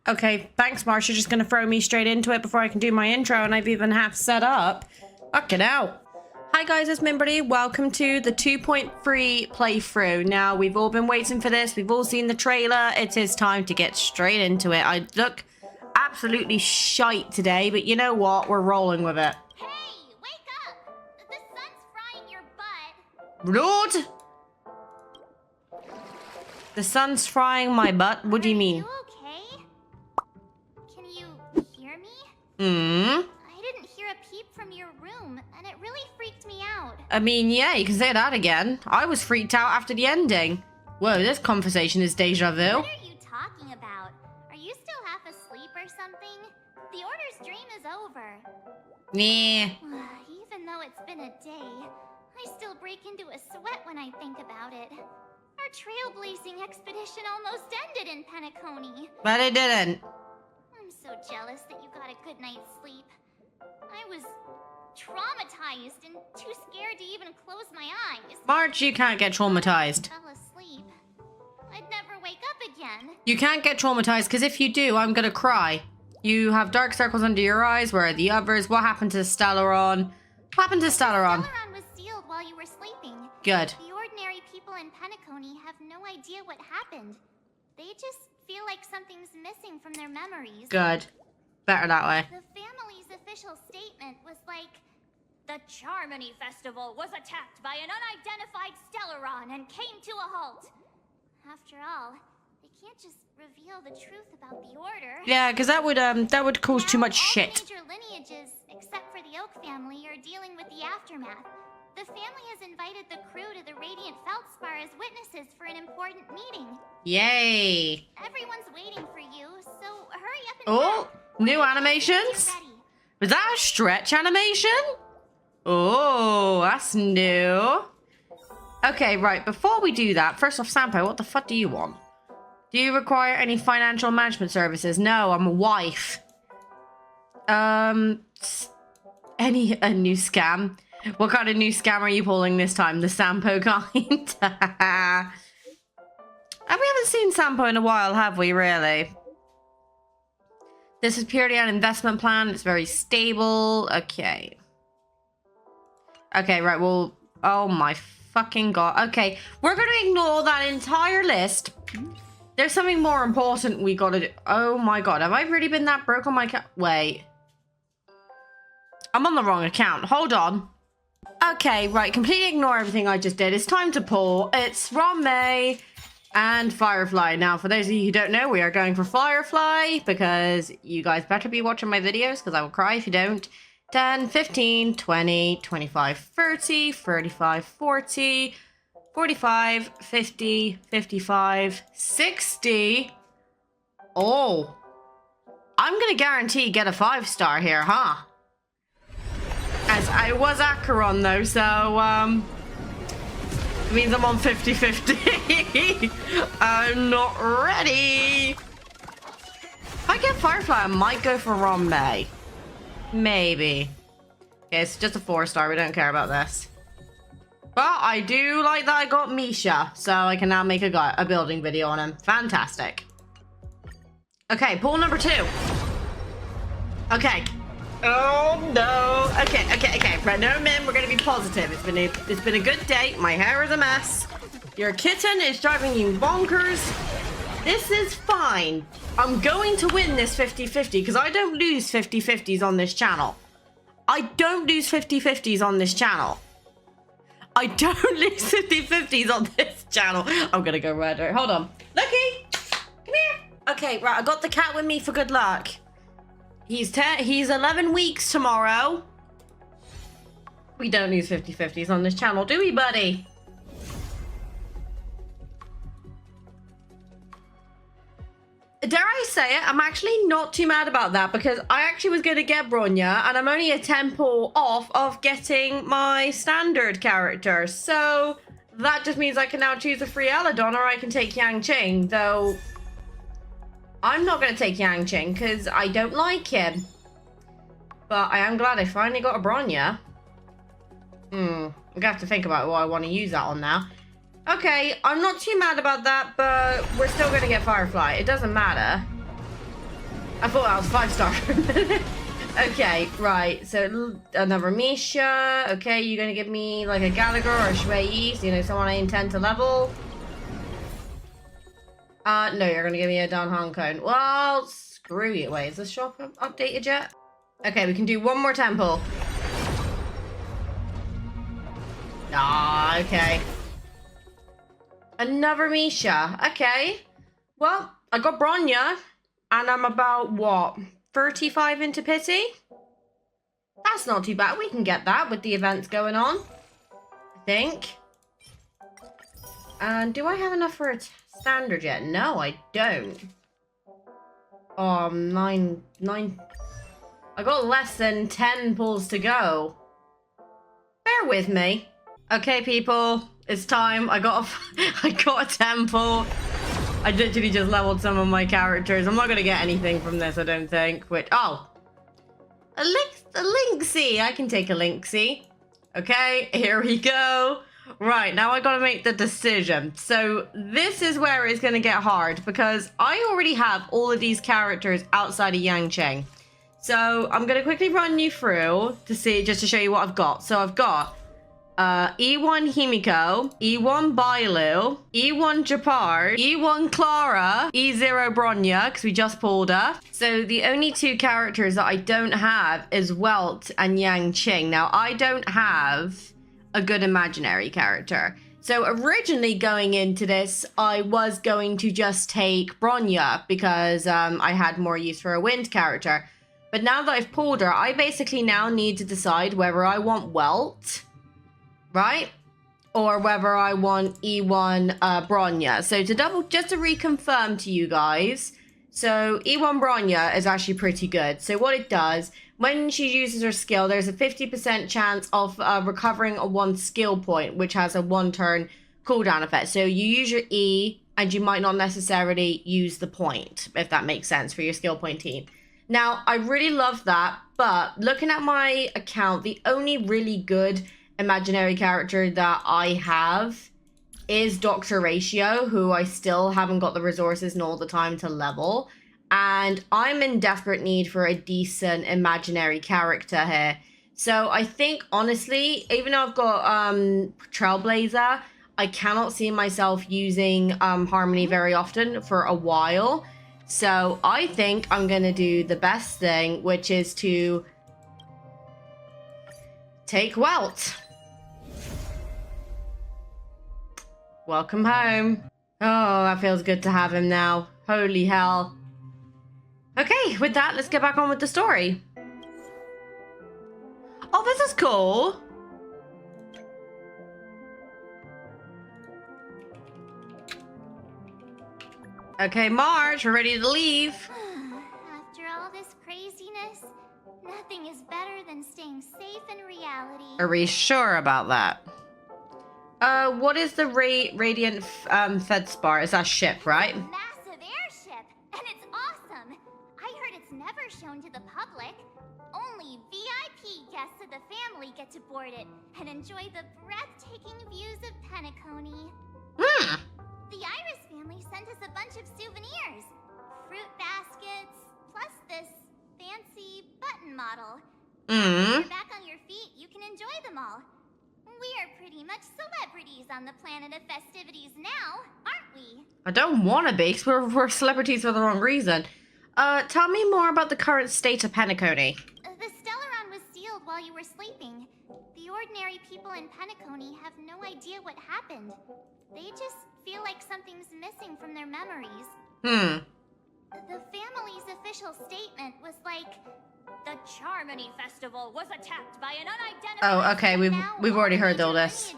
Okay, thanks, Marsh. You're just gonna throw me straight into it before I can do my intro, and I've even half set up. Fucking hell. Hi guys, it's Mimberly. Welcome to the 2.3 playthrough. Now, we've all been waiting for this. We've all seen the trailer. It is time to get straight into it. I look absolutely shite today, but you know what? We're rolling with it. Hey, wake up! The sun's frying your butt. Rood! The sun's frying my butt? What do you mean? Are you okay? Can you hear me? Hmm? I didn't hear a peep from your room, and it really freaked me out. I mean, yeah, you can say that again. I was freaked out after the ending. Whoa, this conversation is deja vu. What are you talking about? Are you still half asleep or something? The Order's dream is over. Nah. Even though it's been a day, I still break into a sweat when I think about it. Our trailblazing expedition almost ended in Penacony. But it didn't. I'm so jealous that you got a good night's sleep. I was traumatized and too scared to even close my eyes. March, you can't get traumatized. I fell asleep. I'd never wake up again. You can't get traumatized, because if you do, I'm gonna cry. You have dark circles under your eyes. Where are the others? What happened to Stellaron? What happened to Stellaron? Stellaron was sealed while you were sleeping. Good. The ordinary people in Penacony have no idea what happened. They just feel like something's missing from their memories. Good. Better that way. The family's official statement was like, the Charmony Festival was attacked by an unidentified Stellaron and came to a halt. After all, they can't just reveal the truth about the Order. Yeah, because that would cause too much shit. All major lineages, except for the Oak family, are dealing with the aftermath. The family has invited the crew to the Radiant Feldspar as witnesses for an important meeting. Yay. Everyone's waiting for you, so hurry up and Oh, pack. new Get animations? ready. Was that a stretch animation? Oh, that's new. Okay, right. Before we do that, first off, Sampo, what the fuck do you want? Do you require any financial management services? No, I'm a wife. A new scam? What kind of new scam are you pulling this time? The Sampo kind? And we haven't seen Sampo in a while, have we, really? This is purely an investment plan. It's very stable. Okay. Okay, right, well... Oh my fucking god. Okay, we're going to ignore that entire list. There's something more important we gotta do. Oh my god, have I really been that broke on my account? Wait. I'm on the wrong account. Hold on. Okay, right, completely ignore everything I just did. It's time to pull. It's Ron May and Firefly. Now, for those of you who don't know, we are going for Firefly because you guys better be watching my videos because I will cry if you don't. 10, 15, 20, 25, 30, 35, 40, 45, 50, 55, 60. Oh. I'm going to guarantee get a 5-star here, huh? As I was Acheron though, so, it means I'm on 50-50. I'm not ready. If I get Firefly, I might go for Ron May. Maybe. Okay, it's just a 4-star. We don't care about this. But I do like that I got Misha, so I can now make a building video on him. Fantastic. Okay, pool number 2. Okay. Oh no. Okay. Right, no, man, we're gonna be positive. It's been a good day. My hair is a mess. Your kitten is driving you bonkers. This is fine. I'm going to win this 50-50 because I don't lose 50-50s on this channel. I don't lose 50-50s on this channel. I don't lose 50-50s on this channel. I'm gonna go red. Hold on. Lucky, come here. Okay, right, I got the cat with me for good luck. He's 11 weeks tomorrow. We don't lose 50-50s on this channel, do we, buddy? Dare I say it, I'm actually not too mad about that because I actually was going to get Bronya and I'm only a tempo off of getting my standard character. So that just means I can now choose a free Eladon or I can take Yang Ching, though I'm not going to take Yang Ching because I don't like him. But I am glad I finally got a Bronya. I'm going to have to think about what I want to use that on now. Okay, I'm not too mad about that, but we're still going to get Firefly. It doesn't matter. I thought that was 5-star for a minute. Okay, right. So another Misha. Okay, you're gonna give me like a Gallagher or a Shui Yi, so, you know, someone I intend to level. No, you're gonna give me a Dan Honkai. Well, screw you. Wait, is the shop updated yet? Okay, we can do one more temple. Ah, okay. Another Misha. Okay. Well, I got Bronya, and I'm about, what, 35 into pity? That's not too bad. We can get that with the events going on, I think. And do I have enough for a standard yet? No, I don't. Oh, nine. I got less than 10 pulls to go. Bear with me. Okay, people, it's time. I got a temple. I literally just leveled some of my characters. I'm not gonna get anything from this, I don't think. Which, oh, a Lynxie. I can take a Lynxie. Okay, here we go. Right, now I gotta make the decision. So this is where it's gonna get hard because I already have all of these characters outside of Yangcheng. So I'm gonna quickly run you through to see, just to show you what I've got. So I've got E1 Himiko, E1 Bailu, E1 Japar, E1 Clara, E0 Bronya, because we just pulled her. So the only two characters that I don't have is Welt and Yang Qing. Now, I don't have a good imaginary character. So originally going into this, I was going to just take Bronya because I had more use for a wind character. But now that I've pulled her, I basically now need to decide whether I want Welt, right? Or whether I want E1 Bronya. So just to reconfirm to you guys, so E1 Bronya is actually pretty good. So what it does, when she uses her skill, there's a 50% chance of recovering a 1 skill point, which has a 1-turn cooldown effect. So you use your E, and you might not necessarily use the point, if that makes sense, for your skill point team. Now, I really love that, but looking at my account, the only really good imaginary character that I have is Dr. Ratio, who I still haven't got the resources nor the time to level. And I'm in desperate need for a decent imaginary character here. So I think, honestly, even though I've got Trailblazer, I cannot see myself using Harmony very often for a while. So I think I'm going to do the best thing, which is to take Welt. Welcome home. Oh, that feels good to have him now. Holy hell. Okay, with that, let's get back on with the story. Oh, this is cool. Okay, March, we're ready to leave. After all this craziness, nothing is better than staying safe in reality. Are we sure about that? What is the Radiant Fedspar? Is that ship, right? It's a massive airship, and it's awesome. I heard it's never shown to the public. Only VIP guests of the family get to board it and enjoy the breathtaking views of Penacony. The Iris family sent us a bunch of souvenirs. Fruit baskets, plus this fancy button model. If you're back on your feet, you can enjoy them all. We are pretty much celebrities on the planet of festivities now, aren't we? I don't want to be, because we're celebrities for the wrong reason. Tell me more about the current state of Penacony. The Stellaron was sealed while you were sleeping. The ordinary people in Penacony have no idea what happened. They just feel like something's missing from their memories. The family's official statement was like, the Charmony Festival was attacked by an unidentified... Oh, okay, we've already heard all this.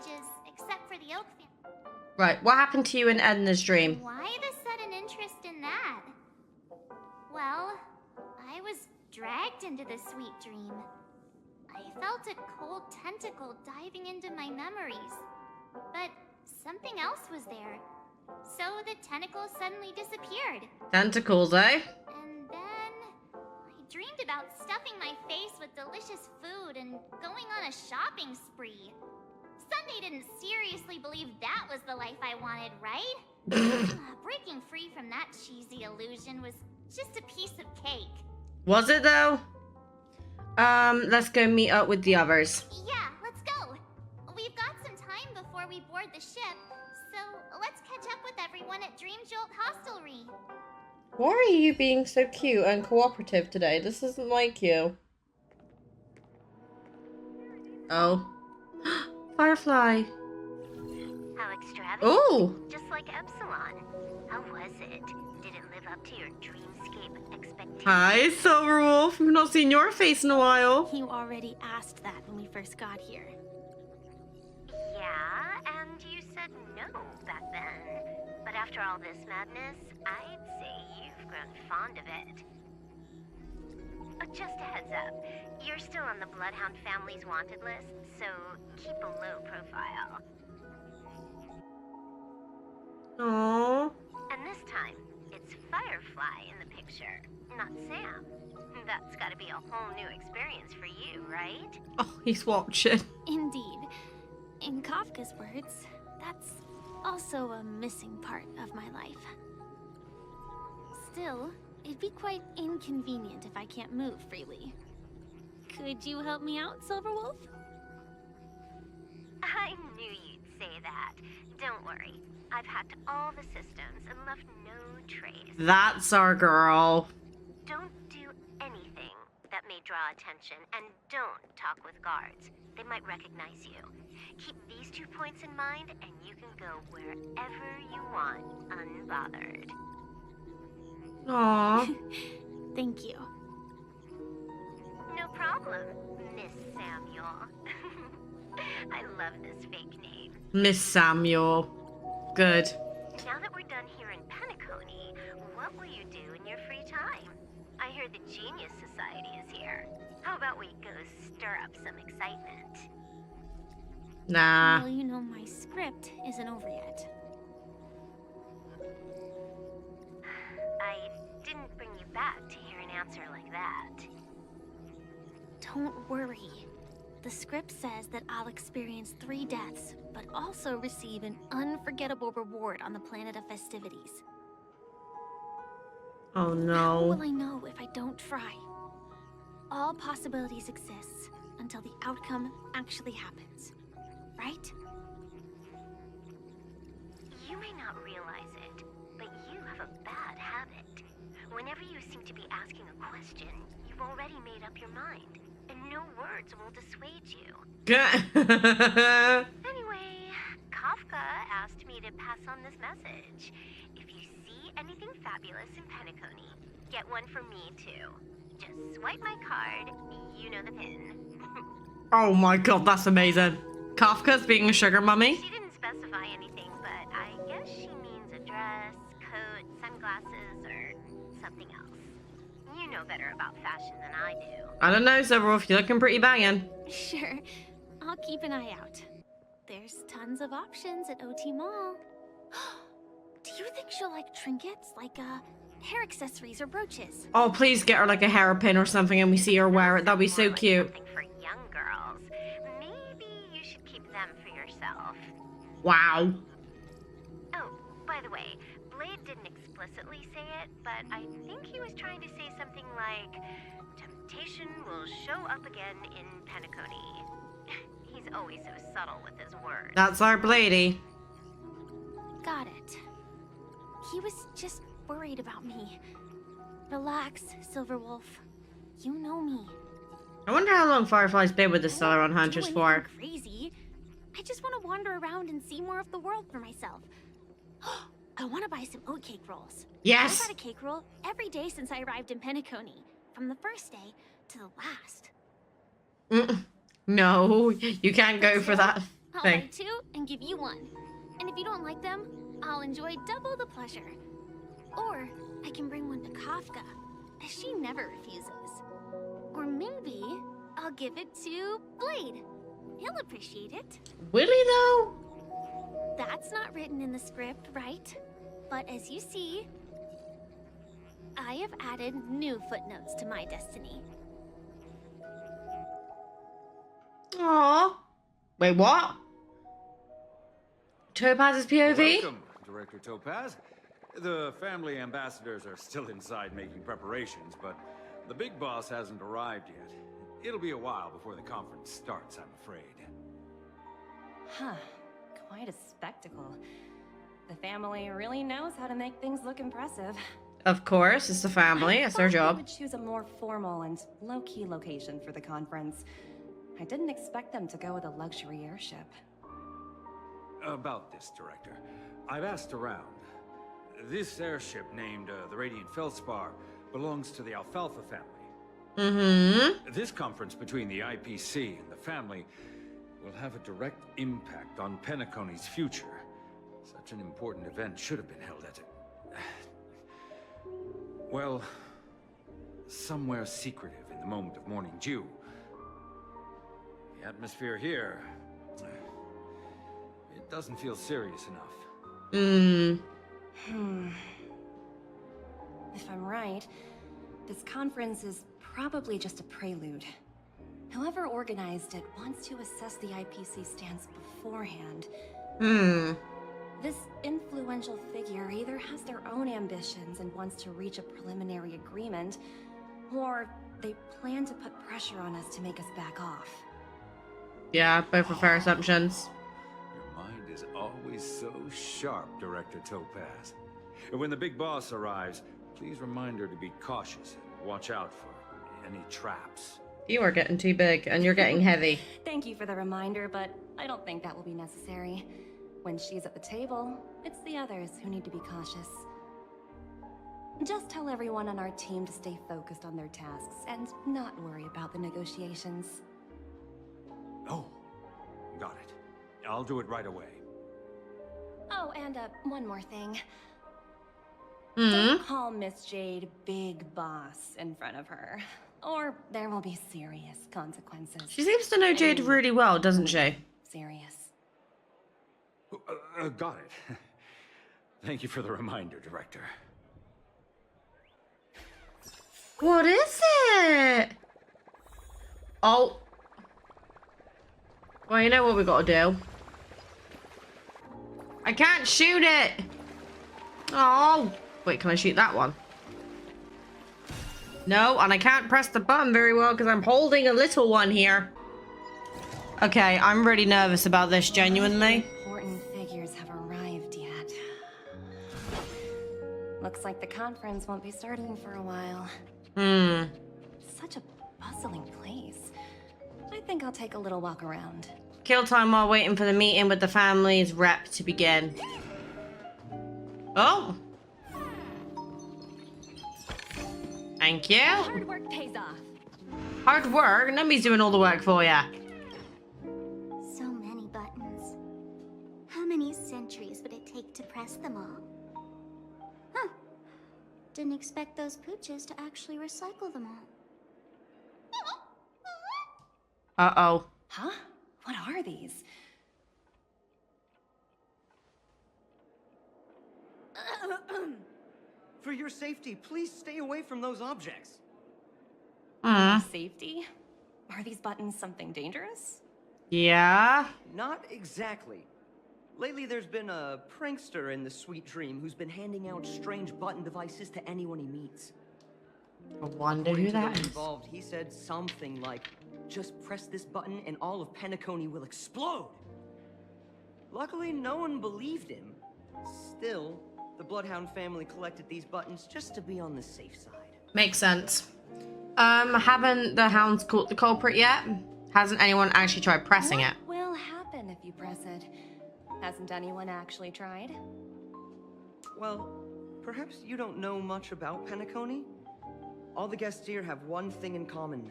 Except for the Oak family. Right, what happened to you in Edna's dream? Why the sudden interest in that? Well, I was dragged into the sweet dream. I felt a cold tentacle diving into my memories. But something else was there. So the tentacle suddenly disappeared. Tentacles, eh? And then I dreamed about stuffing my face with delicious food and going on a shopping spree. Sunday didn't seriously believe that was the life I wanted, right? Breaking free from that cheesy illusion was Just a piece of cake. Was it though? Let's go meet up with the others. Yeah, let's go. We've got some time before we board the ship, so let's catch up with everyone at Dream Jolt Hostelry. Why are you being so cute and cooperative today? This isn't like you. Oh. Firefly. How extravagant. Oh! Just like Epsilon. How was it? Did it live up to your dreamscape expectations? Hi, Silverwolf. We've not seen your face in a while. You already asked that when we first got here. Yeah, and you said no back then. But after all this madness, I'd say you've grown fond of it. Just a heads up, you're still on the Bloodhound family's wanted list, so keep a low profile. Aww. And this time, it's Firefly in the picture, not Sam. That's gotta be a whole new experience for you, right? Oh, he's watching. Indeed. In Kafka's words, that's also a missing part of my life. Still, it'd be quite inconvenient if I can't move freely. Could you help me out, Silverwolf? I knew you'd say that. Don't worry. I've hacked all the systems and left no trace. That's our girl. Don't do anything that may draw attention, and don't talk with guards. They might recognize you. Keep these 2 points in mind, and you can go wherever you want, unbothered. Aww. Thank you. No problem, Miss Samuel. I love this fake name. Miss Samuel. Good. Now that we're done here in Penacony, what will you do in your free time? I hear the Genius Society is here. How about we go stir up some excitement? Nah. Well, you know my script isn't over yet. I didn't bring you back to hear an answer like that. Don't worry. The script says that I'll experience 3 deaths, but also receive an unforgettable reward on the planet of festivities. Oh How no. will I know if I don't try? All possibilities exist until the outcome actually happens, right? You may not realize it, but you have a bad habit. Whenever you seem to be asking a question, you've already made up your mind, and no words will dissuade you. Anyway, Kafka asked me to pass on this message. If you see anything fabulous in Penacony, get one from me too. Just swipe my card, you know the pin. Oh my god, that's amazing. Kafka's being a sugar mummy. She didn't specify anything, but I guess she means a dress, coat, sunglasses, or something else. You know better about fashion than I do. I don't know, Silverwolf. You're looking pretty banging. Sure, I'll keep an eye out. There's tons of options at OT Mall. Do you think she'll like trinkets, like hair accessories or brooches? Oh, please get her like a hairpin or something and we see her wear it. That'd be so More like cute. Something for young girls. Maybe you should keep them for yourself. Wow. Oh, by the way, Blade didn't explicitly say it, but I think he was trying to say something like, temptation will show up again in Penacony. He's always so subtle with his words. That's our Blady. Got it. He was just worried about me. Relax, Silverwolf. You know me. I wonder how long Firefly's been with the Stellar on Hunters Do for. anything crazy. I just want to wander around and see more of the world for myself. I want to buy some oatcake rolls. Yes! I've had a cake roll every day since I arrived in Penacony, from the first day to the last. No, you can't go for that I'll thing. buy 2 and give you 1. And if you don't like them, I'll enjoy double the pleasure. Or I can bring one to Kafka, as she never refuses. Or maybe I'll give it to Blade. He'll appreciate it. Will he though? That's not written in the script, right? But as you see, I have added new footnotes to my destiny. Aww. Wait, what? Topaz's POV? Welcome, Director Topaz. The family ambassadors are still inside making preparations, but the big boss hasn't arrived yet. It'll be a while before the conference starts, I'm afraid. Huh. Quite a spectacle. The family really knows how to make things look impressive. Of course, it's the family. It's their I thought job. they would choose a more formal and low-key location for the conference. I didn't expect them to go with a luxury airship. About this, Director. I've asked around. This airship, named the Radiant Feldspar, belongs to the Alfalfa family. Mm-hmm. This conference between the IPC and the family will have a direct impact on Penacony's future. Such an important event should have been held at it. Well, somewhere secretive in the moment of morning dew. The atmosphere here, it doesn't feel serious enough. If I'm right, this conference is probably just a prelude. Whoever organized it wants to assess the IPC stance beforehand. This influential figure either has their own ambitions and wants to reach a preliminary agreement, or they plan to put pressure on us to make us back off. Yeah, both are fair assumptions. Your mind is always so sharp, Director Topaz. And when the big boss arrives, please remind her to be cautious and watch out for any traps. You are getting too big, and you're getting heavy. Thank you for the reminder, but I don't think that will be necessary. When she's at the table, it's the others who need to be cautious. Just tell everyone on our team to stay focused on their tasks and not worry about the negotiations. Oh, got it. I'll do it right away. Oh, and one more thing. Don't call Miss Jade Big Boss in front of her, or there will be serious consequences. She seems to know Jade really well, doesn't she? Serious. Got it. Thank you for the reminder, Director. What is it? Oh. Well, you know what we gotta do. I can't shoot it. Oh. Wait, can I shoot that one? No, and I can't press the button very well because I'm holding a little one here. Okay, I'm really nervous about this, genuinely. Important figures have arrived yet. Looks like the conference won't be starting for a while. Such a bustling place. I think I'll take a little walk around. Kill time while waiting for the meeting with the family's rep to begin. Oh. Thank you. Hard work pays off. Hard work? Nobody's doing all the work for ya. So many buttons. How many centuries would it take to press them all? Huh. Didn't expect those pooches to actually recycle them all. Uh-oh. Huh? What are these? For your safety, please stay away from those objects. Safety? Are these buttons something dangerous? Yeah. Not exactly. Lately, there's been a prankster in the Sweet Dream who's been handing out strange button devices to anyone he meets. I wonder According who to that those is. involved, he said something like, "Just press this button and all of Penacony will explode." Luckily, no one believed him. Still, the Bloodhound family collected these buttons just to be on the safe side. Makes sense. Haven't the hounds caught the culprit yet? Hasn't anyone actually tried pressing it? What will happen if you press it? Hasn't anyone actually tried? Well, perhaps you don't know much about Penacony? All the guests here have one thing in common.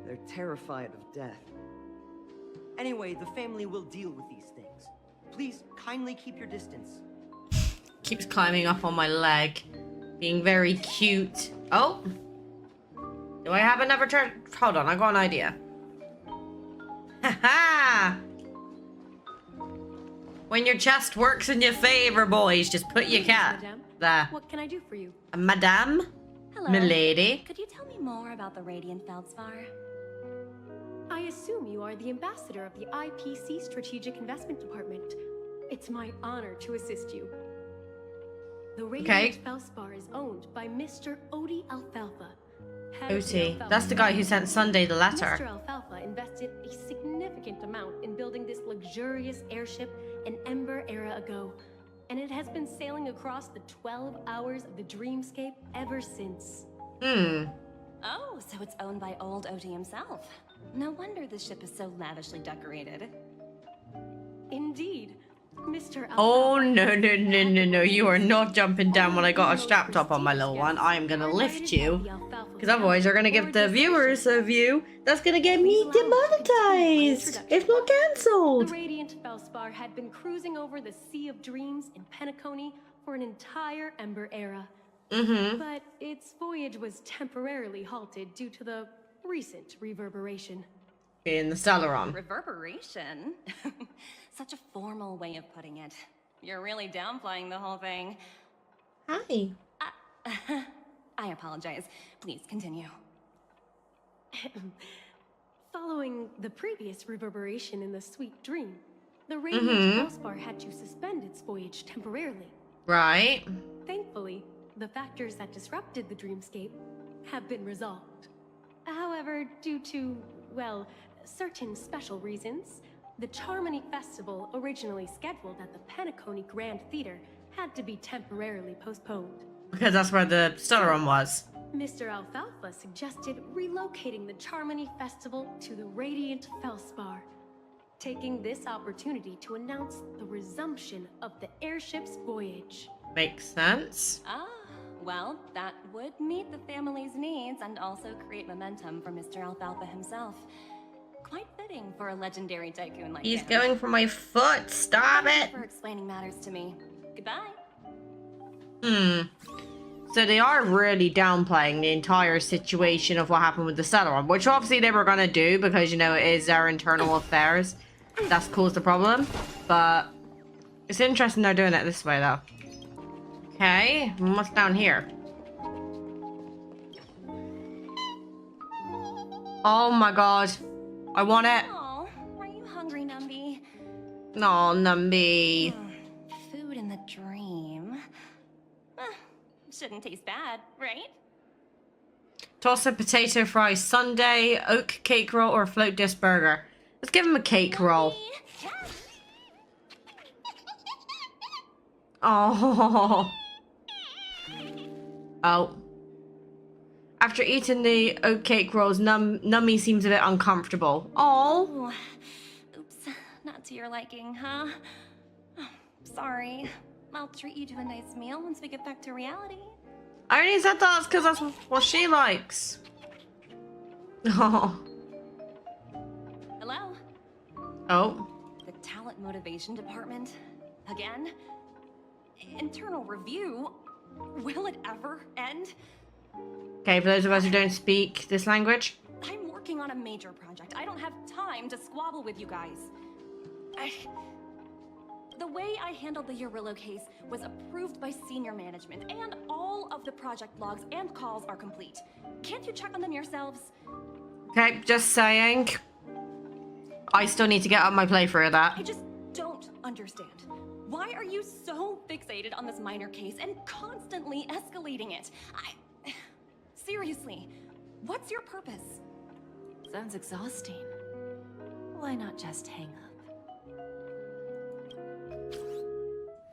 They're terrified of death. Anyway, the family will deal with these things. Please, kindly keep your distance. Keeps climbing up on my leg. Being very cute. Oh. Do I have another Hold on, I got an idea. Ha-ha! When your chest works in your favor, boys, just put your cat Madame. there. What can I do for you? Madame? Hello. Milady? Could you tell me more about the Radiant Feldspar? I assume you are the ambassador of the IPC Strategic Investment Department. It's my honor to assist you. The Radiant Felspar is owned by Mr. Odie Alfalfa. Oti. That's the guy who sent Sunday the letter. Mr. Alfalfa invested a significant amount in building this luxurious airship an Ember era ago, and it has been sailing across the 12 hours of the dreamscape ever since. Oh, so it's owned by old Oti himself. No wonder the ship is so lavishly decorated. Indeed. Mr. Alfalfa. Oh, no. You are not jumping down when I got a strap top on my little one. I am gonna lift you. Because otherwise you're gonna give the viewers a view that's gonna get me demonetized, if not The cancelled. Radiant Felspar had been cruising over the Sea of Dreams in Penacony for an entire Ember era. But its voyage was temporarily halted due to the recent reverberation. In the Celeron. Reverberation? Such a formal way of putting it. You're really downplaying the whole thing. Hi. I apologize. Please continue. Following the previous reverberation in the Sweet Dream, the Radiant Felspar had to suspend its voyage temporarily. Right. Thankfully, the factors that disrupted the dreamscape have been resolved. However, due to, well, certain special reasons, the Charmony Festival, originally scheduled at the Penacony Grand Theater, had to be temporarily postponed. Because that's where the Celeron was. Mr. Alfalfa suggested relocating the Charmony Festival to the Radiant Felspar, taking this opportunity to announce the resumption of the airship's voyage. Makes sense. Ah, well, that would meet the family's needs and also create momentum for Mr. Alfalfa himself. Quite fitting for a legendary tycoon like He's him. going for my foot. Stop Thank it. you for explaining matters to me. Goodbye. So they are really downplaying the entire situation of what happened with the Celeron, which obviously they were going to do because, you know, it is their internal affairs. That's caused the problem. But it's interesting they're doing it this way, though. Okay, what's down here? Oh my god. I want it. Oh, are you hungry, Numby? No, Numby. Food in the dream. Shouldn't taste bad, right? Toss a potato fry sundae, oak cake roll, or float disc burger. Let's give him a cake roll. Oh. Oh. After eating the oat cake rolls, Nummy seems a bit uncomfortable. Oh. Oops, not to your liking, huh? Sorry. I'll treat you to a nice meal once we get back to reality. I only said that because that's what she likes. Oh. Hello? Oh. The talent motivation department? Again? Internal review? Will it ever end? Okay, for those of us who don't speak this language. I'm working on a major project. I don't have time to squabble with you guys. The way I handled the Urillo case was approved by senior management, and all of the project logs and calls are complete. Can't you check on them yourselves? Okay, just saying. I still need to get up my playthrough of that. I just don't understand. Why are you so fixated on this minor case and constantly escalating it? Seriously, what's your purpose? Sounds exhausting. Why not just hang up?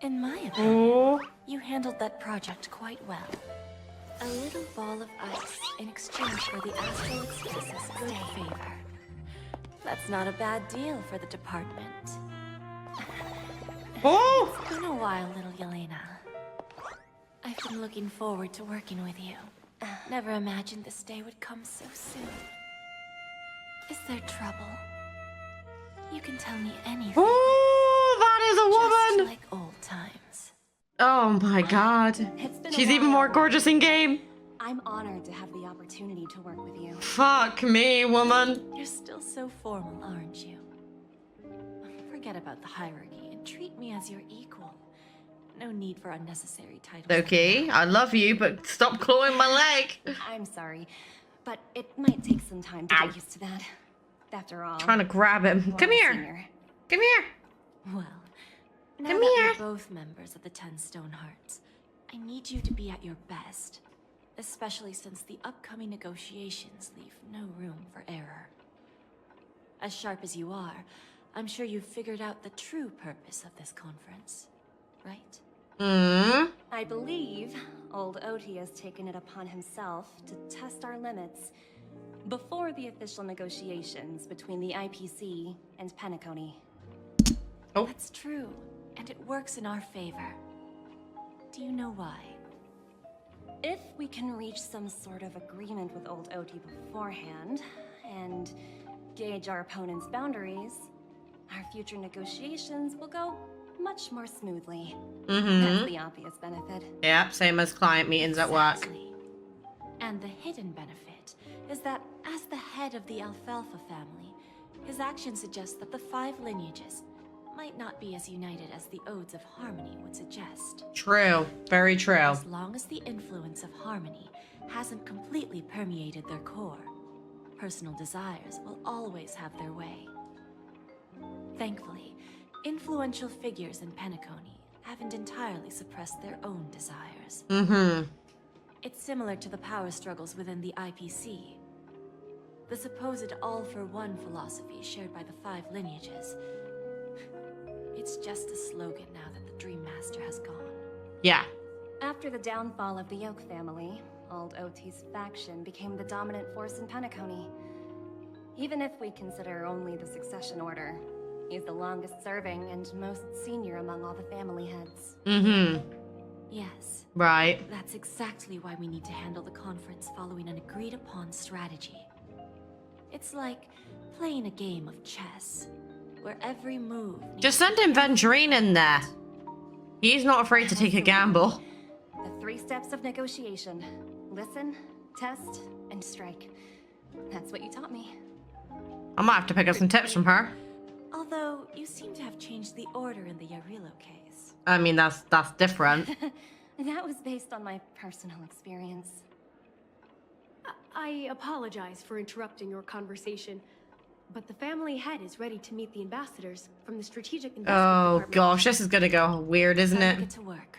In my opinion, you handled that project quite well. A little ball of ice in exchange for the Astral Express's good favor. That's not a bad deal for the department. Oh! It's been a while, little Yelena. I've been looking forward to working with you. Never imagined this day would come so soon. Is there trouble? You can tell me anything. Oh, that is a woman! Just like old times. Oh my god. It's been a She's even while. more gorgeous in game. I'm honored to have the opportunity to work with you. Fuck me, woman. You're still so formal, aren't you? Forget about the hierarchy and treat me as your equal. No need for unnecessary titles. Okay, I love you, but stop clawing my leg. I'm sorry, but it might take some time to get used to that. After all, Trying to grab him. you're Come a here. senior. Come here. Well, now Come that here. we're both members of the 10 Stone Hearts, I need you to be at your best, especially since the upcoming negotiations leave no room for error. As sharp as you are, I'm sure you've figured out the true purpose of this conference, right? I believe old Oti has taken it upon himself to test our limits before the official negotiations between the IPC and Penacony. Oh. That's true, and it works in our favor. Do you know why? If we can reach some sort of agreement with old Oti beforehand, and gauge our opponent's boundaries, our future negotiations will go much more smoothly. That's the obvious benefit. Yeah, same as client meetings at work. Exactly. And the hidden benefit is that as the head of the Alfalfa family, his actions suggest that the 5 lineages might not be as united as the Odes of Harmony would suggest. True. Very true. As long as the influence of Harmony hasn't completely permeated their core, personal desires will always have their way. Thankfully, influential figures in Penacony haven't entirely suppressed their own desires. It's similar to the power struggles within the IPC. The supposed all-for-one philosophy shared by the 5 lineages. It's just a slogan now that the Dream Master has gone. Yeah. After the downfall of the Yoke family, old Oti's faction became the dominant force in Penacony. Even if we consider only the succession order, he's the longest serving and most senior among all the family heads. Yes. Right. That's exactly why we need to handle the conference following an agreed-upon strategy. It's like playing a game of chess, where every move... Just send Venturine in there. He's not afraid to take a gamble. The 3 steps of negotiation. Listen, test, and strike. That's what you taught me. I might have to pick up some tips from her. Although, you seem to have changed the order in the Yarilo case. I mean, that's different. That was based on my personal experience. I apologize for interrupting your conversation, but the family head is ready to meet the ambassadors from the Strategic Investment Oh Department. gosh, this is gonna go weird, isn't Time to it? get to work.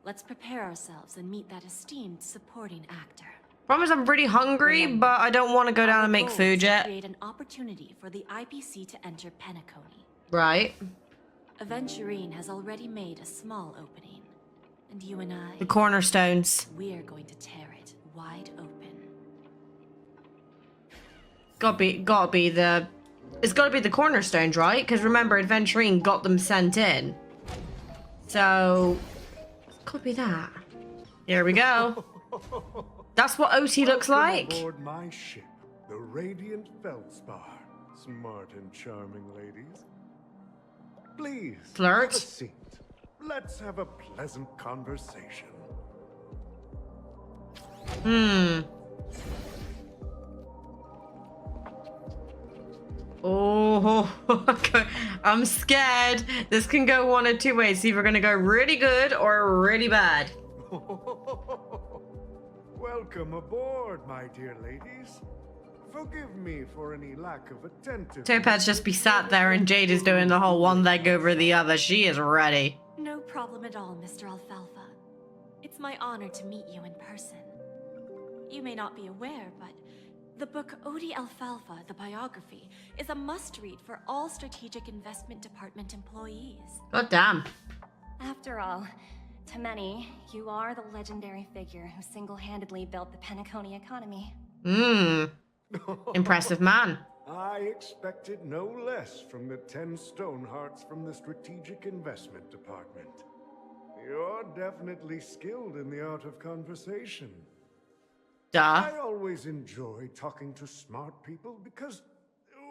Let's prepare ourselves and meet that esteemed supporting actor. Promise I'm pretty hungry, but I don't want to go down and make Our goal food is to yet. create an opportunity for the IPC to enter Penacony. Right. Aventurine has already made a small opening, and you and I, The cornerstones. we're going to tear it wide open. It's gotta be the cornerstones, right? Because remember, Venturine got them sent in. So, it could be that. Here we go. That's what OT looks like. Aboard my ship, the Radiant Feldspar. Smart and charming ladies. Please, Flirt. have a seat. Let's have a pleasant conversation. Oh, I'm scared. This can go one of 2 ways. It's either gonna go really good or really bad. Welcome aboard, my dear ladies. Forgive me for any lack of attentiveness. Topaz just be sat there and Jade is doing the whole one leg over the other. She is ready. No problem at all, Mr. Alfalfa. It's my honor to meet you in person. You may not be aware, but the book Odi Alfalfa, the biography, is a must-read for all Strategic Investment Department employees. God damn. After all, to many, you are the legendary figure who single-handedly built the Penacony economy. Impressive man. I expected no less from the 10 Stonehearts from the Strategic Investment Department. You're definitely skilled in the art of conversation. Duh. I always enjoy talking to smart people because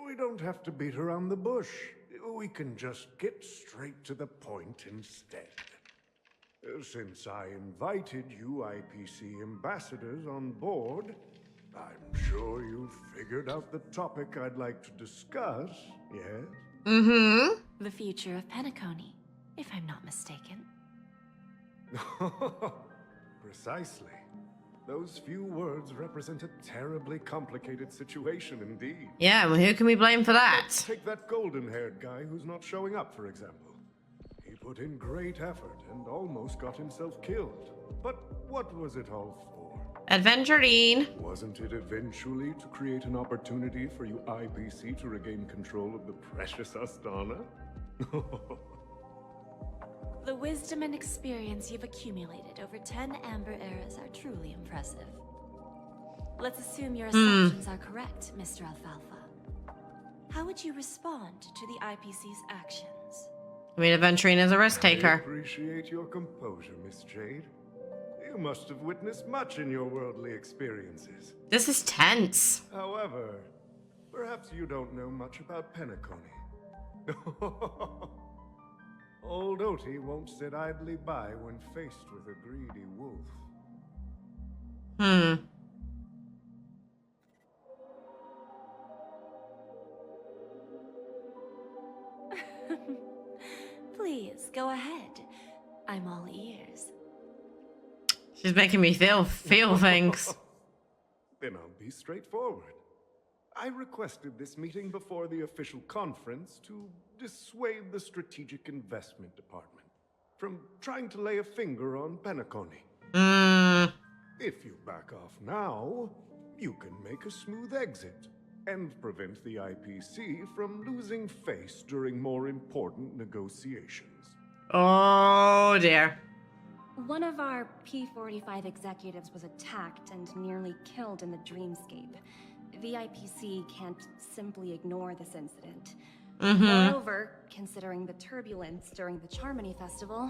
we don't have to beat around the bush. We can just get straight to the point instead. Since I invited you IPC ambassadors on board, I'm sure you've figured out the topic I'd like to discuss, yes? The future of Penacony, if I'm not mistaken. Precisely. Those few words represent a terribly complicated situation indeed. Yeah, well, who can we blame for that? Take that golden-haired guy who's not showing up, for example. He put in great effort and almost got himself killed. But what was it all for? Adventuring. Wasn't it eventually to create an opportunity for you IPC to regain control of the precious Astana? The wisdom and experience you've accumulated over 10 Amber Eras are truly impressive. Let's assume your assumptions are correct, Mr. Alfalfa. How would you respond to the IPC's actions? I mean, adventuring is a risk I taker. appreciate your composure, Miss Jade. You must have witnessed much in your worldly experiences. This is tense. However, perhaps you don't know much about Penacony. Old Oti won't sit idly by when faced with a greedy wolf. Please, go ahead. I'm all ears. She's making me feel things. Then I'll be straightforward. I requested this meeting before the official conference to dissuade the Strategic Investment Department from trying to lay a finger on Penacony. If you back off now, you can make a smooth exit and prevent the IPC from losing face during more important negotiations. Oh dear. One of our P45 executives was attacked and nearly killed in the dreamscape. The IPC can't simply ignore this incident. Moreover, considering the turbulence during the Charmony Festival,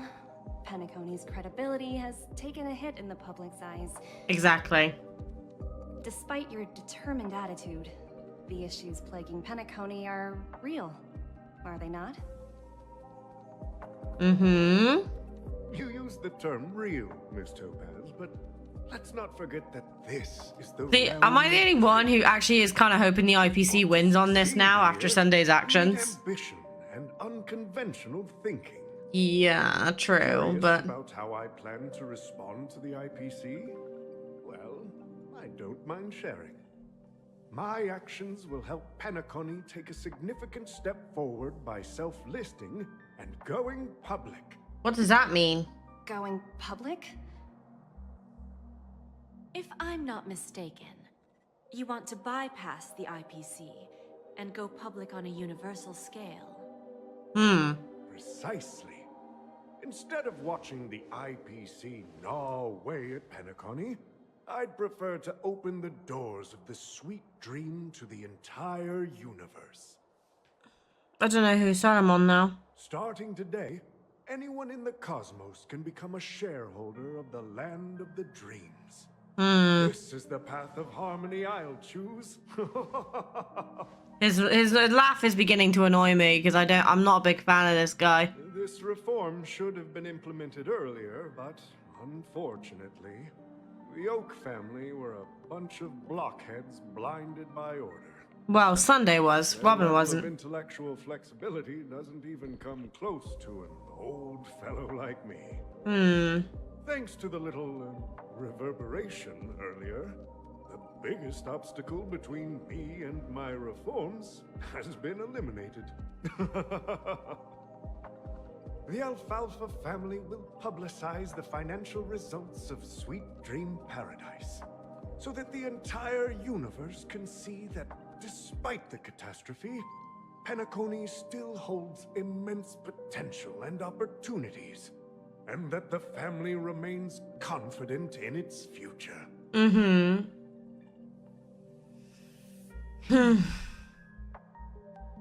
Penacony's credibility has taken a hit in the public's eyes. Exactly. Despite your determined attitude, the issues plaguing Penacony are real, are they not? You used the term real, Miss Topaz, but let's not forget that this is the Am I the only one who actually is kind of hoping the IPC wins on this now after Sunday's actions? Ambition and unconventional thinking. Yeah, true, Curious but about how I plan to respond to the IPC? Well, I don't mind sharing. My actions will help Penacony take a significant step forward by self-listing and going public. what does that mean? Going public? If I'm not mistaken, you want to bypass the IPC and go public on a universal scale. Precisely. Instead of watching the IPC gnaw away at Penacony, I'd prefer to open the doors of the sweet dream to the entire universe. I don't know whose side I'm on now. Starting today, anyone in the cosmos can become a shareholder of the land of the dreams. This is the path of harmony I'll choose. His laugh is beginning to annoy me because I'm not a big fan of this guy. This reform should have been implemented earlier, but unfortunately, the Oak family were a bunch of blockheads blinded by order. Well, Sunday was. Robin Their level of wasn't. intellectual flexibility doesn't even come close to an old fellow like me. Thanks to the little reverberation earlier, the biggest obstacle between me and my reforms has been eliminated. The Alfalfa family will publicize the financial results of Sweet Dream Paradise, so that the entire universe can see that despite the catastrophe, Penacony still holds immense potential and opportunities, and that the family remains confident in its future.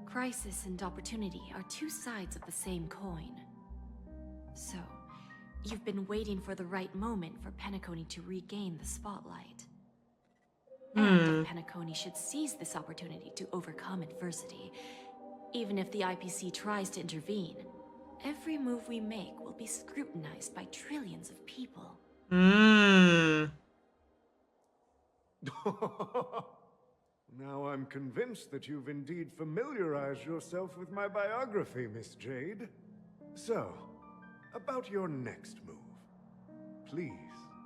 Crisis and opportunity are two sides of the same coin. So, you've been waiting for the right moment for Penacony to regain the spotlight. And if Penacony should seize this opportunity to overcome adversity, even if the IPC tries to intervene, every move we make will be scrutinized by trillions of people. Now I'm convinced that you've indeed familiarized yourself with my biography, Miss Jade. So, about your next move. Please,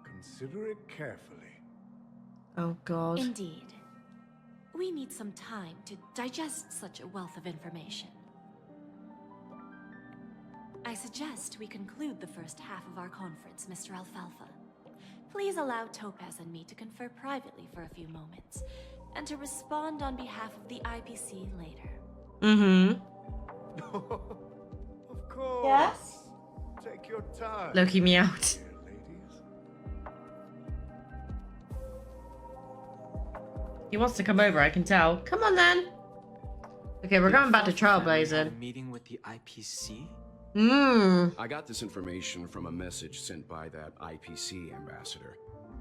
consider it carefully. Oh, God. Indeed. We need some time to digest such a wealth of information. I suggest we conclude the first half of our conference, Mr. Alfalfa. Please allow Topaz and me to confer privately for a few moments, and to respond on behalf of the IPC later. Mm-hmm. Of course. Yes? Take your time. Loki me out. dear ladies. He wants to come over, I can tell. Come on then. Okay, we're going back to Trailblazer. A meeting with the IPC? I got this information from a message sent by that IPC ambassador.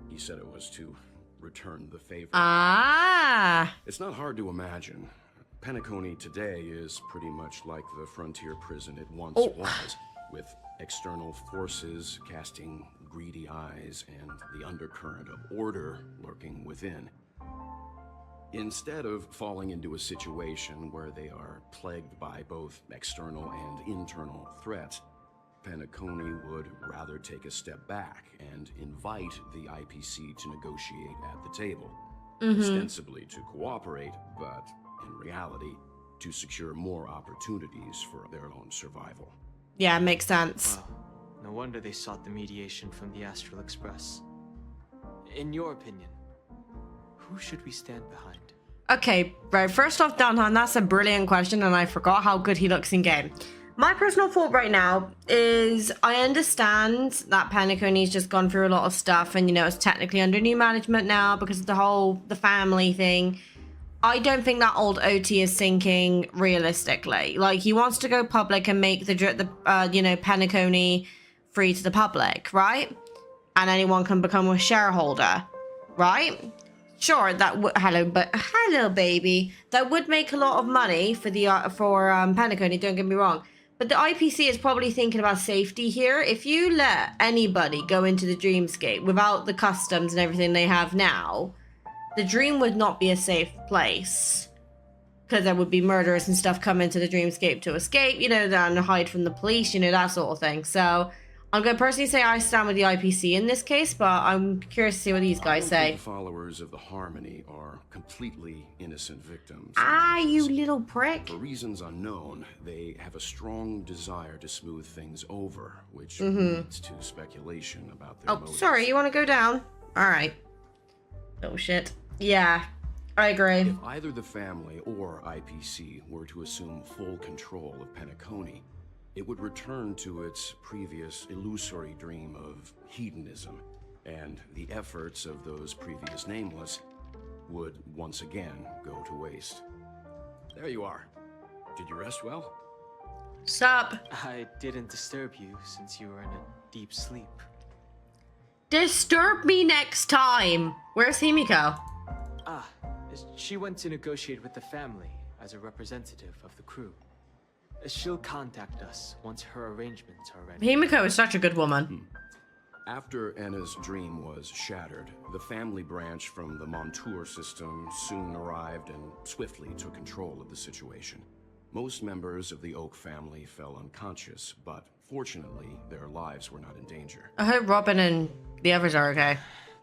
He said it was to return the favor. Ah. It's not hard to imagine. Penacony today is pretty much like the frontier prison it once was, with external forces casting greedy eyes and the undercurrent of order lurking within. Instead of falling into a situation where they are plagued by both external and internal threats, Penacony would rather take a step back and invite the IPC to negotiate at the table, ostensibly to cooperate, but in reality, to secure more opportunities for their own survival. Yeah, makes sense. Well, no wonder they sought the mediation from the Astral Express. In your opinion, who should we stand behind? Okay, right, first off, Danhan, that's a brilliant question, and I forgot how good he looks in game. My personal thought right now is I understand that Penacony's just gone through a lot of stuff, and, you know, it's technically under new management now because of the family thing. I don't think that old OT is thinking realistically. Like, he wants to go public and make the Penacony free to the public, right? And anyone can become a shareholder, right? Sure, that would hello, baby. That would make a lot of money for the Penacony. Don't get me wrong, but the IPC is probably thinking about safety here. If you let anybody go into the Dreamscape without the customs and everything they have now, the Dream would not be a safe place, because there would be murderers and stuff come into the Dreamscape to escape, you know, and hide from the police, you know, that sort of thing. So I'm going to personally say I stand with the IPC in this case, but I'm curious to see what these guys say. The followers of the Harmony are completely innocent victims. Ah, you little prick. For reasons unknown, they have a strong desire to smooth things over, which leads to speculation about their motives. Sorry, you want to go down? All right. Oh, shit. Yeah, I agree. If either the family or IPC were to assume full control of Penacony, it would return to its previous illusory dream of hedonism, and the efforts of those previous nameless would once again go to waste. There you are. Did you rest well? Sup? I didn't disturb you since you were in a deep sleep. Disturb me next time. Where's Himiko? Ah, she went to negotiate with the family as a representative of the crew. She'll contact us once her arrangements are ready. Himiko is such a good woman. After Enna's dream was shattered, the family branch from the Montour system soon arrived and swiftly took control of the situation. Most members of the Oak family fell unconscious, but fortunately, their lives were not in danger. I hope Robin and the others are okay.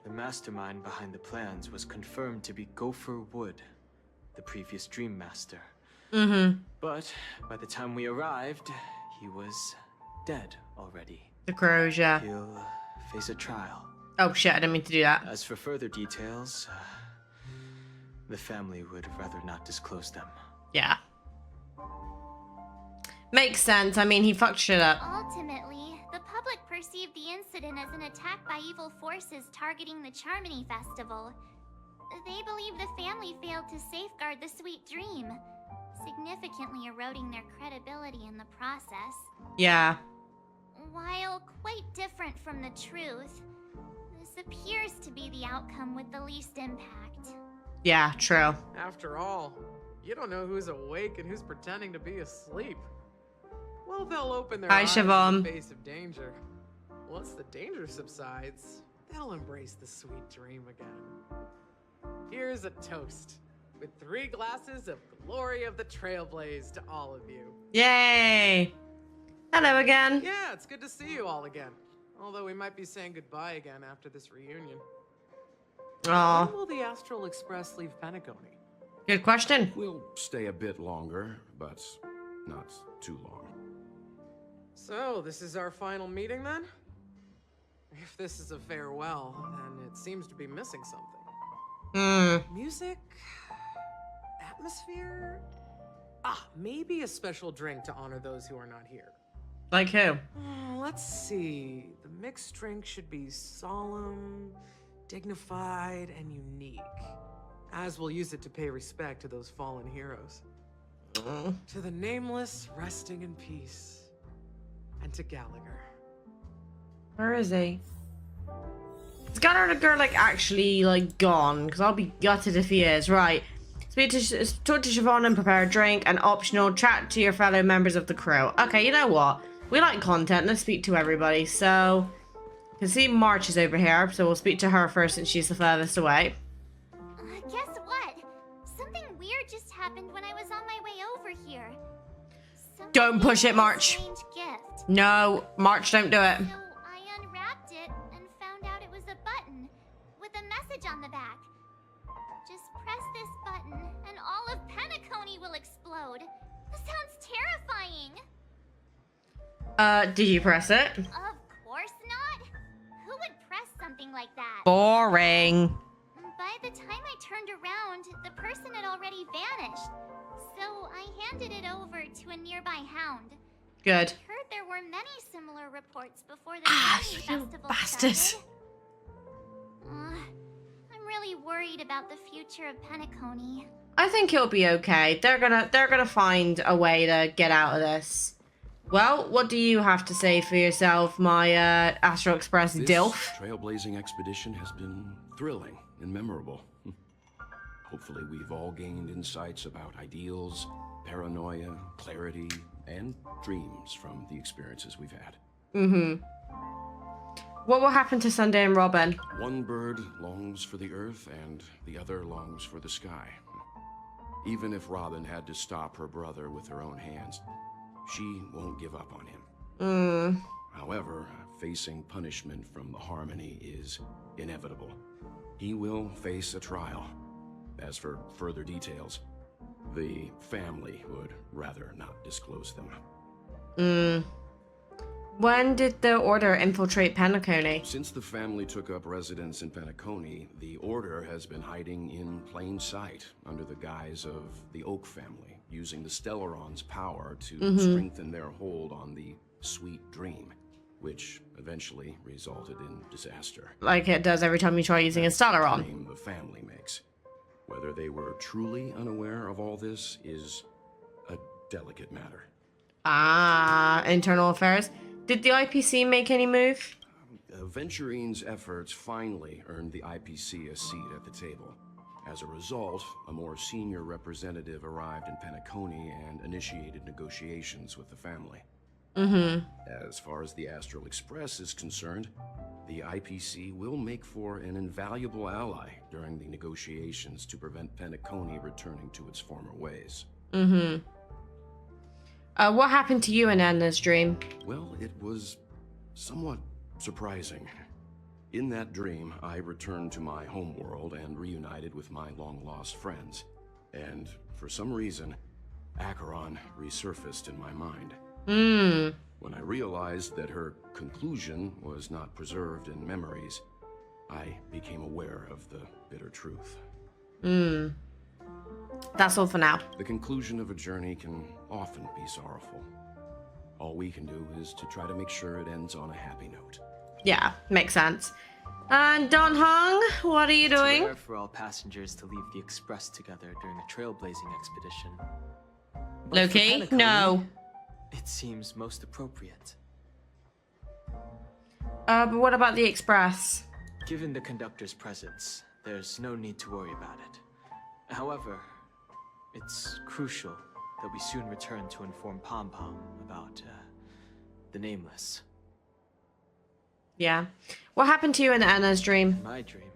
The mastermind behind the plans was confirmed to be Gopher Wood, the previous Dream Master. But by the time we arrived, he was dead already. The crows, yeah. He'll face a trial. Oh shit, I didn't mean to do that. As for further details, the family would rather not disclose them. Yeah. Makes sense. I mean, he fucked shit up. Ultimately, the public perceived the incident as an attack by evil forces targeting the Charmony Festival. They believe the family failed to safeguard the Sweet Dream, significantly eroding their credibility in the process. Yeah. While quite different from the truth, this appears to be the outcome with the least impact. Yeah, true. After all, you don't know who's awake and who's pretending to be asleep. Well, they'll open their eyes in the face of danger. Once the danger subsides, they'll embrace the sweet dream again. Here's a toast, with 3 glasses of Glory of the Trailblaze to all of you. Yay! Hello again. Yeah, it's good to see you all again. Although we might be saying goodbye again after this reunion. Aw. When will the Astral Express leave Penacony? Good question. We'll stay a bit longer, but not too long. So, this is our final meeting then? If this is a farewell, then it seems to be missing something. Music? Atmosphere? Maybe a special drink to honor those who are not here. Like who? Let's see. The mixed drink should be solemn, dignified, and unique. As we'll use it to pay respect to those fallen heroes. To the nameless, resting in peace. And to Gallagher. Where is he? Is Gallagher like actually like gone? Because I'll be gutted if he is. Right. Talk to Siobhan and prepare a drink, and optional, chat to your fellow members of the crew. Okay, you know what? We like content. Let's speak to everybody. So, you can see March is over here, so we'll speak to her first since she's the furthest away. Guess what? Something weird just happened when I was on my way over here. Someone Don't push gave it, me a March. strange gift. No, March, don't do it. So I unwrapped it and found out it was a button with a message on the back. Just press this button and all of Penacony will explode. This sounds terrifying. Did you press it? Of course not. Who would press something like that? Boring. By the time I turned around, the person had already vanished. So I handed it over to a nearby hound. Good. I heard there were many similar reports before the festival started. I'm really worried about the future of Penacony. I think it'll be okay. They're gonna find a way to get out of this. Well, what do you have to say for yourself, my Astral Express DILF? This trailblazing expedition has been thrilling and memorable. Hopefully we've all gained insights about ideals, paranoia, clarity, and dreams from the experiences we've had. What will happen to Sunday and Robin? One bird longs for the earth and the other longs for the sky. Even if Robin had to stop her brother with her own hands, she won't give up on him. However, facing punishment from the Harmony is inevitable. He will face a trial. As for further details, the family would rather not disclose them. When did the Order infiltrate Penacony? Since the family took up residence in Penacony, the Order has been hiding in plain sight under the guise of the Oak family, using the Stellaron's power to strengthen their hold on the Sweet Dream, which eventually resulted in disaster. Like it does every time you try using a Stellaron. Claim the family makes. Whether they were truly unaware of all this is a delicate matter. Internal affairs. Did the IPC make any move? Venturine's efforts finally earned the IPC a seat at the table. As a result, a more senior representative arrived in Penacony and initiated negotiations with the family. As far as the Astral Express is concerned, the IPC will make for an invaluable ally during the negotiations to prevent Penacony returning to its former ways. What happened to you in Enna's dream? Well, it was somewhat surprising. In that dream, I returned to my homeworld and reunited with my long-lost friends. And for some reason, Acheron resurfaced in my mind. When I realized that her conclusion was not preserved in memories, I became aware of the bitter truth. That's all for now. The conclusion of a journey can often be sorrowful. All we can do is to try to make sure it ends on a happy note. Yeah, makes sense. And Don Hung, what are you doing? It's rare for all passengers to leave the Express together during a trailblazing expedition. But Loki? for Penacony, No. It seems most appropriate. But what about the Express? Given the conductor's presence, there's no need to worry about it. However, it's crucial that we soon return to inform Pom Pom about the Nameless. Yeah. What happened to you in Anna's dream? In my dream,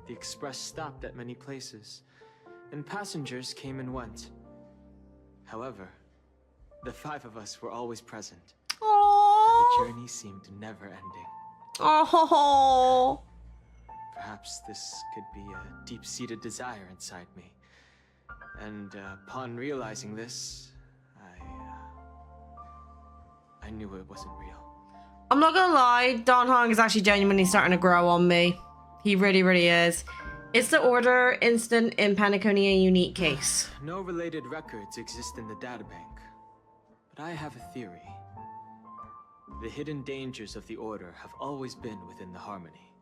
the Express stopped at many places, and passengers came and went. However, the 5 of us were always present. Aww. The journey seemed never-ending. Oh. Perhaps this could be a deep-seated desire inside me. And upon realizing this, I I knew it wasn't real. I'm not gonna lie, Don Hong is actually genuinely starting to grow on me. He really, really is. Is the Order incident in Penacony a unique case? No related records exist in the databank. But I have a theory. The hidden dangers of the Order have always been within the Harmony.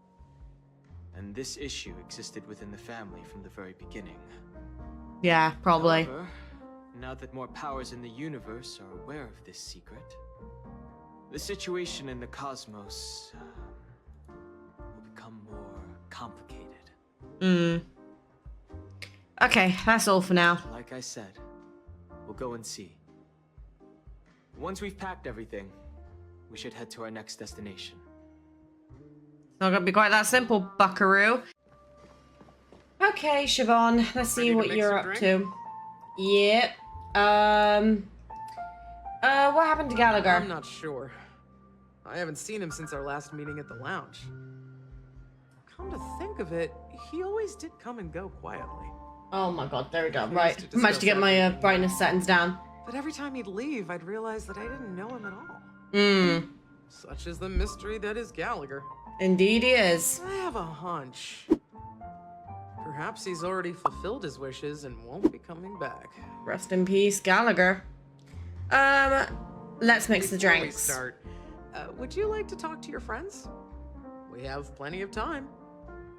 And this issue existed within the family from the very beginning. Yeah, probably. However, now that more powers in the universe are aware of this secret, the situation in the cosmos will become more complicated. Okay, that's all for now. Like I said, we'll go and see. Once we've packed everything, we should head to our next destination. It's not gonna be quite that simple, buckaroo. Okay, Siobhan, let's see what you're up to. Yep. What happened to Gallagher? I'm not sure. I haven't seen him since our last meeting at the lounge. Come to think of it, he always did come and go quietly. Oh my god, there we go. Right, managed to get my brightness settings down. But every time he'd leave, I'd realize that I didn't know him at all. Such is the mystery that is Gallagher. Indeed he is. I have a hunch. Perhaps he's already fulfilled his wishes and won't be coming back. Rest in peace, Gallagher. Let's mix the drinks. Before we start, would you like to talk to your friends? We have plenty of time.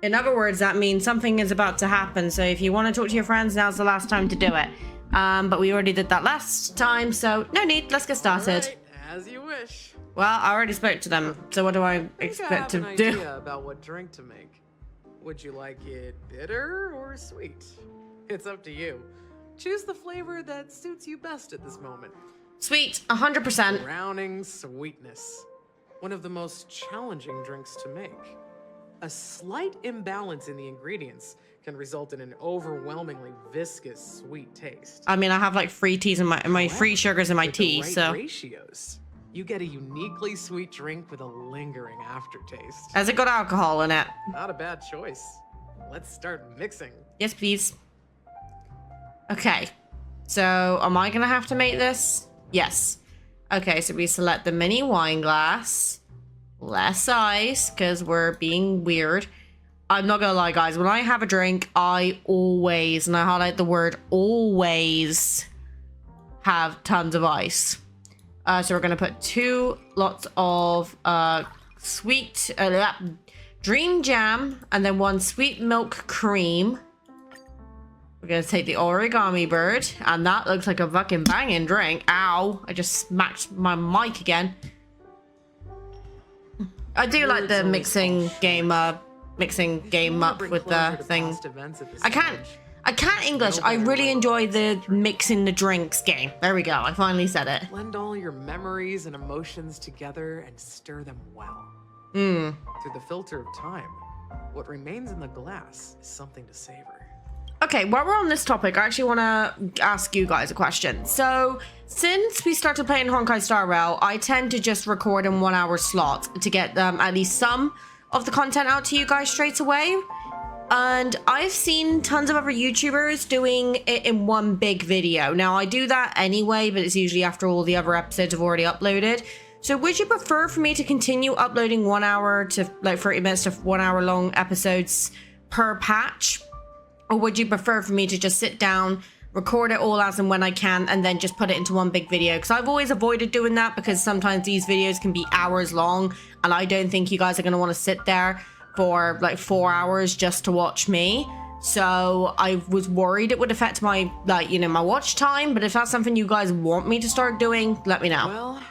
In other words, that means something is about to happen. So if you want to talk to your friends, now's the last time to do it. But we already did that last time, so no need. Let's get started. Right, as you wish. Well, I already spoke to them. So what do I expect to I have an do? idea about what drink to make. Would you like it bitter or sweet? It's up to you. Choose the flavor that suits you best at this moment. Sweet, 100%. Drowning sweetness. One of the most challenging drinks to make. A slight imbalance in the ingredients can result in an overwhelmingly viscous sweet taste. I mean, I have like free teas in my free sugars in my tea, right so ratios, you get a uniquely sweet drink with a lingering aftertaste. has it got alcohol in it? Not a bad choice. Let's start mixing. Yes, please. Okay, so am I gonna have to make this? Yes. Okay, so we select the mini wine glass, less ice, because we're being weird. I'm not gonna lie, guys, when I have a drink, I always, and I highlight the word always, have tons of ice. So we're gonna put 2 lots of sweet dream jam, and then 1 sweet milk cream. We're gonna take the origami bird, and that looks like a fucking banging drink. Ow, I just smacked my mic again. I do like the mixing game up with the thing. I can't English. I really enjoy the mixing the drinks game. There we go, I finally said it. Blend all your memories and emotions together and stir them well. Mmm. Through the filter of time, what remains in the glass is something to savor. Okay, while we're on this topic, I actually want to ask you guys a question. So, since we started playing Honkai Star Rail, I tend to just record in 1 hour slots to get at least some of the content out to you guys straight away. And I've seen tons of other YouTubers doing it in one big video. Now, I do that anyway, but it's usually after all the other episodes have already uploaded. So would you prefer for me to continue uploading 1 hour to like 30 minutes to 1 hour long episodes per patch? Or would you prefer for me to just sit down, record it all as and when I can, and then just put it into one big video? Because I've always avoided doing that because sometimes these videos can be hours long, and I don't think you guys are going to want to sit there for like 4 hours just to watch me. So I was worried it would affect my, like, you know, my watch time. But if that's something you guys want me to start doing, let me know. Well,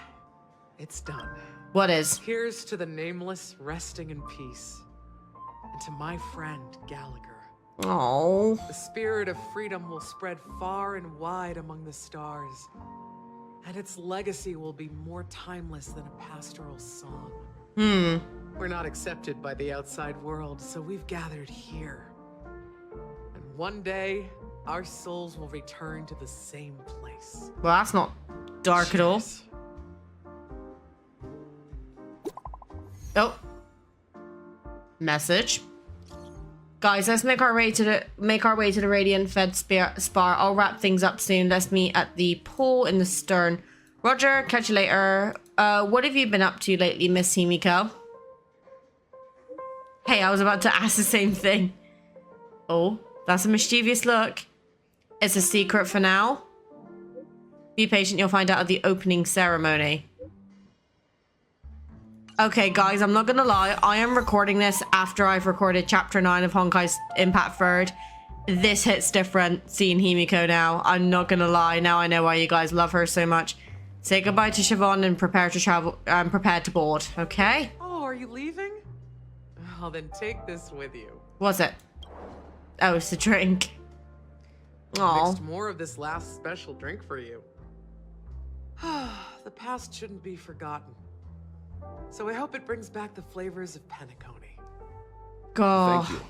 it's done. What is? Here's to the nameless resting in peace. And to my friend, Gallagher. Oh. The spirit of freedom will spread far and wide among the stars. And its legacy will be more timeless than a pastoral song. We're not accepted by the outside world, so we've gathered here. And one day, our souls will return to the same place. Well, that's not dark at all. Oh. Message. Guys, let's make our way to the Radiant Fed Spar. I'll wrap things up soon. Let's meet at the pool in the stern. Roger, catch you later. what have you been up to lately, Miss Himiko? Hey, I was about to ask the same thing. Oh, that's a mischievous look. It's a secret for now. Be patient, you'll find out at the opening ceremony. Okay, guys, I'm not gonna lie. I am recording this after I've recorded Chapter 9 of Honkai's Impact 3rd. This hits different seeing Himiko now. I'm not gonna lie. Now I know why you guys love her so much. Say goodbye to Siobhan and prepare to travel. Prepare to board, okay? Oh, are you leaving? Oh, then take this with you. What's it? Oh, it's a drink. Oh. Mixed more of this last special drink for you. The past shouldn't be forgotten. So I hope it brings back the flavors of Penacony. God. Thank you.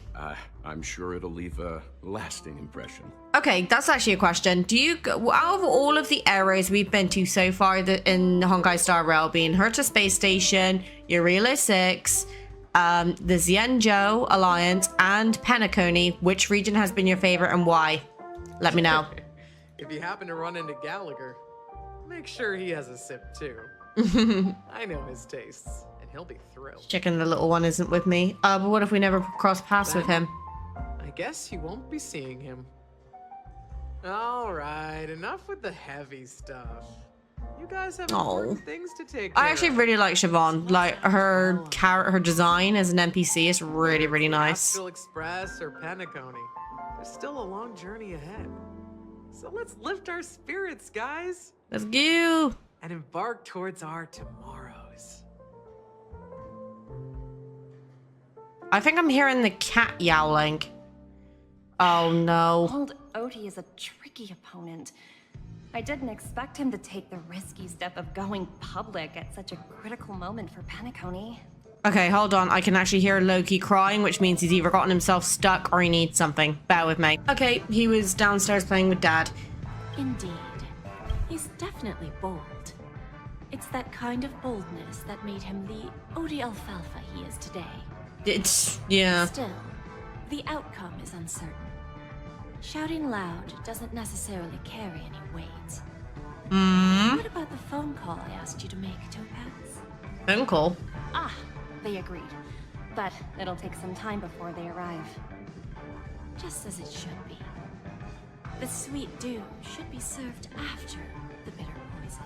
I'm sure it'll leave a lasting impression. Okay, that's actually a question. Do you, out of all of the areas we've been to so far in Honkai Star Rail, being Herta Space Station, Eureka 6, the Xianzhou Alliance, and Penacony, which region has been your favorite and why? Let me know. If you happen to run into Gallagher, make sure he has a sip too. I know his tastes, and he'll be thrilled. Chicken the little one isn't with me. But what if we never cross paths with him? I guess you won't be seeing him. All right, enough with the heavy stuff. You guys have important things to take care I actually really like Siobhan. Like her design as an NPC is really, really nice. Astral Express or Penacony. There's still a long journey ahead. So let's lift our spirits, guys. Let's go. And embark towards our tomorrows. I think I'm hearing the cat yowling. Oh no. Old Oti is a tricky opponent. I didn't expect him to take the risky step of going public at such a critical moment for Penacony. Okay, hold on. I can actually hear Loki crying, which means he's either gotten himself stuck or he needs something. Bear with me. Okay, he was downstairs playing with Dad. Indeed. He's definitely bold. It's that kind of boldness that made him the Odi Alfalfa he is today. Yeah. Still, the outcome is uncertain. Shouting loud doesn't necessarily carry any weight. What about the phone call I asked you to make, Topaz? Phone call? Ah, they agreed. But it'll take some time before they arrive. Just as it should be. The sweet dew should be served after the bitter poison.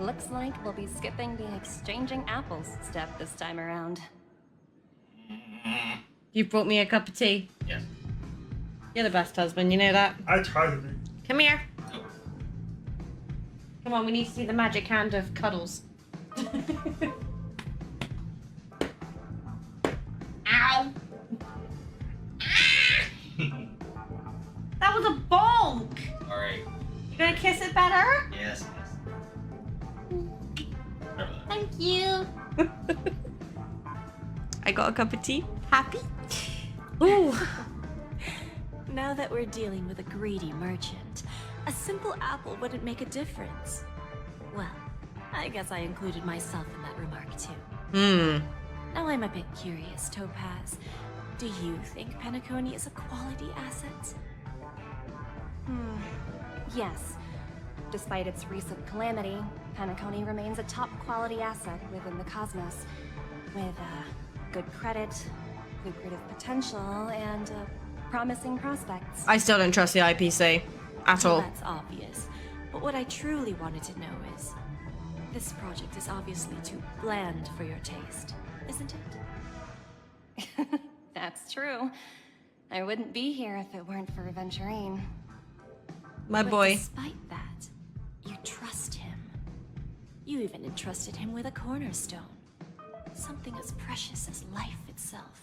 Looks like we'll be skipping the exchanging apples step this time around. You brought me a cup of tea? Yes. You're the best husband, you know that? I try to be. Come here. Come on, we need to see the magic hand of cuddles. Ow! That was a bonk! Alright. You gonna kiss it better? Yes, Thank you. I got a cup of tea. Happy? Ooh. Now that we're dealing with a greedy merchant, a simple apple wouldn't make a difference. Well, I guess I included myself in that remark too. Now I'm a bit curious, Topaz. Do you think Penacony is a quality asset? Yes. Despite its recent calamity, Penacony remains a top quality asset within the cosmos. With good credit, lucrative potential, and promising prospects. I still don't trust the IPC at all. That's obvious. But what I truly wanted to know is, this project is obviously too bland for your taste, isn't it? That's true. I wouldn't be here if it weren't for Aventurine. My But boy. despite that, you trust him. You even entrusted him with a cornerstone. Something as precious as life itself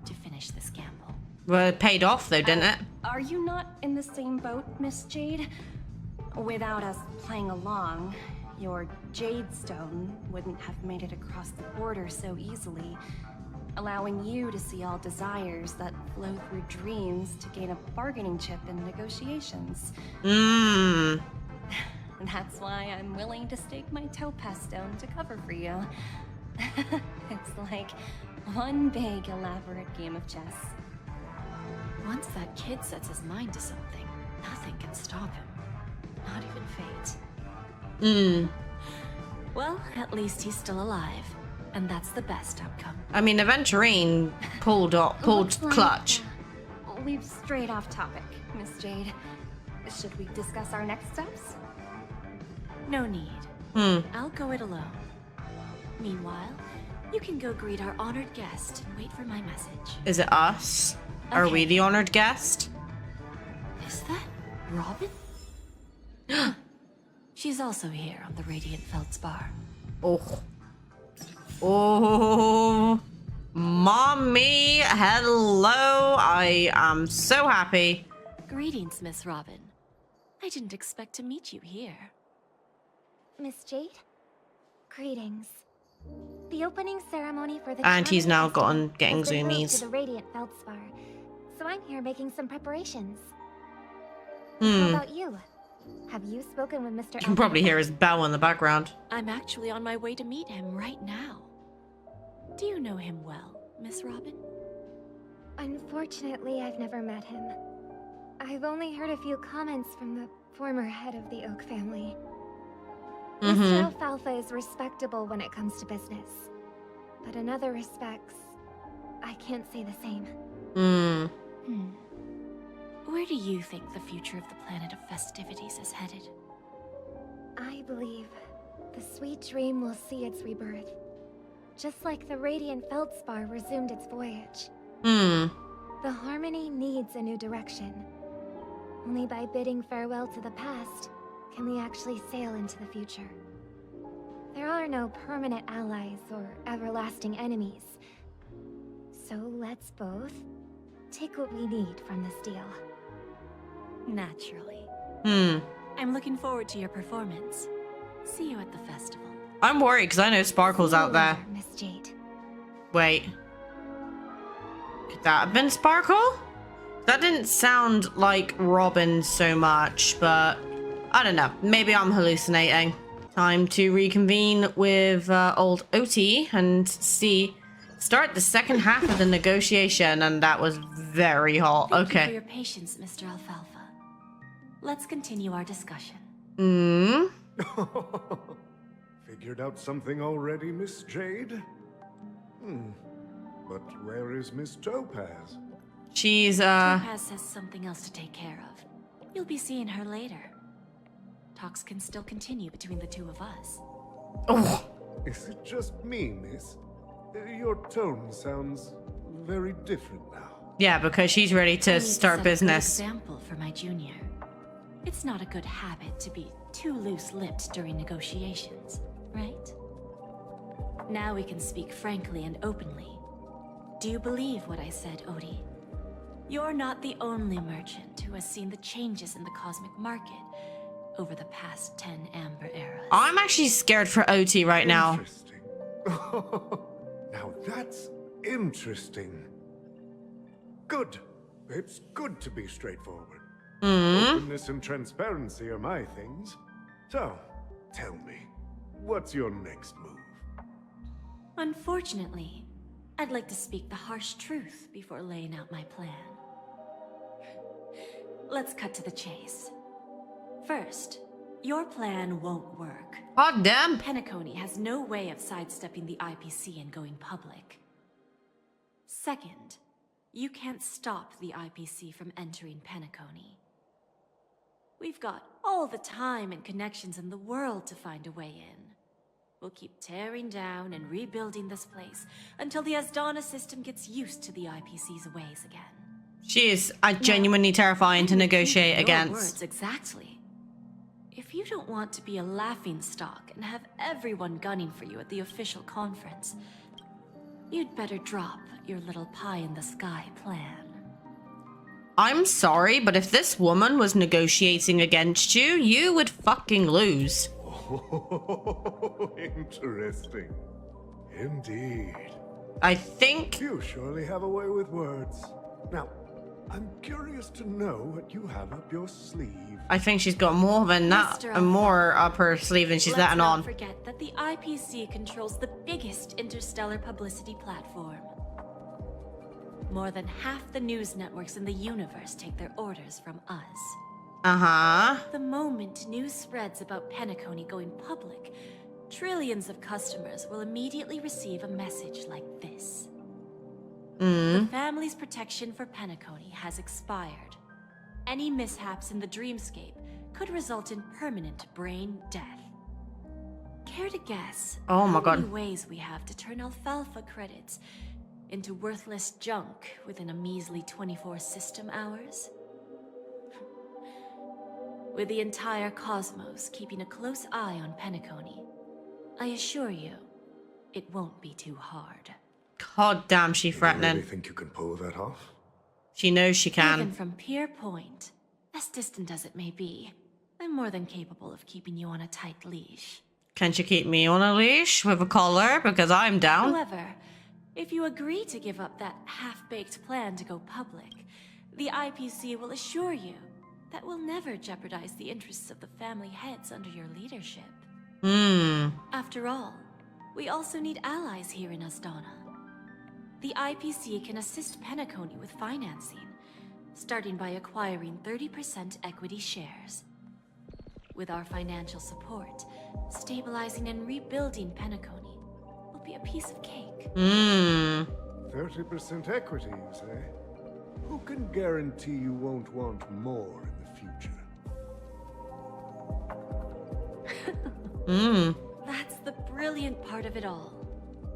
to finish this gamble. Well, it paid off though, didn't it? Are you not in the same boat, Miss Jade? Without us playing along, your Jade Stone wouldn't have made it across the border so easily, allowing you to see all desires that flow through dreams to gain a bargaining chip in negotiations. That's why I'm willing to stake my Topaz Stone to cover for you. It's like one big elaborate game of chess. Once that kid sets his mind to something, nothing can stop him. Not even fate. Well, at least he's still alive. And that's the best outcome. I mean, Aventurine pulled clutch. We've strayed off topic, Miss Jade. Should we discuss our next steps? No need. I'll go it alone. Meanwhile, you can go greet our honored guest and wait for my message. Is it us? Okay. Are we the honored guest? Is that Robin? She's also here on the Radiant Feldspar. Oh, mommy, hello. I am so happy. Greetings, Miss Robin. I didn't expect to meet you here. Miss Jade? Greetings. The opening ceremony for the and he's now getting zoomies. To the Radiant Feldspar, so I'm here making some preparations. How about you? Have you spoken with Mr. You can probably hear his bell in the background. I'm actually on my way to meet him right now. Do you know him well, Miss Robin? Unfortunately, I've never met him. I've only heard a few comments from the former head of the Oak family. Mr. Alfalfa is respectable when it comes to business, but in other respects, I can't say the same. Where do you think the future of the planet of festivities is headed? I believe the sweet dream will see its rebirth, just like the Radiant Feldspar resumed its voyage. The Harmony needs a new direction. Only by bidding farewell to the past can we actually sail into the future. There are no permanent allies or everlasting enemies. So let's both take what we need from this deal. Naturally. I'm looking forward to your performance. See you at the festival. I'm worried because I know Sparkle's out there. Miss Jade. Wait. Could that have been Sparkle? That didn't sound like Robin so much, but I don't know. Maybe I'm hallucinating. Time to reconvene with old OT and start the second half of the negotiation, and that was very hot. Thank you for your patience, Mr. Alfalfa. Let's continue our discussion. Figured out something already, Miss Jade? But where is Miss Topaz? She's Topaz has something else to take care of. You'll be seeing her later. Talks can still continue between the two of us. Is it just me, miss? Your tone sounds very different now. Yeah, because she's ready to start business. An example for my junior. It's not a good habit to be too loose-lipped during negotiations, right? Now we can speak frankly and openly. Do you believe what I said, Odie? You're not the only merchant who has seen the changes in the cosmic market over the past 10 Amber Eras. I'm actually scared for OT right now. Interesting. Now that's interesting. Good. It's good to be straightforward. Openness and transparency are my things. So, tell me, what's your next move? Unfortunately, I'd like to speak the harsh truth before laying out my plan. Let's cut to the chase. First, your plan won't work. God damn. Penacony has no way of sidestepping the IPC and going public. Second, you can't stop the IPC from entering Penacony. We've got all the time and connections in the world to find a way in. We'll keep tearing down and rebuilding this place until the Asdana system gets used to the IPC's ways again. She is genuinely terrifying to negotiate against. Words exactly. If you don't want to be a laughingstock and have everyone gunning for you at the official conference, you'd better drop your little pie-in-the-sky plan. I'm sorry, but if this woman was negotiating against you, you would fucking lose. Interesting. Indeed. I think... You surely have a way with words. Now, I'm curious to know what you have up your sleeve. I think she's got more than that, and more up her sleeve than she's letting on. Let's not forget that the IPC controls the biggest interstellar publicity platform. More than half the news networks in the universe take their orders from us. The moment news spreads about Penacony going public, trillions of customers will immediately receive a message like this. The family's protection for Penacony has expired. Any mishaps in the dreamscape could result in permanent brain death. Care to guess how many ways we have to turn alfalfa credits into worthless junk within a measly 24 system hours? With the entire cosmos keeping a close eye on Penacony, I assure you, it won't be too hard. God damn, she threatening. You really think you can pull that off? She knows she can. Even from Pier Point, as distant as it may be, I'm more than capable of keeping you on a tight leash. Can she keep me on a leash with a collar? Because I'm down. However, if you agree to give up that half-baked plan to go public, the IPC will assure you that will never jeopardize the interests of the family heads under your leadership. After all, we also need allies here in Asdana. The IPC can assist Penacony with financing, starting by acquiring 30% equity shares. With our financial support, stabilizing and rebuilding Penacony will be a piece of cake. 30% equity, you say? Who can guarantee you won't want more in the future? That's the brilliant part of it all.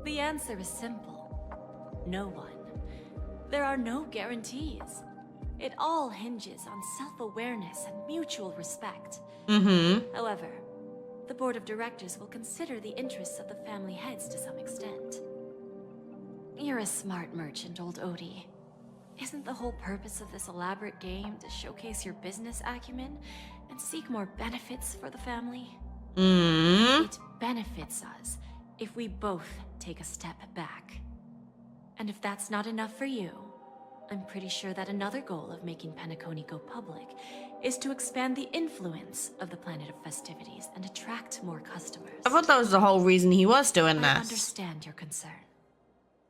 The answer is simple. No one. There are no guarantees. It all hinges on self-awareness and mutual respect. However, the board of directors will consider the interests of the family heads to some extent. You're a smart merchant, old Odie. Isn't the whole purpose of this elaborate game to showcase your business acumen and seek more benefits for the family? It benefits us if we both take a step back. And if that's not enough for you, I'm pretty sure that another goal of making Penacony go public is to expand the influence of the Planet of Festivities and attract more customers. I thought that was the whole reason he was doing this. I understand your concern,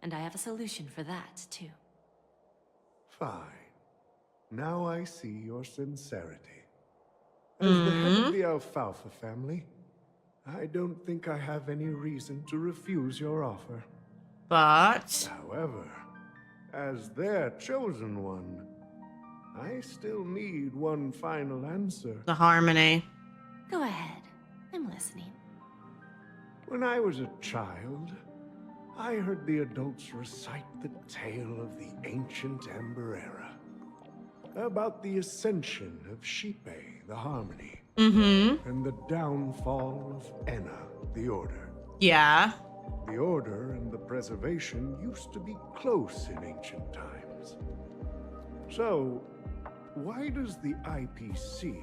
and I have a solution for that, too. Fine. Now I see your sincerity. As the head of the Alfalfa family, I don't think I have any reason to refuse your offer. But... However, as their chosen one, I still need one final answer. The harmony. Go ahead. I'm listening. When I was a child, I heard the adults recite the tale of the ancient Ember Era. About the ascension of Shipe, the Harmony. And the downfall of Enna, the Order. Yeah. The Order and the Preservation used to be close in ancient times. So, why does the IPC,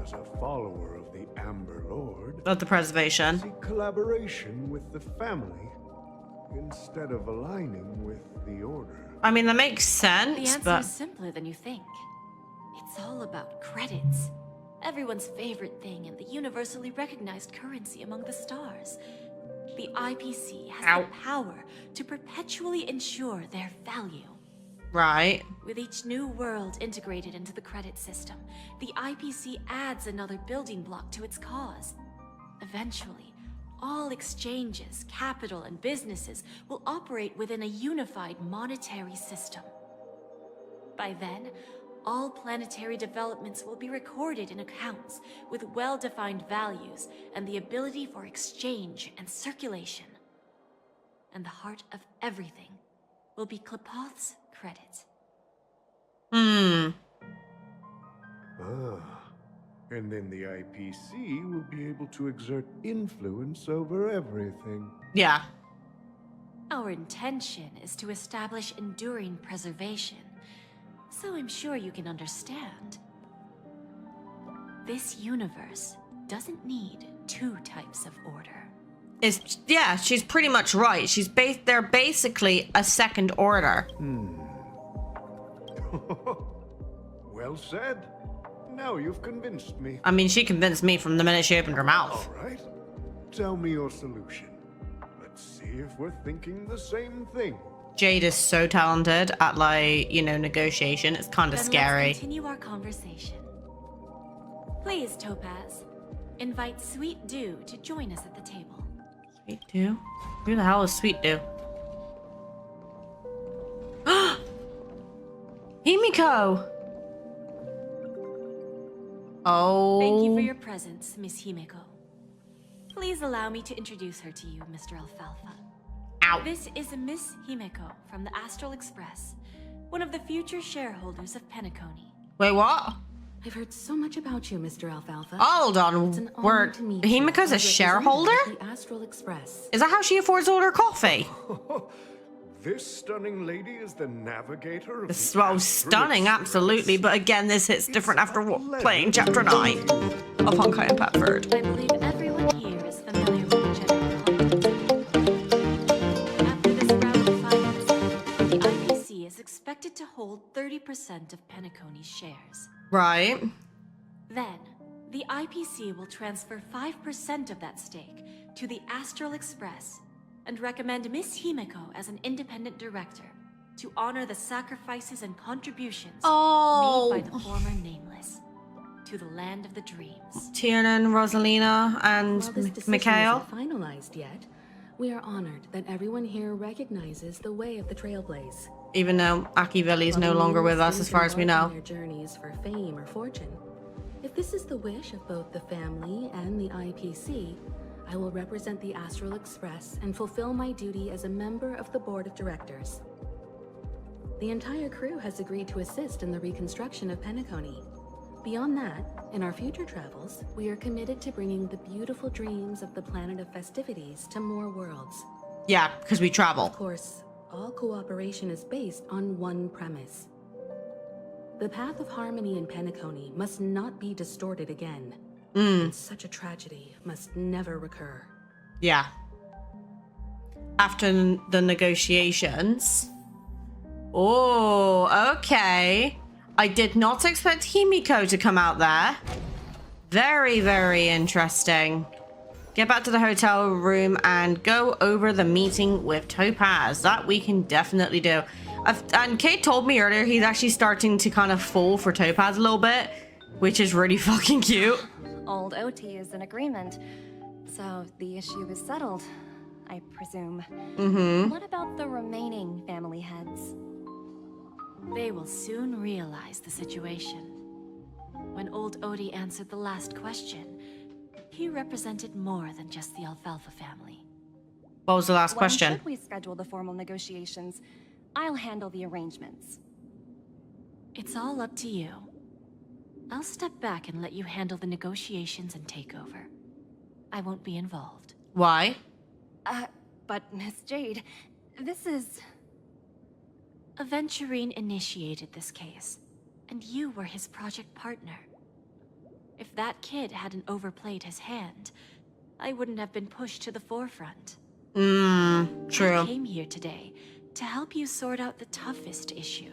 as a follower of the Amber Lord, of the Preservation, seek collaboration with the family instead of aligning with the Order? I mean, that makes sense, The answer but... is simpler than you think. It's all about credits. Everyone's favorite thing and the universally recognized currency among the stars. The IPC has the power to perpetually ensure their value. Right. With each new world integrated into the credit system, the IPC adds another building block to its cause. Eventually, all exchanges, capital, and businesses will operate within a unified monetary system. By then, all planetary developments will be recorded in accounts with well-defined values and the ability for exchange and circulation. And the heart of everything will be Klepoth's credit. And then the IPC will be able to exert influence over everything. Yeah. Our intention is to establish enduring preservation, so I'm sure you can understand. This universe doesn't need two types of order. Yeah, she's pretty much right. They're basically a second order. Well said. Now you've convinced me. I mean, she convinced me from the minute she opened her mouth. All right. Tell me your solution. Let's see if we're thinking the same thing. Jade is so talented at, like, you know, negotiation. It's kind of scary. Let's continue our conversation. Please, Topaz, invite Sweet Dew to join us at the table. Sweet Dew? Who the hell is Sweet Dew? Himiko! Oh. Thank you for your presence, Miss Himiko. Please allow me to introduce her to you, Mr. Alfalfa. Ow. This is Miss Himiko from the Astral Express, one of the future shareholders of Penacony. Wait, what? I've heard so much about you, Mr. Alfalfa. Hold on. It's an honor to meet you. Himiko's a shareholder? The Astral Express. Is that how she affords all her coffee? This stunning lady is the navigator of This, the well, Astral stunning, Express. absolutely. But again, this hits different after playing Chapter 9 of Honkai and Petford. I believe everyone here is familiar with the general concept. After this round of financing, the IPC is expected to hold 30% of Penacony's shares. Right. Then, the IPC will transfer 5% of that stake to the Astral Express and recommend Miss Himiko as an independent director to honor the sacrifices and contributions made by the former Nameless to the land of the dreams. Tiernan, Rosalina, and While this decision Mikhail. isn't finalized yet, we are honored that everyone here recognizes the way of the Trailblaze. Even though Akiveli is no longer with us, as far as we know. Their journeys for fame or fortune. If this is the wish of both the family and the IPC, I will represent the Astral Express and fulfill my duty as a member of the board of directors. The entire crew has agreed to assist in the reconstruction of Penacony. Beyond that, in our future travels, we are committed to bringing the beautiful dreams of the planet of festivities to more worlds. Yeah, because we travel. Of course, all cooperation is based on one premise. The path of harmony in Penacony must not be distorted again. And such a tragedy must never recur. Yeah. After the negotiations. Oh, okay. I did not expect Himiko to come out there. Very, very interesting. Get back to the hotel room and go over the meeting with Topaz. That we can definitely do. And Kate told me earlier he's actually starting to kind of fall for Topaz a little bit, which is really fucking cute. Old OT is in agreement, so the issue is settled, I presume. What about the remaining family heads? They will soon realize the situation. When old Odie answered the last question, he represented more than just the Alfalfa family. What was the last When question? should we schedule the formal negotiations? I'll handle the arrangements. It's all up to you. I'll step back and let you handle the negotiations and takeover. I won't be involved. Why? But Miss Jade, this is... Aventurine initiated this case, and you were his project partner. If that kid hadn't overplayed his hand, I wouldn't have been pushed to the forefront. True. I came here today to help you sort out the toughest issue.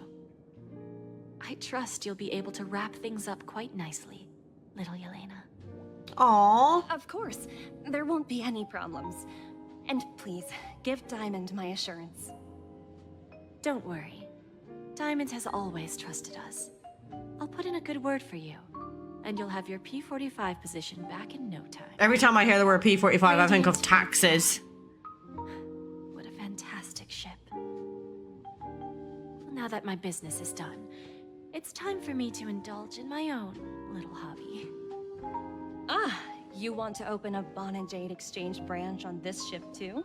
I trust you'll be able to wrap things up quite nicely, little Yelena. Aww. Of course, there won't be any problems. And please, give Diamond my assurance. Don't worry. Diamond has always trusted us. I'll put in a good word for you, and you'll have your P45 position back in no time. Every time I hear the word P45, I think of taxes. What a fantastic ship. Well, now that my business is done, it's time for me to indulge in my own little hobby. Ah, you want to open a Bon and Jade exchange branch on this ship too?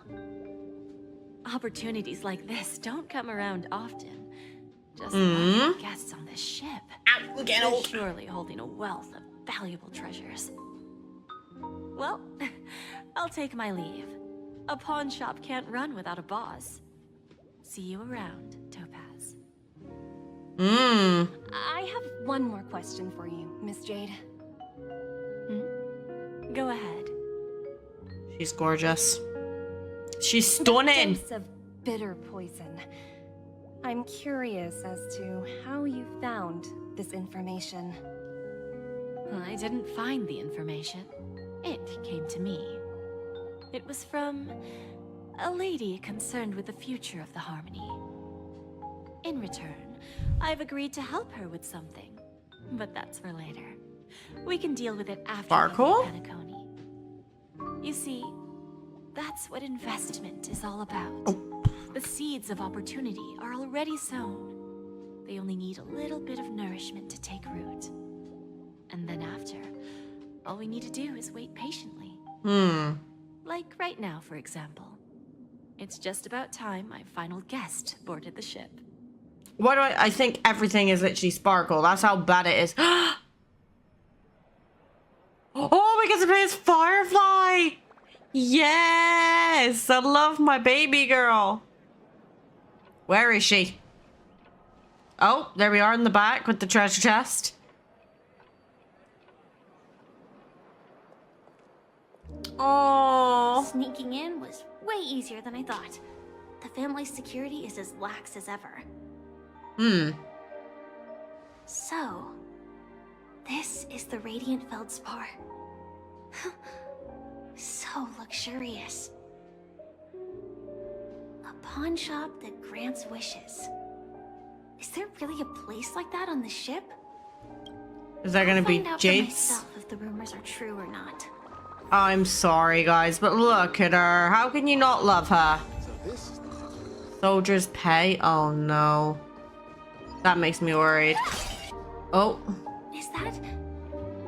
Opportunities like this don't come around often. Just like guests on this ship. Ow, get They're old. surely holding a wealth of valuable treasures. Well, I'll take my leave. A pawn shop can't run without a boss. See you around, Topaz. I have one more question for you, Miss Jade. Go ahead. She's gorgeous. She's stunning. Dose of bitter poison. I'm curious as to how you found this information. I didn't find the information. It came to me. It was from a lady concerned with the future of the Harmony. In return, I've agreed to help her with something, but that's for later. We can deal with it after Sparkle? Penacony. You see, that's what investment is all about. Oh. The seeds of opportunity are already sown. They only need a little bit of nourishment to take root. And then after, all we need to do is wait patiently. Like right now, for example. It's just about time my final guest boarded the ship. Why do I think everything is literally sparkle? That's how bad it is. Oh, we get to play as Firefly! Yes! I love my baby girl. Where is she? Oh, there we are in the back with the treasure chest. Oh. Sneaking in was way easier than I thought. The family's security is as lax as ever. So, this is the Radiant Feldspar. So luxurious. A pawn shop that grants wishes. Is there really a place like that on the ship? Is that gonna be I'll find out for Jade's? myself if the rumors are true or not. I'm sorry, guys, but look at her. How can you not love her? Soldier's pay? Oh, no. That makes me worried. Oh. Is that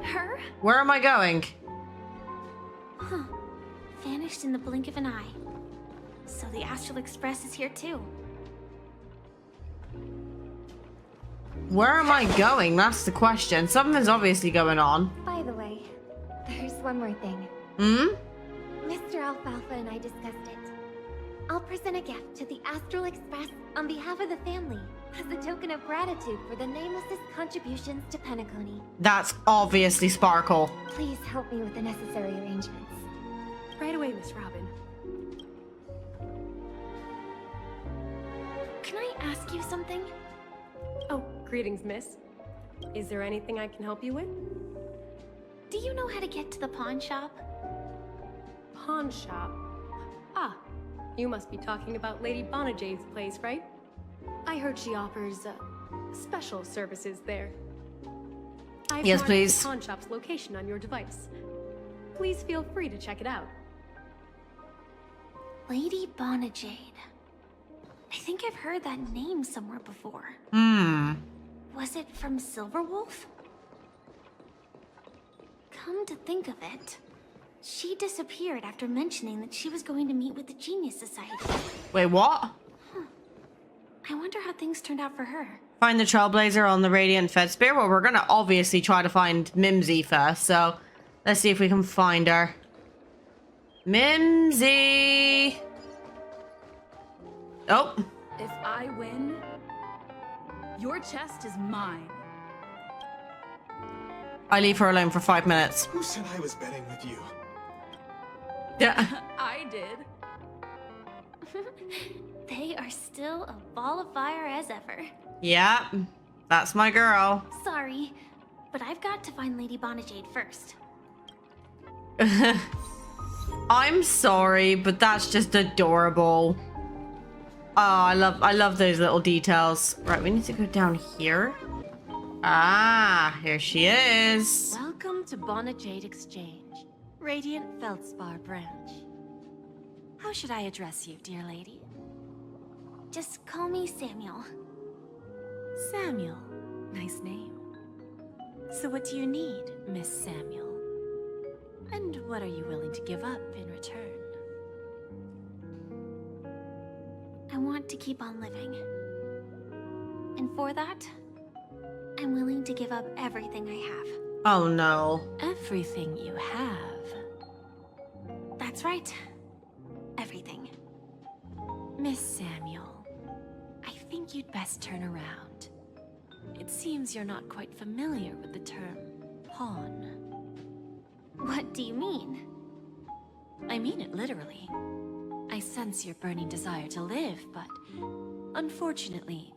her? Where am I going? Huh. Vanished in the blink of an eye. So the Astral Express is here too. Where am I going? That's the question. Something's obviously going on. By the way, there's one more thing. Mr. Alfalfa and I discussed it. I'll present a gift to the Astral Express on behalf of the family as a token of gratitude for the Nameless's contributions to Penacony. That's obviously Sparkle. Please help me with the necessary arrangements. Right away, Miss Robin. Can I ask you something? Oh, greetings, miss. Is there anything I can help you with? Do you know how to get to the pawn shop? Pawn shop? Ah, you must be talking about Lady Bonajade's place, right? I heard she offers special services there. I've Yes, marked please. the pawn shop's location on your device. Please feel free to check it out. Lady Bonajade. I think I've heard that name somewhere before. Was it from Silverwolf? Come to think of it, she disappeared after mentioning that she was going to meet with the Genius Society. Wait, what? I wonder how things turned out for her. Find the Trailblazer on the Radiant Fedspear? Well, we're gonna obviously try to find Mimsy first, so let's see if we can find her. Mimsy! Oh. If I win, your chest is mine. I leave her alone for 5 minutes. Who said I was betting with you? Yeah. I did. They are still a ball of fire as ever. Yeah, that's my girl. Sorry, but I've got to find Lady Bonajade first. I'm sorry, but that's just adorable. Oh, I love those little details. Right, we need to go down here. Ah, here she is. Welcome to Bonajade Exchange, Radiant Feldspar branch. How should I address you, dear lady? Just call me Samuel. Samuel. Nice name. So what do you need, Miss Samuel? And what are you willing to give up in return? I want to keep on living. And for that, I'm willing to give up everything I have. Oh no. Everything you have? That's right. Everything. Miss Samuel, I think you'd best turn around. It seems you're not quite familiar with the term pawn. What do you mean? I mean it literally. I sense your burning desire to live, but unfortunately,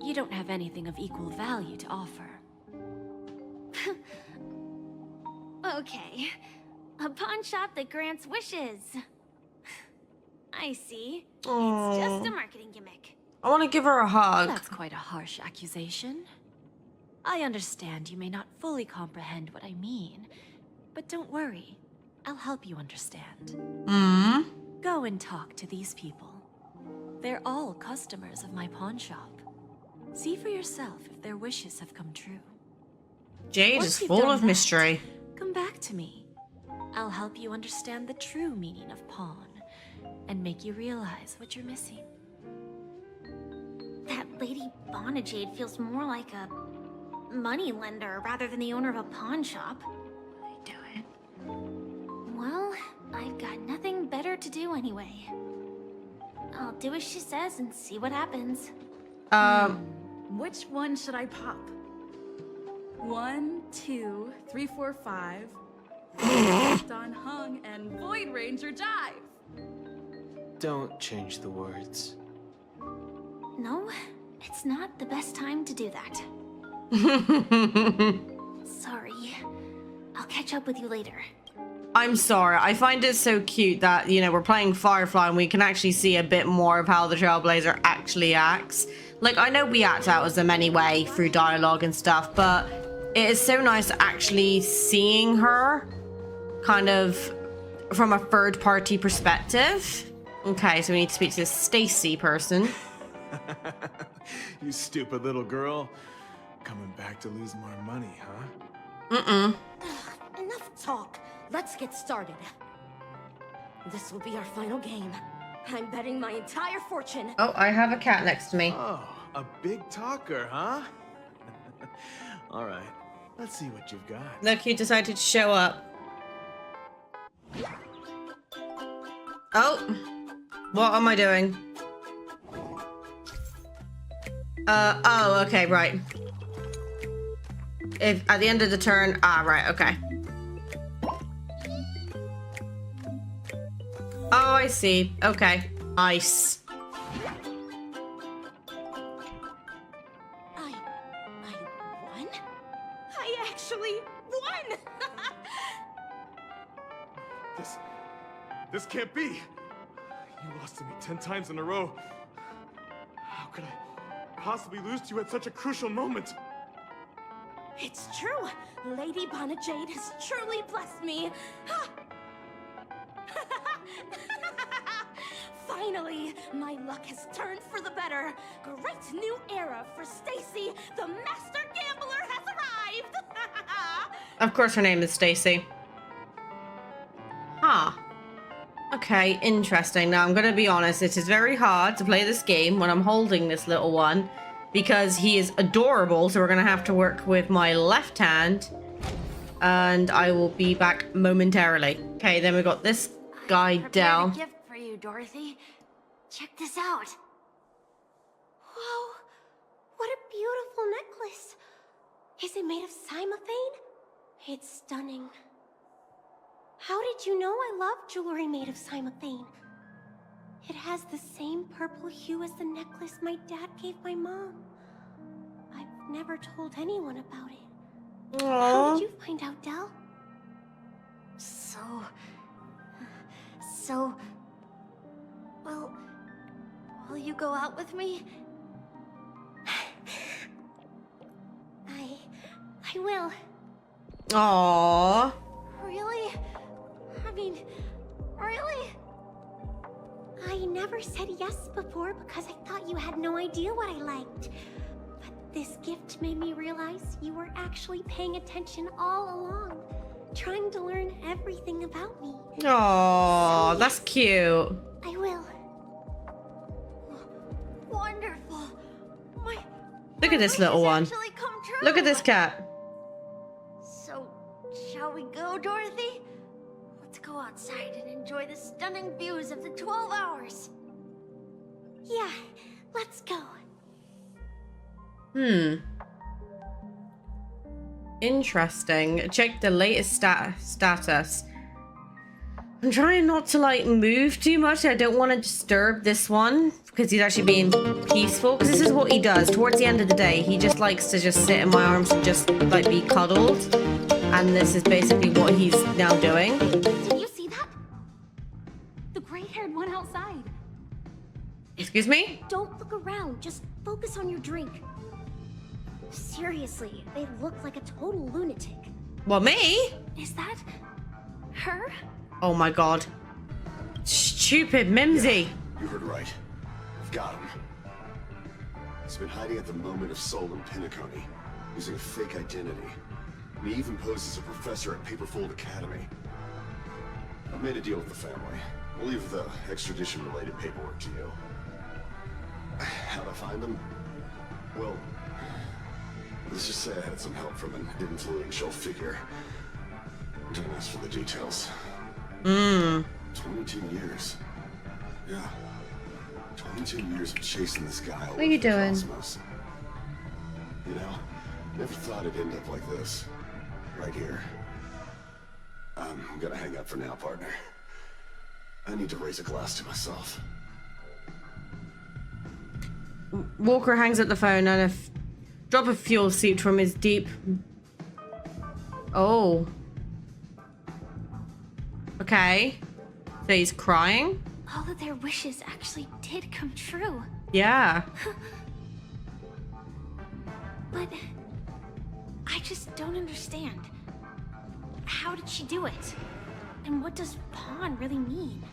you don't have anything of equal value to offer. Okay. A pawn shop that grants wishes. I see. It's just a marketing gimmick. I want to give her a hug. That's quite a harsh accusation. I understand you may not fully comprehend what I mean, but don't worry. I'll help you understand. Go and talk to these people. They're all customers of my pawn shop. See for yourself if their wishes have come true. Jade Once is you've full done of that, mystery. Come back to me. I'll help you understand the true meaning of pawn and make you realize what you're missing. That Lady Bonajade feels more like a money lender rather than the owner of a pawn shop. What are you doing? Well, I've got nothing better to do anyway. I'll do as she says and see what happens. Which one should I pop? 1, 2, 3, 4, 5. Don Hung and Void Ranger Jive. Don't change the words. No, it's not the best time to do that. Sorry. I'll catch up with you later. I'm sorry. I find it so cute that, you know, we're playing Firefly and we can actually see a bit more of how the Trailblazer actually acts. Like, I know we act out as them anyway through dialogue and stuff, but it is so nice actually seeing her kind of from a third-party perspective. Okay, so we need to speak to this Stacy person. You stupid little girl. Coming back to lose more money, huh? Enough talk. Let's get started. This will be our final game. I'm betting my entire fortune. Oh, I have a cat next to me. Oh, a big talker, huh? All right, let's see what you've got. Look, you decided to show up. Oh, what am I doing? Oh, okay, right. If at the end of the turn, right, okay. Oh, I see. Okay. Nice. I won? I actually won! This can't be. You lost to me 10 times in a row. How could I possibly lose to you at such a crucial moment? It's true. Lady Bonajade has truly blessed me. Finally, my luck has turned for the better. Great new era for Stacy. The master gambler has arrived. Of course her name is Stacy. Huh. Okay, interesting. Now, I'm going to be honest. It is very hard to play this game when I'm holding this little one because he is adorable, so we're going to have to work with my left hand. And I will be back momentarily. Okay, then we've got this guy down. A gift for you, Dorothy. Check this out. Whoa, what a beautiful necklace. Is it made of cymophane? It's stunning. How did you know I love jewelry made of cymophane? It has the same purple hue as the necklace my dad gave my mom. I've never told anyone about it. Aww. How did you find out, Del? Well, will you go out with me? I will. Aww. Really? I mean, really? I never said yes before because I thought you had no idea what I liked. But this gift made me realize you were actually paying attention all along, trying to learn everything about me. Aww, that's cute. I will. Wonderful. Look at this little one. Look at this cat. So, shall we go, Dorothy? Let's go outside and enjoy the stunning views of the 12 hours. Yeah, let's go. Interesting. Check the latest status. I'm trying not to like move too much. I don't want to disturb this one because he's actually being peaceful. Because this is what he does. Towards the end of the day, he just likes to just sit in my arms and just like be cuddled. And this is basically what he's now doing. Did you see that? The gray-haired one outside. Excuse me? Don't look around. Just focus on your drink. Seriously, they look like a total lunatic. What, me? Is that her? Oh my god. Stupid Mimsy. You heard right. I've got him. He's been hiding at the moment of soul in Penacony, using a fake identity. And he even posed as a professor at Paperfold Academy. I've made a deal with the family. We'll leave the extradition-related paperwork to you. How'd I find him? Well, let's just say I had some help from an influential figure. Don't ask for the details. 22 years. Yeah. 22 years of chasing this guy all What are you over the doing? cosmos. You know, never thought it'd end up like this. Right here. I'm gonna hang up for now, partner. I need to raise a glass to myself. Walker hangs up the phone and a drop of fuel seeped from his deep... Oh. Okay. So he's crying? All of their wishes actually did come true. Yeah. But I just don't understand. How did she do it? And what does pawn really mean?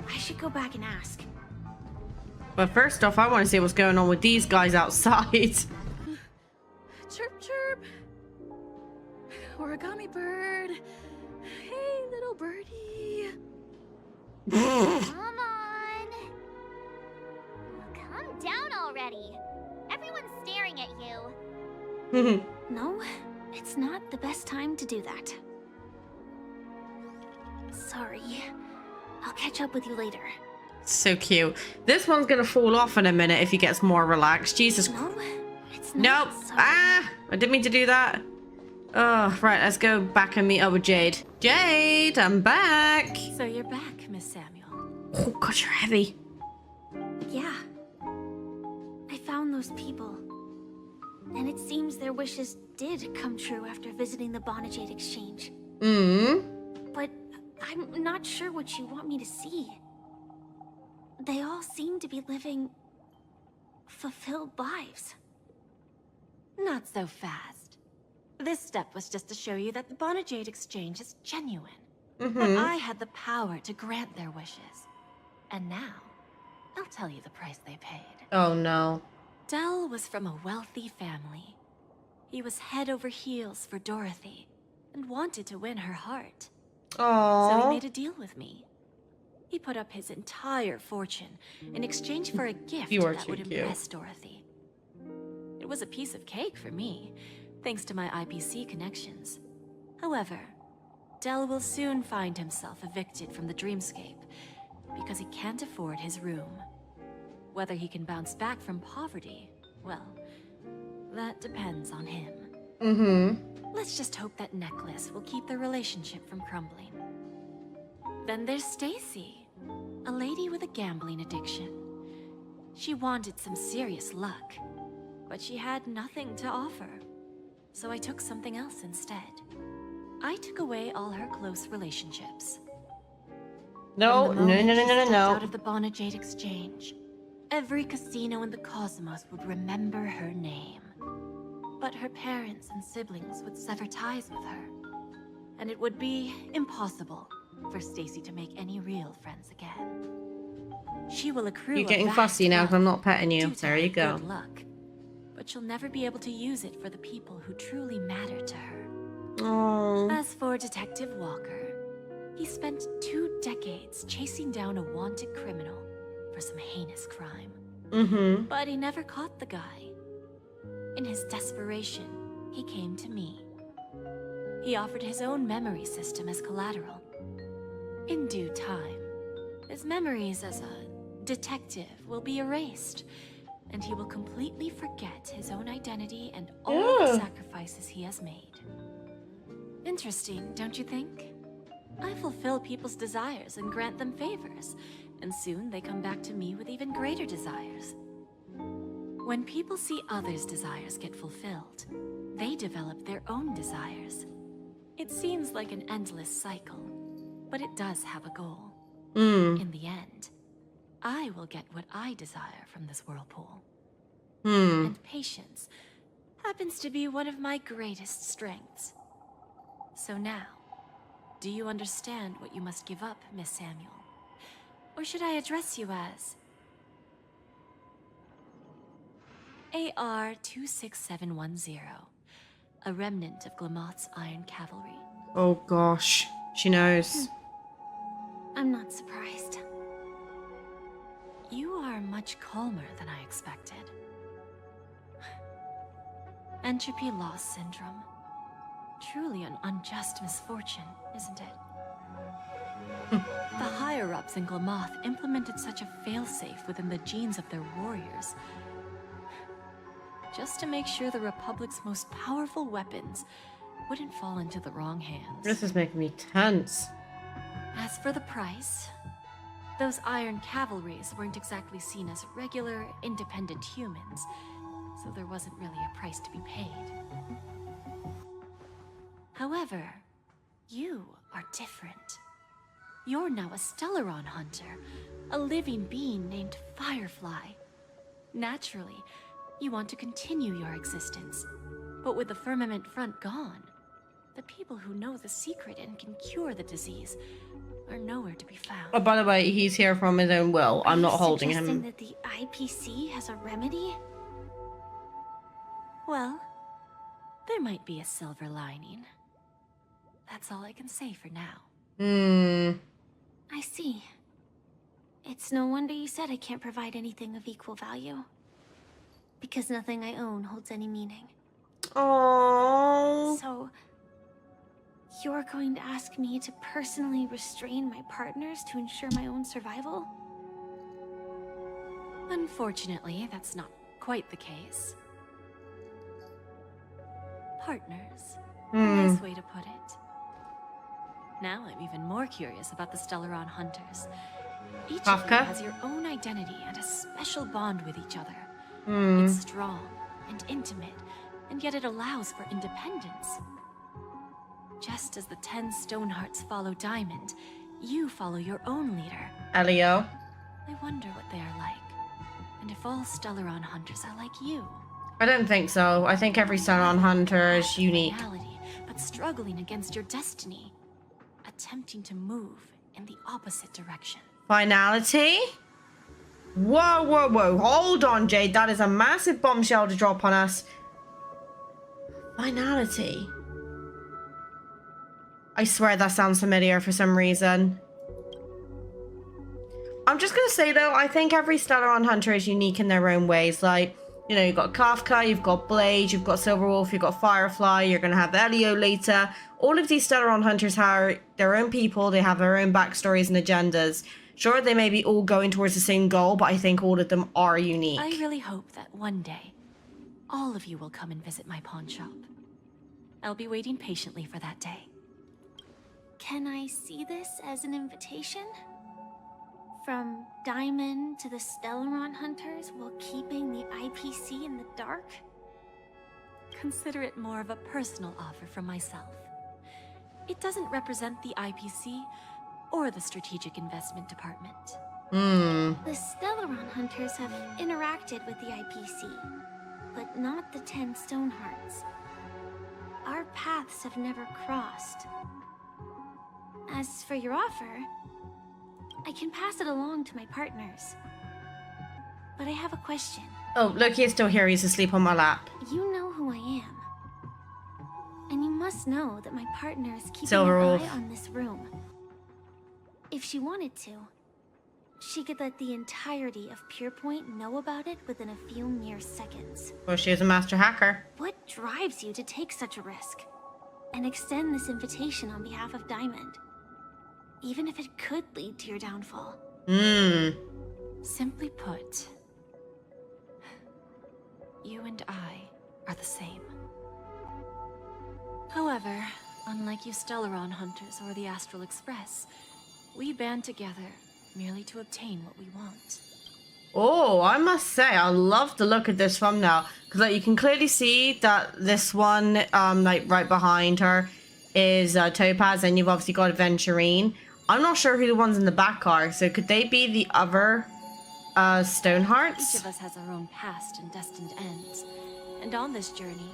I should go back and ask. But first off, I want to see what's going on with these guys outside. Chirp, chirp. Origami bird. Hey, little birdie. Come on. Calm down already. Everyone's staring at you. No, it's not the best time to do that. Sorry. I'll catch up with you later. So cute. This one's gonna fall off in a minute if he gets more relaxed. Jesus. No, it's not. Nope. Ah! I didn't mean to do that. Oh, right. Let's go back and meet up with Jade. Jade, I'm back. So you're back, Miss Samuel. Oh, God, you're heavy. Yeah. I found those people. And it seems their wishes did come true after visiting the Bonajade Exchange. But I'm not sure what you want me to see. They all seem to be living fulfilled lives. Not so fast. This step was just to show you that the Bonajade Exchange is genuine. That I had the power to grant their wishes. And now, I'll tell you the price they paid. Oh, no. Del was from a wealthy family. He was head over heels for Dorothy and wanted to win her heart. Aww. So he made a deal with me. He put up his entire fortune in exchange for a gift that would impress Dorothy. It was a piece of cake for me, thanks to my IPC connections. However, Del will soon find himself evicted from the dreamscape because he can't afford his room. Whether he can bounce back from poverty, well, that depends on him. Let's just hope that necklace will keep their relationship from crumbling. Then there's Stacy, a lady with a gambling addiction. She wanted some serious luck, but she had nothing to offer. So I took something else instead. I took away all her close relationships. No, no. Out of the Bonajade Exchange, every casino in the cosmos would remember her name. But her parents and siblings would sever ties with her. And it would be impossible for Stacy to make any real friends again. She will accrue. You're getting fussy now because I'm not petting you. There you go. Good luck. But she'll never be able to use it for the people who truly matter to her. Oh. As for Detective Walker, he spent 2 decades chasing down a wanted criminal for some heinous crime. But he never caught the guy. In his desperation, he came to me. He offered his own memory system as collateral. In due time, his memories as a detective will be erased, and he will completely forget his own identity and all the sacrifices he has made. Interesting, don't you think? I fulfill people's desires and grant them favors, and soon they come back to me with even greater desires. When people see others' desires get fulfilled, they develop their own desires. It seems like an endless cycle, but it does have a goal. In the end, I will get what I desire from this whirlpool. And patience happens to be one of my greatest strengths. So now, do you understand what you must give up, Miss Samuel? Or should I address you as AR-26710, a remnant of Glamoth's Iron Cavalry? Oh gosh, she knows. I'm not surprised. You are much calmer than I expected. Entropy loss syndrome. Truly an unjust misfortune, isn't it? The higher-ups in Glamoth implemented such a failsafe within the genes of their warriors, just to make sure the Republic's most powerful weapons wouldn't fall into the wrong hands. This is making me tense. As for the price, those Iron Cavalries weren't exactly seen as regular, independent humans, so there wasn't really a price to be paid. However, you are different. You're now a Stellaron hunter, a living being named Firefly. Naturally, you want to continue your existence, but with the Firmament Front gone, the people who know the secret and can cure the disease are nowhere to be found. Oh, by the way, he's here from his own will. I'm not holding him. Suggesting that the IPC has a remedy? Well, there might be a silver lining. That's all I can say for now. I see. It's no wonder you said I can't provide anything of equal value. Because nothing I own holds any meaning. Oh. So, you're going to ask me to personally restrain my partners to ensure my own survival? Unfortunately, that's not quite the case. Partners. A nice way to put it. Now I'm even more curious about the Stellaron hunters. Each of you has your own identity and a special bond with each other. It's strong and intimate, and yet it allows for independence. Just as the 10 Stonehearts follow Diamond, you follow your own leader. Elio. I wonder what they are like, and if all Stellaron hunters are like you. I don't think so. I think every Stellaron hunter is unique. Reality, but struggling against your destiny. Attempting to move in the opposite direction. Finality? Whoa, whoa, whoa. Hold on, Jade. That is a massive bombshell to drop on us. Finality. I swear that sounds familiar for some reason. I'm just going to say, though, I think every Stellaron hunter is unique in their own ways. Like, you know, you've got Kafka, you've got Blade, you've got Silverwolf, you've got Firefly, you're going to have Elio later. All of these Stellaron hunters have their own people, they have their own backstories and agendas. Sure, they may be all going towards the same goal, but I think all of them are unique. I really hope that one day, all of you will come and visit my pawn shop. I'll be waiting patiently for that day. Can I see this as an invitation? From Diamond to the Stellaron hunters while keeping the IPC in the dark? Consider it more of a personal offer from myself. It doesn't represent the IPC or the Strategic Investment Department. The Stellaron hunters have interacted with the IPC, but not the 10 Stonehearts. Our paths have never crossed. As for your offer, I can pass it along to my partners. But I have a question. Oh, Loki is still here. He's asleep on my lap. You know who I am. And you must know that my partner is keeping Silverwolf. an eye on this room. If she wanted to, she could let the entirety of Purepoint know about it within a few mere seconds. Well, she is a master hacker. What drives you to take such a risk and extend this invitation on behalf of Diamond? Even if it could lead to your downfall. Simply put, you and I are the same. However, unlike you Stellaron hunters or the Astral Express, we band together merely to obtain what we want. Oh, I must say, I love the look of this thumbnail. Because like, you can clearly see that this one, like right behind her, is Topaz, and you've obviously got Aventurine. I'm not sure who the ones in the back are, so could they be the other Stonehearts? Each of us has our own past and destined ends, And on this journey,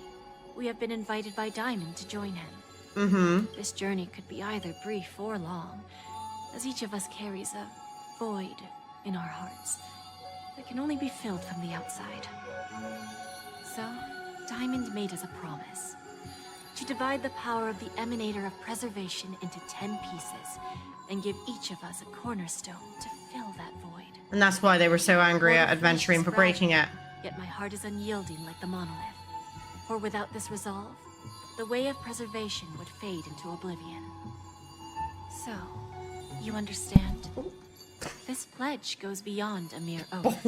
we have been invited by Diamond to join him. Mm-hmm. This journey could be either brief or long, as each of us carries a void in our hearts that can only be filled from the outside. So, Diamond made us a promise to divide the power of the Emanator of Preservation into 10 pieces and give each of us a cornerstone to fill that void. And that's why they were so angry at Adventuring for breaking it. Yet my heart is unyielding like the monolith. For without this resolve, the way of preservation would fade into oblivion. So, you understand? This pledge goes beyond a mere oath.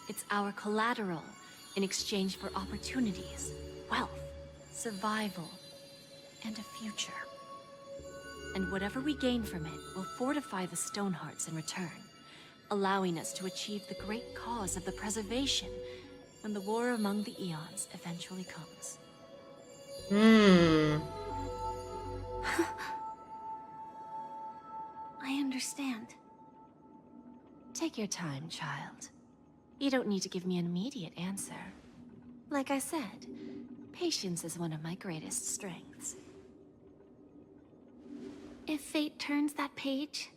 It's our collateral in exchange for opportunities, wealth, survival, and a future. And whatever we gain from it will fortify the Stonehearts in return, allowing us to achieve the great cause of the preservation when the war among the eons eventually comes. I understand. Take your time, child. You don't need to give me an immediate answer. Like I said, patience is one of my greatest strengths. If fate turns that page,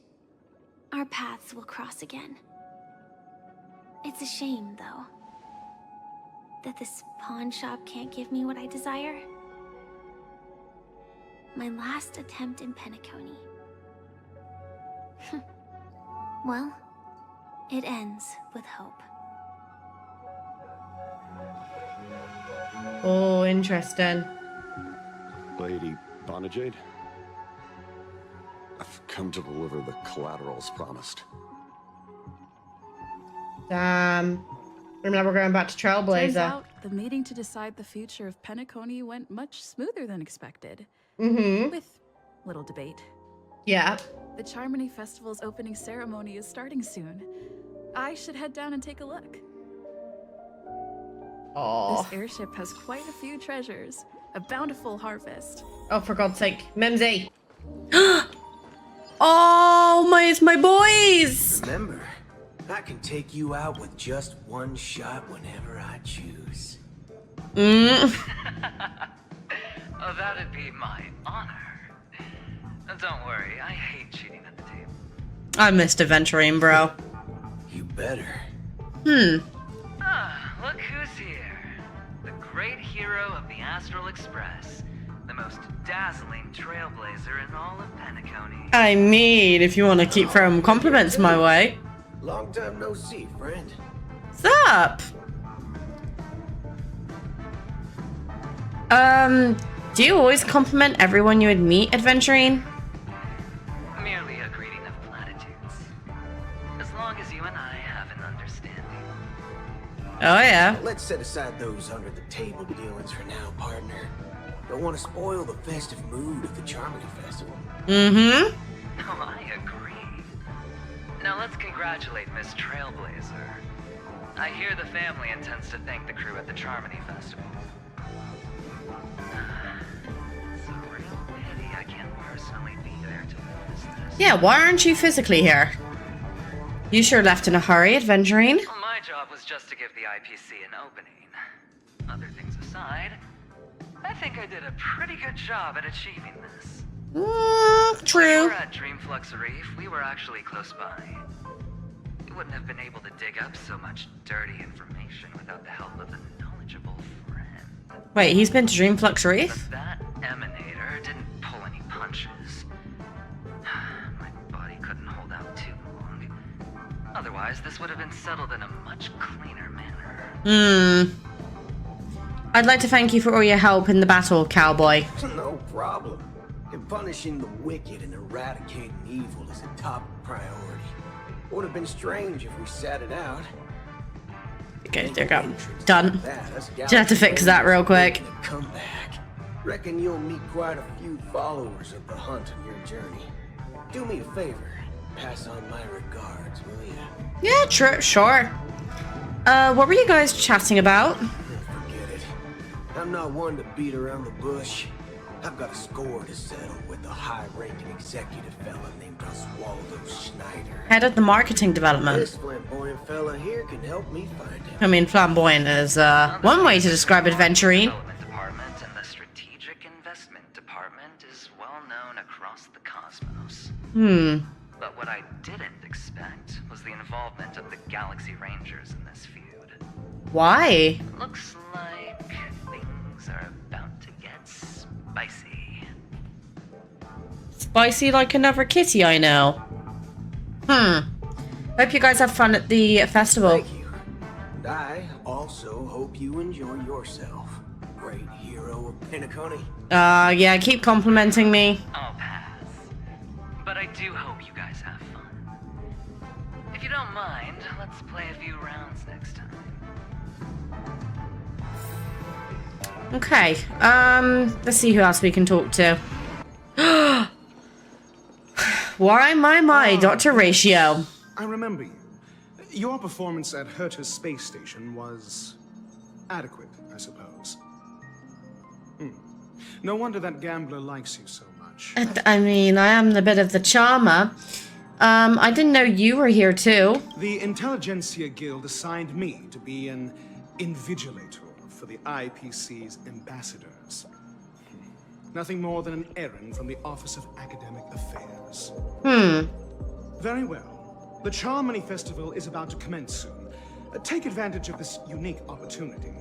our paths will cross again. It's a shame, though, that this pawn shop can't give me what I desire. My last attempt in Penacony. Well, it ends with hope. Oh, interesting. Lady Bonajade, I've come to deliver the collaterals promised. Damn. Remember going back to Trailblazer. Turns out the meeting to decide the future of Penacony went much smoother than expected. Mm-hmm. With little debate. Yeah. The Charmony Festival's opening ceremony is starting soon. I should head down and take a look. Oh. This airship has quite a few treasures. A bountiful harvest. Oh, for God's sake. Mimsy. Oh, it's my boys. Remember, I can take you out with just one shot whenever I choose. Oh, that'd be my honor. Don't worry, I hate cheating at the table. I missed Adventuring, bro. You better. Ah, look who's here. The great hero of the Astral Express. The most dazzling trailblazer in all of Penacony. I mean, if you want to keep throwing compliments my way. Long time no see, friend. What's up? Do you always compliment everyone you would meet, Adventuring? Merely a greeting of platitudes. As long as you and I have an understanding. Oh, yeah. Let's set aside those under-the-table dealings for now, partner. Don't want to spoil the festive mood of the Charmony Festival. Mm-hmm. Oh, I agree. Now let's congratulate Miss Trailblazer. I hear the family intends to thank the crew at the Charmony Festival. It's a real pity I can't personally be there to witness this. Yeah, why aren't you physically here? You sure left in a hurry, Adventuring. Well, my job was just to give the IPC an opening. Other things aside, I think I did a pretty good job at achieving this. True. When we were at Dreamflux Reef, we were actually close by. We wouldn't have been able to dig up so much dirty information without the help of a knowledgeable friend. Wait, he's been to Dreamflux Reef? But that emanator didn't pull any punches. My body couldn't hold out too long. Otherwise, this would have been settled in a much cleaner manner. I'd like to thank you for all your help in the battle, cowboy. No problem. And punishing the wicked and eradicating evil is a top priority. Would have been strange if we sat it out. Okay, there you go. Done. Just have to fix that real quick. Come back. Reckon you'll meet quite a few followers of the hunt on your journey. Do me a favor. Pass on my regards, will you? Yeah, sure. What were you guys chatting about? Forget it. I'm not one to beat around the bush. I've got a score to settle with a high-ranking executive fella named Oswaldo Schneider. Head of the marketing development. This flamboyant fella here can help me find him. I mean, flamboyant is one way to describe adventuring. Department and the strategic investment department is well known across the cosmos. But what I didn't expect was the involvement of the Galaxy Rangers in this feud. Why? Looks like things are about to get spicy. Spicy like another kitty I know. Hope you guys have fun at the festival. Thank you. And I also hope you enjoy yourself, great hero of Penacony. Yeah, keep complimenting me. I'll pass. But I do hope you guys have fun. If you don't mind, let's play a few rounds next time. Okay, let's see who else we can talk to. Why my, Dr. Ratio. I remember you. Your performance at Herta's space station was adequate, I suppose. No wonder that gambler likes you so much. I mean, I am a bit of the charmer. I didn't know you were here too. The Intelligentsia Guild assigned me to be an invigilator for the IPC's ambassadors. Nothing more than an errand from the Office of Academic Affairs. Very well. The Charmony Festival is about to commence soon. Take advantage of this unique opportunity.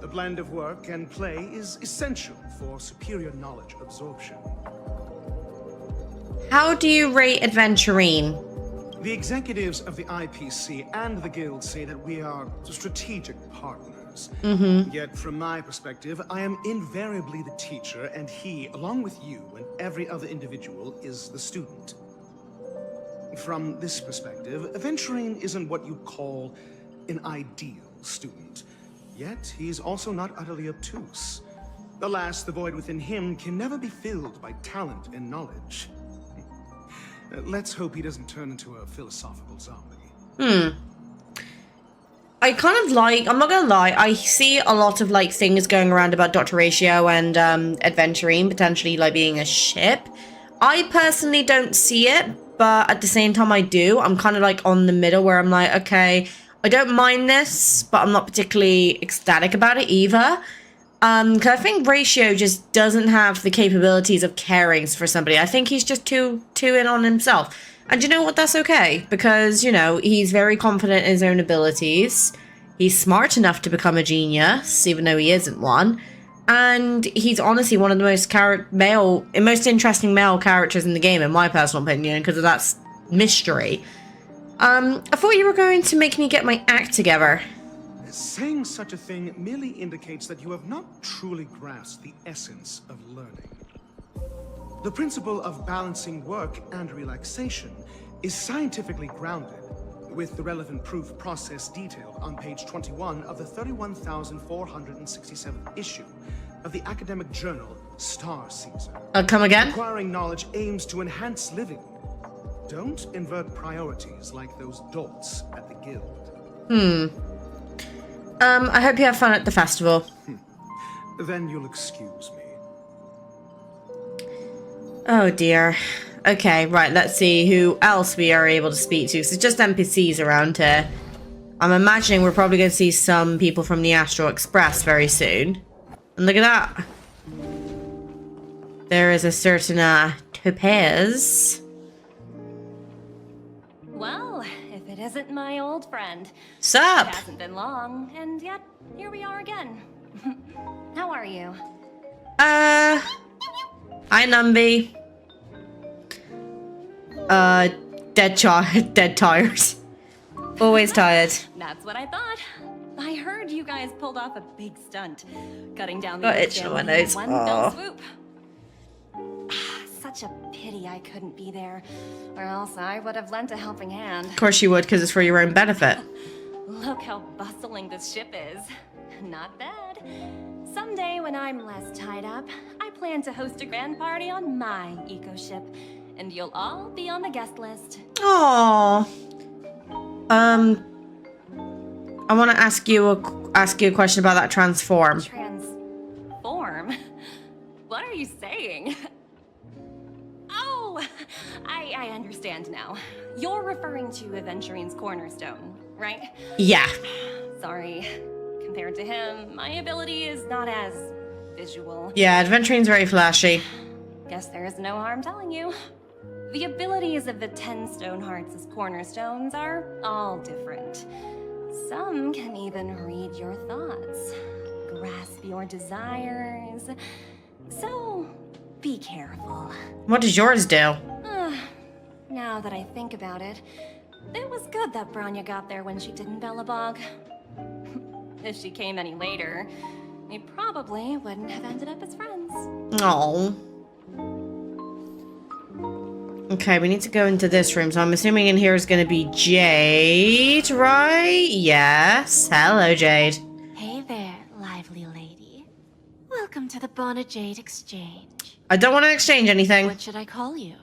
The blend of work and play is essential for superior knowledge absorption. How do you rate adventuring? The executives of the IPC and the Guild say that we are strategic partners. Yet, from my perspective, I am invariably the teacher, and he, along with you and every other individual, is the student. From this perspective, Aventurine isn't what you'd call an ideal student. Yet, he's also not utterly obtuse. Alas, the void within him can never be filled by talent and knowledge. Let's hope he doesn't turn into a philosophical zombie. I kind of like, I'm not gonna lie, I see a lot of like things going around about Dr. Ratio and Aventurine potentially like being a ship. I personally don't see it, but at the same time I do. I'm kind of like on the middle where I'm like, okay, I don't mind this, but I'm not particularly ecstatic about it either. Because I think Ratio just doesn't have the capabilities of caring for somebody. I think he's just too in on himself. And you know what? That's okay. Because, you know, he's very confident in his own abilities. He's smart enough to become a genius, even though he isn't one. And he's honestly one of the most interesting male characters in the game, in my personal opinion, because of that mystery. I thought you were going to make me get my act together. Saying such a thing merely indicates that you have not truly grasped the essence of learning. The principle of balancing work and relaxation is scientifically grounded, with the relevant proof process detailed on page 21 of the 31,467th issue of the academic journal Star Caesar. Come again? Acquiring knowledge aims to enhance living. Don't invert priorities like those dolts at the guild. I hope you have fun at the festival. Then you'll excuse me. Oh dear. Okay, right, let's see who else we are able to speak to. So it's just NPCs around here. I'm imagining we're probably going to see some people from the Astral Express very soon. And look at that. There is a certain Topaz. Well, if it isn't my old friend. Sup? It hasn't been long, and yet here we are again. How are you? Hi, Numby. Dead tired. Always tired. That's what I thought. I heard you guys pulled off a big stunt, cutting down the Got itch on my nose. one fell swoop. Such a pity I couldn't be there, or else I would have lent a helping hand. Of course you would, because it's for your own benefit. Look how bustling this ship is. Not bad. Someday when I'm less tied up, I plan to host a grand party on my eco-ship, and you'll all be on the guest list. Aww. I want to ask you a question about that transform. Transform? What are are you saying? Oh, I understand now. You're referring to Aventurine's cornerstone, right? Yeah. Sorry. Compared to him, my ability is not as visual. Yeah, Adventurine's very flashy. Guess there is no harm telling you. The abilities of the 10 stone hearts as cornerstones are all different. Some can even read your thoughts, grasp your desires. So, be careful. What does yours do? Now that I think about it, it was good that Branya got there when she did in Bellabog. If she came any later, we probably wouldn't have ended up as friends. Oh. Okay, we need to go into this room, so I'm assuming in here is going to be Jade, right? Yes. Hello, Jade. Hey there, lively lady. Welcome to the Bonnet Jade Exchange. I don't want to exchange anything. What should I call you?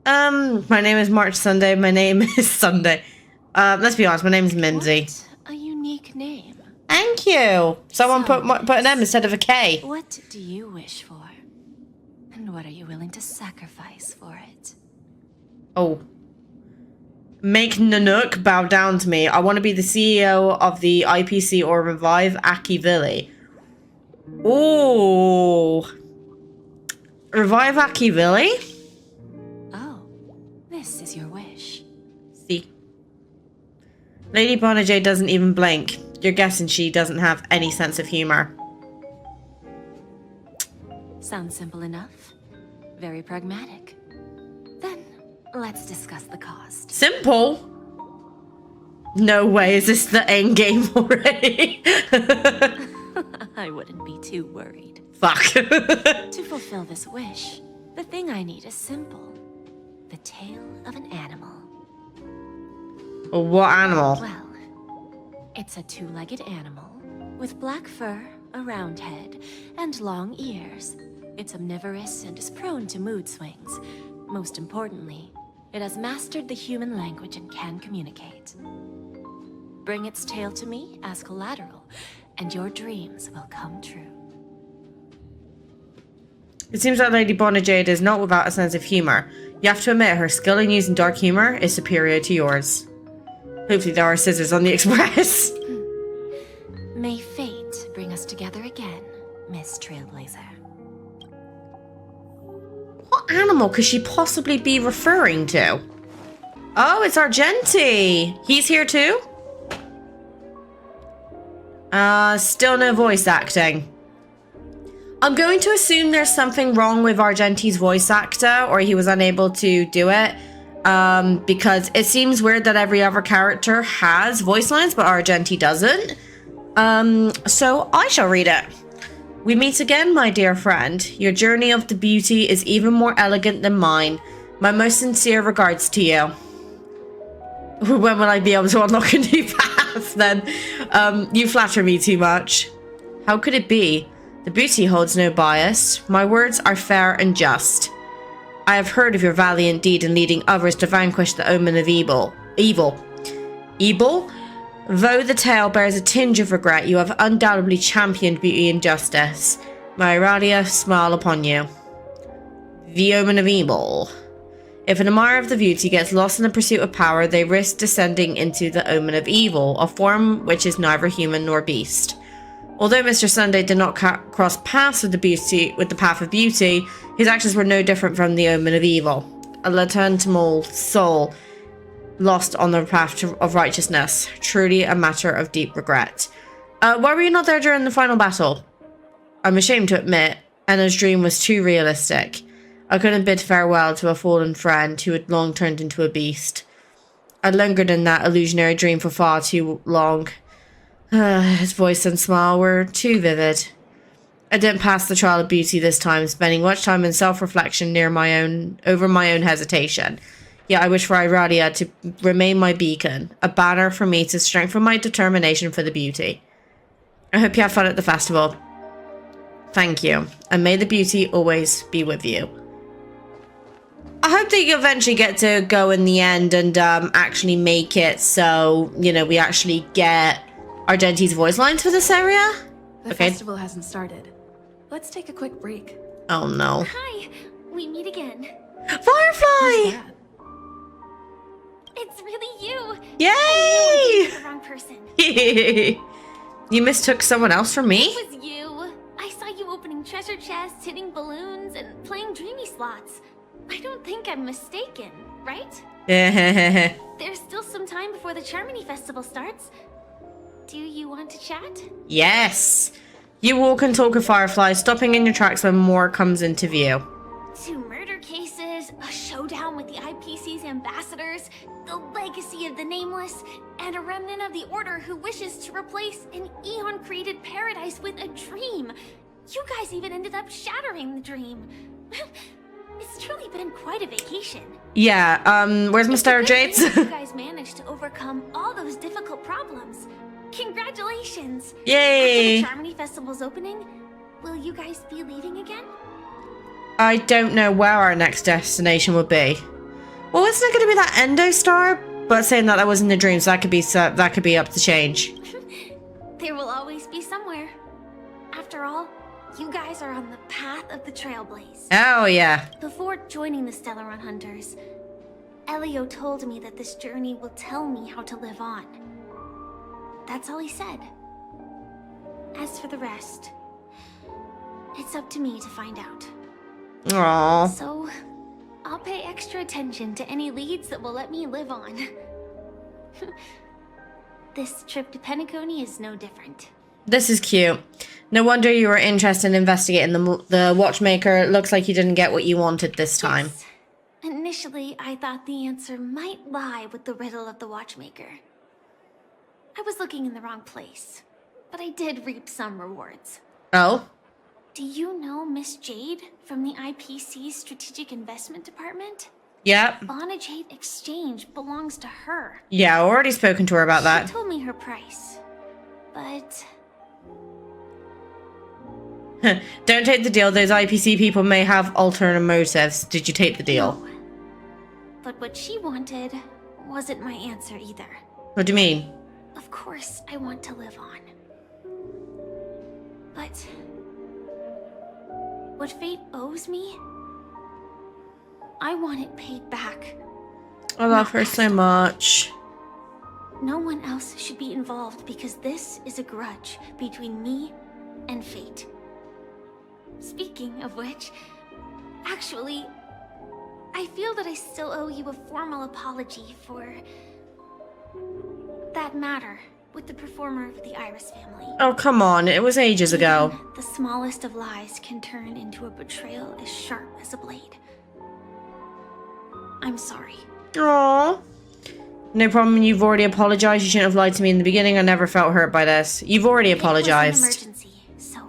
My name is March Sunday. My name is Sunday. Let's be honest, my name is Mimsy. What a unique name. Thank you. Someone put an M instead of a K. What do you wish for? And what are you willing to sacrifice for it? Oh. Make Nanook bow down to me. I want to be the CEO of the IPC or revive Akivili. Ooh. Revive Akivili? Oh, this is your wish. See. Lady Bonajay doesn't even blink. You're guessing she doesn't have any sense of humor. Sounds simple enough. Very pragmatic. Then, let's discuss the cost. Simple? No way, is this the end game already? I wouldn't be too worried. Fuck. To fulfill this wish, the thing I need is simple. The tail of an animal. What animal? Well, it's a two-legged animal with black fur, a round head, and long ears. It's omnivorous and is prone to mood swings. Most importantly, it has mastered the human language and can communicate. Bring its tail to me as collateral, and your dreams will come true. It seems like Lady Bonajade is not without a sense of humor. You have to admit, her skill in using dark humor is superior to yours. Hopefully there are scissors on the express. May fate bring us together again, Miss Trailblazer. What animal could she possibly be referring to? Oh, it's Argenti. He's here too? Still no voice acting. I'm going to assume there's something wrong with Argenti's voice actor, or he was unable to do it. Because it seems weird that every other character has voice lines, but Argenti doesn't. So I shall read it. We meet again, my dear friend. Your journey of the beauty is even more elegant than mine. My most sincere regards to you. When will I be able to unlock a new path then? You flatter me too much. How could it be? The beauty holds no bias. My words are fair and just. I have heard of your valiant deed in leading others to vanquish the omen of evil. Evil? Though the tale bears a tinge of regret, you have undoubtedly championed beauty and justice. My Iradia smile upon you. The omen of evil. If an admirer of the beauty gets lost in the pursuit of power, they risk descending into the omen of evil, a form which is neither human nor beast. Although Mr. Sunday did not cross paths with the path of beauty, his actions were no different from the omen of evil. A latent soul lost on the path of righteousness. Truly a matter of deep regret. Why were you not there during the final battle? I'm ashamed to admit, Anna's dream was too realistic. I couldn't bid farewell to a fallen friend who had long turned into a beast. I lingered in that illusionary dream for far too long. His voice and smile were too vivid. I didn't pass the trial of beauty this time, spending much time in self-reflection over my own hesitation. Yet I wish for Iradia to remain my beacon, a banner for me to strengthen my determination for the beauty. I hope you have fun at the festival. Thank you, and may the beauty always be with you. I hope that you eventually get to go in the end and actually make it so, you know, we actually get Argenti's voice lines for this area. The festival hasn't started. Let's take a quick break. Oh no. Hi, we meet again. Firefly! It's really you. Yay! I knew I gave you the wrong person. You mistook someone else for me? It was you. I saw you opening treasure chests, hitting balloons, and playing dreamy slots. I don't think I'm mistaken, right? There's still some time before the Charmony Festival starts. Do you want to chat? Yes. You walk and talk with Firefly, stopping in your tracks when more comes into view. 2 murder cases, a showdown with the IPC's ambassadors, the legacy of the Nameless, and a remnant of the Order who wishes to replace an Eon-created paradise with a dream. You guys even ended up shattering the dream. It's truly been quite a vacation. Yeah, where's my Star Jades? You guys managed to overcome all those difficult problems. Congratulations! Yay! After the Charmony Festival's opening, will you guys be leaving again? I don't know where our next destination would be. Well, isn't it going to be that Endo Star? But saying that was in the dream, so that could be up to change. There will always be somewhere. After all, you guys are on the path of the Trailblaze. Oh, yeah. Before joining the Stellaron Hunters, Elio told me that this journey will tell me how to live on. That's all he said. As for the rest, it's up to me to find out. Aww. So, I'll pay extra attention to any leads that will let me live on. This trip to Penacony is no different. This is cute. No wonder you were interested in investigating the watchmaker. It looks like you didn't get what you wanted this time. Yes. Initially, I thought the answer might lie with the riddle of the watchmaker. I was looking in the wrong place, but I did reap some rewards. Oh? Do you know Miss Jade from the IPC's Strategic Investment Department? Yep. Fauna Jade Exchange belongs to her. Yeah, I've already spoken to her about that. She told me her price, but... Don't take the deal. Those IPC people may have alternate motives. Did you take the deal? No. But what she wanted wasn't my answer either. What do you mean? Of course, I want to live on. But... what fate owes me, I want it paid back. I love her so much. No one else should be involved because this is a grudge between me and fate. Speaking of which, actually, I feel that I still owe you a formal apology for that matter with the performer of the Iris family. Oh, come on. It was ages ago. Even the smallest of lies can turn into a betrayal as sharp as a blade. I'm sorry. Aww. No problem. You've already apologized. You shouldn't have lied to me in the beginning. I never felt hurt by this. You've already apologized. It was an emergency, so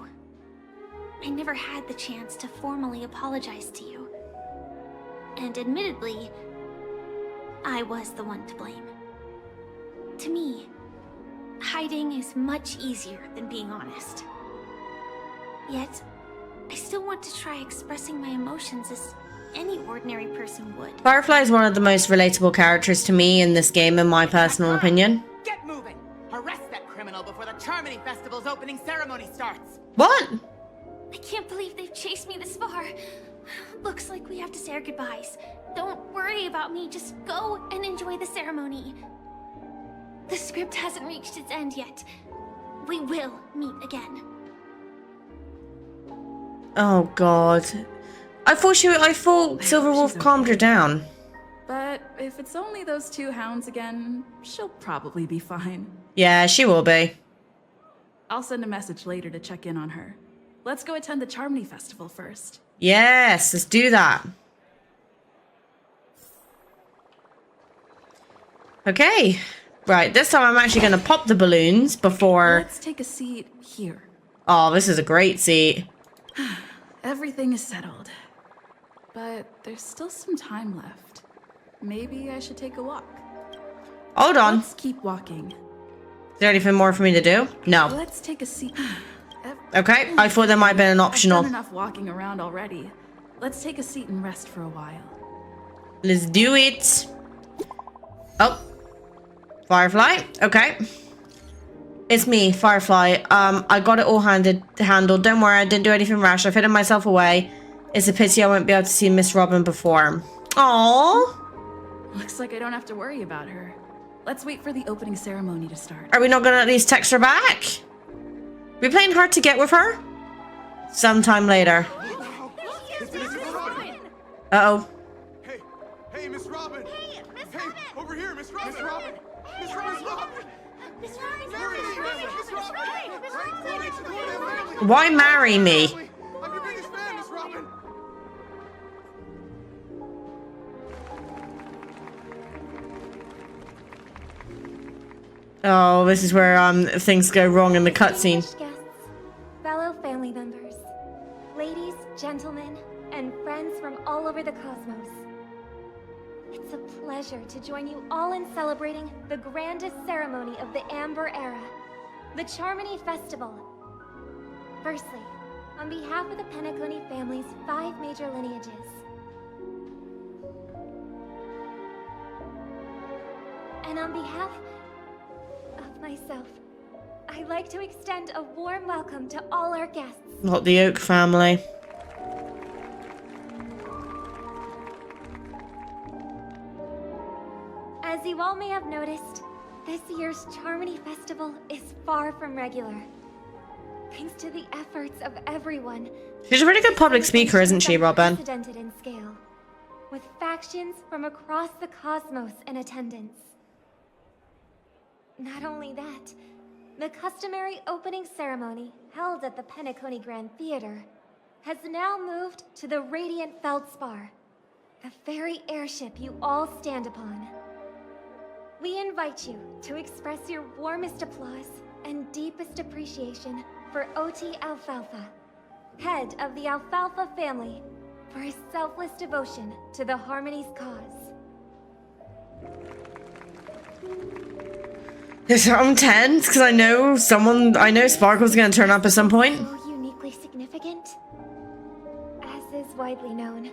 I never had the chance to formally apologize to you. And admittedly, I was the one to blame. To me, hiding is much easier than being honest. Yet, I still want to try expressing my emotions as any ordinary person would. Firefly is one of the most relatable characters to me in this game, in my personal opinion. Get moving! Arrest that criminal before the Charmony Festival's opening ceremony starts! What? I can't believe they've chased me this far. Looks like we have to say our goodbyes. Don't worry about me, just go and enjoy the ceremony. The script hasn't reached its end yet. We will meet again. Oh god. I thought Silverwolf calmed her down. But if it's only those 2 hounds again, she'll probably be fine. Yeah, she will be. I'll send a message later to check in on her. Let's go attend the Charmony Festival first. Yes, let's do that. Okay. Right, this time I'm actually going to pop the balloons before... Let's take a seat here. Oh, this is a great seat. Everything is settled. But there's still some time left. Maybe I should take a walk. Hold on. Let's keep walking. Is there anything more for me to do? No. Let's take a seat. Okay, I thought there might have been an optional. I've done enough walking around already. Let's take a seat and rest for a while. Let's do it. Oh. Firefly. Okay. It's me, Firefly. I got it all handled. Don't worry, I didn't do anything rash. I've hidden myself away. It's a pity I won't be able to see Miss Robin perform. Aww. Looks like I don't have to worry about her. Let's wait for the opening ceremony to start. Are we not gonna at least text her back? We playing hard to get with her? Sometime later. Uh-oh. Hey, Miss Robin! Hey, Miss Robin! Over here, Miss Robin! Miss Robin! Miss Robin! Miss Robin! Why marry me? I'm your biggest fan, Miss Robin! Oh, this is where things go wrong in the cutscene. Guests, fellow family members, ladies, gentlemen, and friends from all over the cosmos. It's a pleasure to join you all in celebrating the grandest ceremony of the Amber Era, the Charmony Festival. Firstly, on behalf of the Penacony family's 5 major lineages, and on behalf of myself, I'd like to extend a warm welcome to all our guests. Not the Oak family. As you all may have noticed, this year's Charmony Festival is far from regular. Thanks to the efforts of everyone. She's a really good public speaker, isn't she, Robin? Unprecedented in scale, with factions from across the cosmos in attendance. Not only that, the customary opening ceremony held at the Penacony Grand Theater has now moved to the Radiant Feldspar, the very airship you all stand upon. We invite you to express your warmest applause and deepest appreciation for OT Alfalfa, head of the Alfalfa family, for his selfless devotion to the Harmony's cause. I'm tense because I know Sparkle's gonna turn up at some point. So uniquely significant. As is widely known,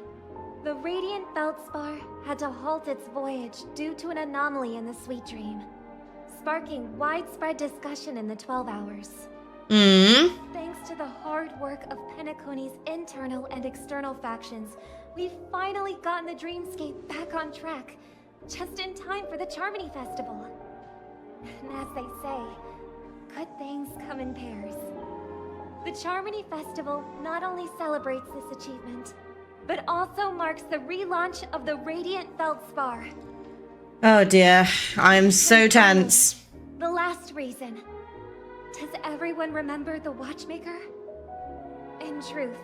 the Radiant Feldspar had to halt its voyage due to an anomaly in the Sweet Dream, sparking widespread discussion in the 12 hours. Thanks to the hard work of Penacony's internal and external factions, we've finally gotten the Dreamscape back on track, just in time for the Charmony Festival. And as they say, good things come in pairs. The Charmony Festival not only celebrates this achievement, but also marks the relaunch of the Radiant Feldspar. Oh dear, I'm so tense. The last reason. Does everyone remember the Watchmaker? In truth,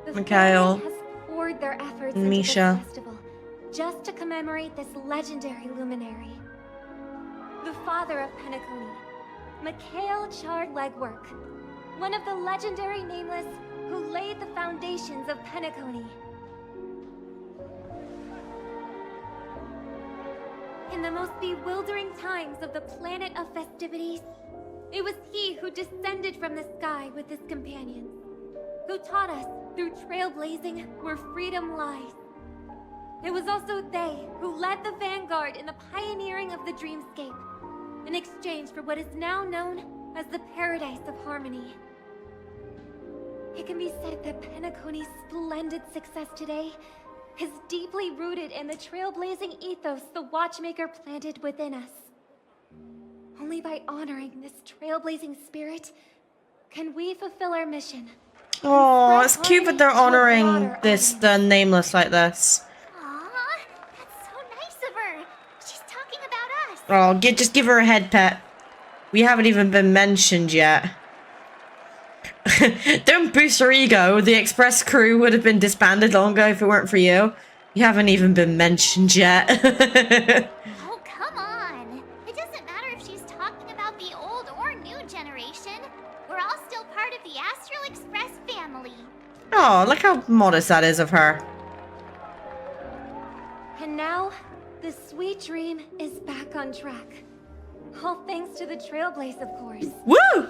the Mikhail, family has poured their efforts and into Misha. this festival just to commemorate this legendary luminary. The father of Penacony, Mikhail Chard Legwork, one of the legendary Nameless who laid the foundations of Penacony. In the most bewildering times of the planet of festivities, it was he who descended from the sky with his companions, who taught us through trailblazing where freedom lies. It was also they who led the vanguard in the pioneering of the Dreamscape, in exchange for what is now known as the Paradise of Harmony. It can be said that Penacony's splendid success today is deeply rooted in the trailblazing ethos the Watchmaker planted within us. Only by honoring this trailblazing spirit can we fulfill our mission. Oh, it's cute that they're honoring the Nameless like this. Aw, that's so nice of her. She's talking about us. Oh, just give her a head pet. We haven't even been mentioned yet. Don't boost her ego. The Express crew would have been disbanded long ago if it weren't for you. You haven't even been mentioned yet. Oh, come on. It doesn't matter if she's talking about the old or new generation. We're all still part of the Astral Express family. Oh, look how modest that is of her. And now, the Sweet Dream is back on track. All thanks to the Trailblaze, of course. Woo!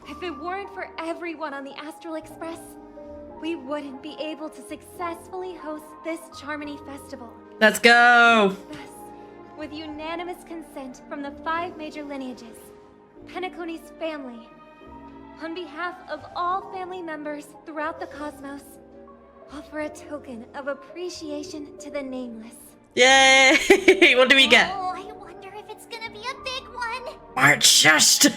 If it weren't for everyone on the Astral Express, we wouldn't be able to successfully host this Charmony Festival. Let's go! Thus, with unanimous consent from the 5 major lineages, Penacony's family, on behalf of all family members throughout the cosmos, offer a token of appreciation to the Nameless. Yay! What do we get? Oh, I wonder if it's gonna be a big one. March just.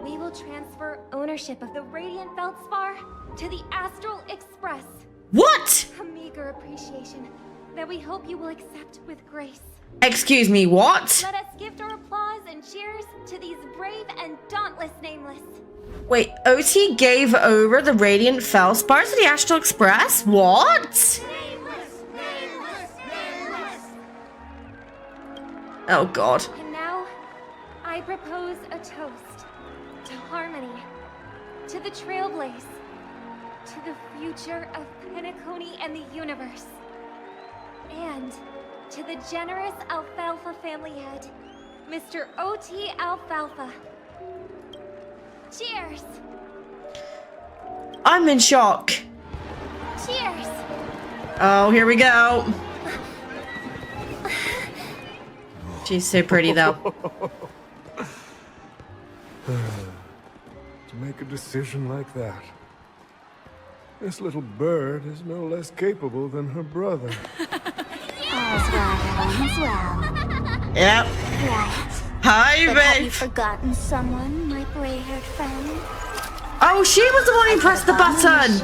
We will transfer ownership of the Radiant Feldspar to the Astral Express. What? A meager appreciation that we hope you will accept with grace. Excuse me, what? Let us gift our applause and cheers to these brave and dauntless Nameless. Wait, OT gave over the Radiant Feldspar to the Astral Express? What? Oh god. And now, I propose a toast to harmony, to the Trailblaze, to the future of Penacony and the universe, and to the generous Alfalfa family head, Mr. O.T. Alfalfa. Cheers! I'm in shock. Cheers! Oh, here we go. She's so pretty, though. To make a decision like that. This little bird is no less capable than her brother. All's well. Yep. Right. Hi, But babe. have you forgotten someone, my gray-haired friend? Oh, she was the one who pressed the button.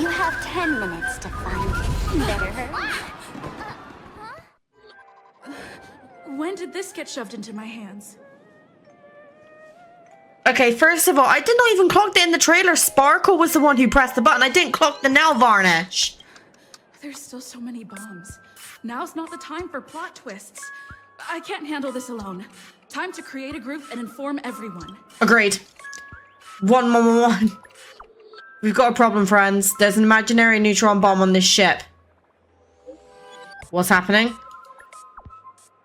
You have 10 minutes to find it. Better hurry. When did this get shoved into my hands? Okay, first of all, I did not even clock that in the trailer. Sparkle was the one who pressed the button. I didn't clock the nail varnish. There's still so many bombs. Now's not the time for plot twists. I can't handle this alone. Time to create a group and inform everyone. Agreed. 111. We've got a problem, friends. There's an imaginary neutron bomb on this ship. What's happening?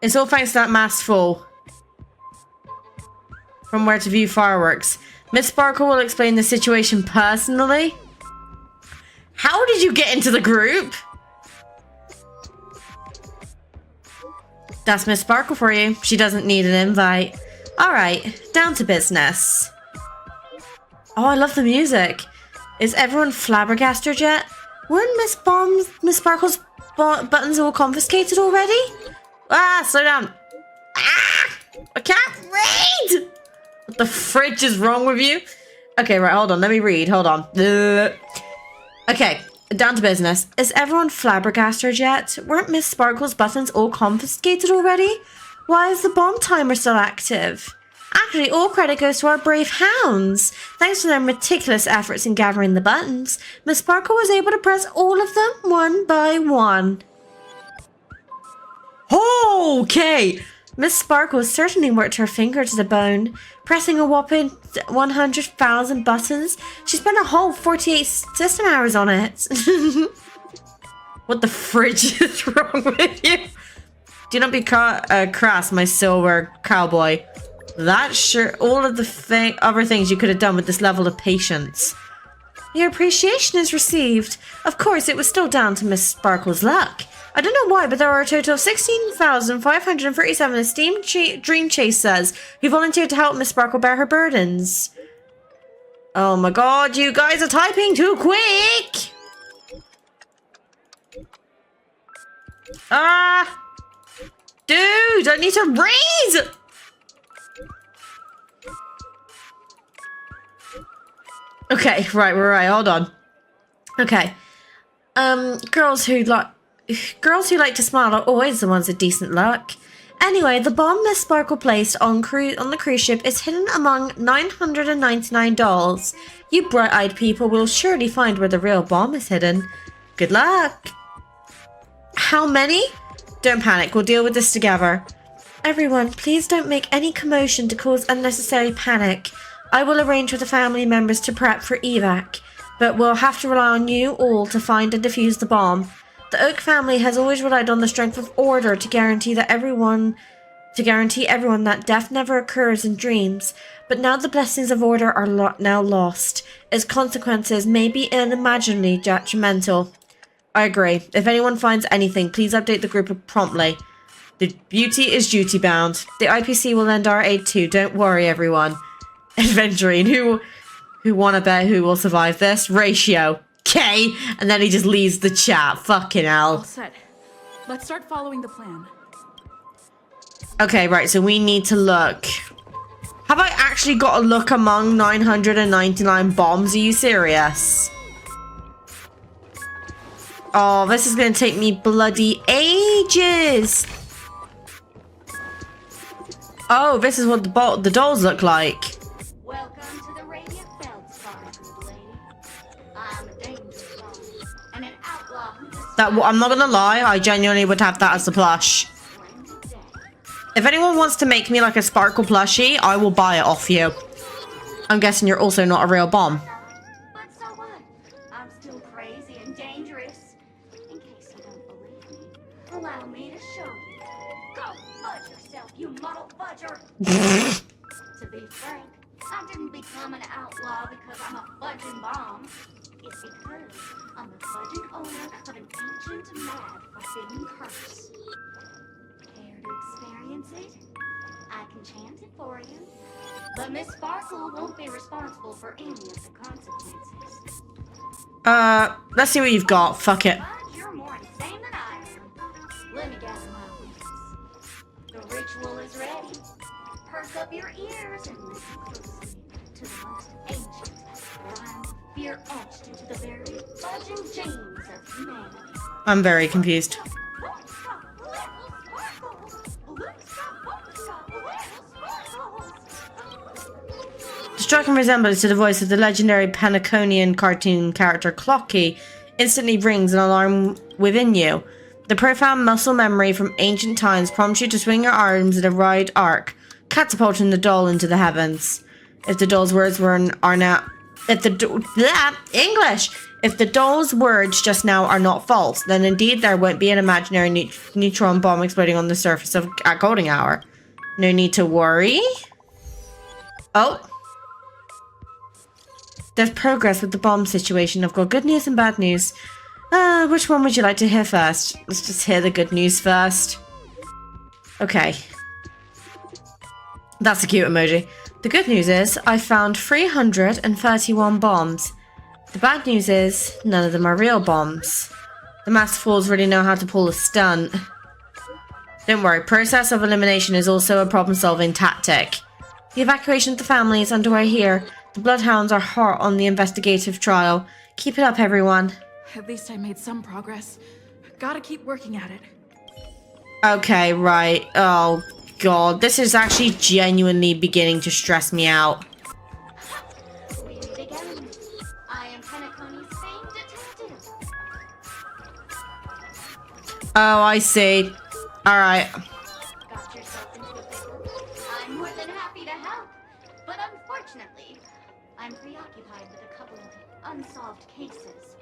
It's all thanks to that masked fool. From where to view fireworks. Miss Sparkle will explain the situation personally. How did you get into the group? That's Miss Sparkle for you. She doesn't need an invite. Alright, down to business. Oh, I love the music. Is everyone flabbergasted yet? Weren't Miss Sparkle's buttons all confiscated already? Ah, slow down. Ah! I can't read! What the fridge is wrong with you? Okay, right, hold on. Let me read. Hold on. Okay, down to business. Is everyone flabbergasted yet? Weren't Miss Sparkle's buttons all confiscated already? Why is the bomb timer still active? Actually, all credit goes to our brave hounds. Thanks to their meticulous efforts in gathering the buttons, Miss Sparkle was able to press all of them one by one. Okay! Miss Sparkle certainly worked her finger to the bone, pressing a whopping 100,000 buttons. She spent a whole 48 system hours on it. What the fridge is wrong with you? Do not be crass, my silver cowboy. That's sure all of the other things you could have done with this level of patience. Your appreciation is received. Of course, it was still down to Miss Sparkle's luck. I don't know why, but there are a total of 16,537 esteemed dream chasers who volunteered to help Miss Sparkle bear her burdens. Oh my god, you guys are typing too quick! Ah! Dude, I need to read! Okay, right, hold on. Okay. Girls who like to smile are always the ones with decent luck. Anyway, the bomb Miss Sparkle placed on the cruise ship is hidden among 999 dolls. You bright-eyed people will surely find where the real bomb is hidden. Good luck! How many? Don't panic, we'll deal with this together. Everyone, please don't make any commotion to cause unnecessary panic. I will arrange with the family members to prep for evac, but we'll have to rely on you all to find and defuse the bomb. The Oak family has always relied on the strength of order to guarantee everyone that death never occurs in dreams, but now the blessings of order are now lost. Its consequences may be unimaginably detrimental. I agree. If anyone finds anything, please update the group promptly. The beauty is duty bound. The IPC will lend our aid too, don't worry everyone. Adventuring, who wanna bet who will survive this? Ratio. Okay, and then he just leaves the chat. Fucking hell. All set. Let's start following the plan. Okay, right, so we need to look. Have I actually got to look among 999 bombs? Are you serious? Oh, this is going to take me bloody ages. Oh, this is what the dolls look like. Welcome to the Radiant Feldspar, good lady. I'm a danger zone and an outlaw who I'm not gonna lie, I genuinely would have that as a plush. If anyone wants to make me like a sparkle plushie, I will buy it off you. I'm guessing you're also not a real bomb. But so what? I'm still crazy and dangerous. In case you don't believe me, allow me to show you. Go fudge yourself, you muddle fudger. To be frank, I didn't become an outlaw because I'm a fudging bomb. It's because I'm the fudging owner of an ancient, mad, forbidden curse. Care to experience it? I can chant it for you. But Miss Sparkle won't be responsible for any of the consequences. Let's see what you've got. Fuck it. You're more insane than I am. Let me gather my wits. The ritual is ready. Perk up your ears and listen closely to the most ancient rhyme of fear etched into the very fudging genes of humanity. I'm very confused. The striking resemblance to the voice of the legendary Penaconian cartoon character Clocky instantly rings an alarm within you. The profound muscle memory from ancient times prompts you to swing your arms in a wide arc, catapulting the doll into the heavens. If the doll's words If the doll's words just now are not false, then indeed there won't be an imaginary neutron bomb exploding on the surface at Golden Hour. No need to worry. Oh. There's progress with the bomb situation. I've got good news and bad news. Which one would you like to hear first? Let's just hear the good news first. Okay. That's a cute emoji. The good news is I found 331 bombs. The bad news is none of them are real bombs. The Masterfuls really know how to pull a stunt. Don't worry, process of elimination is also a problem-solving tactic. The evacuation of the family is underway here. The Bloodhounds are hot on the investigative trial. Keep it up, everyone. At least I made some progress. Gotta keep working at it. Okay, right. Oh, God. This is actually genuinely beginning to stress me out. We meet again. I am Penacony's famed detective. Oh, I see. Alright. Got yourself into a pickle? I'm more than happy to help. But unfortunately, I'm preoccupied with a couple of unsolved cases.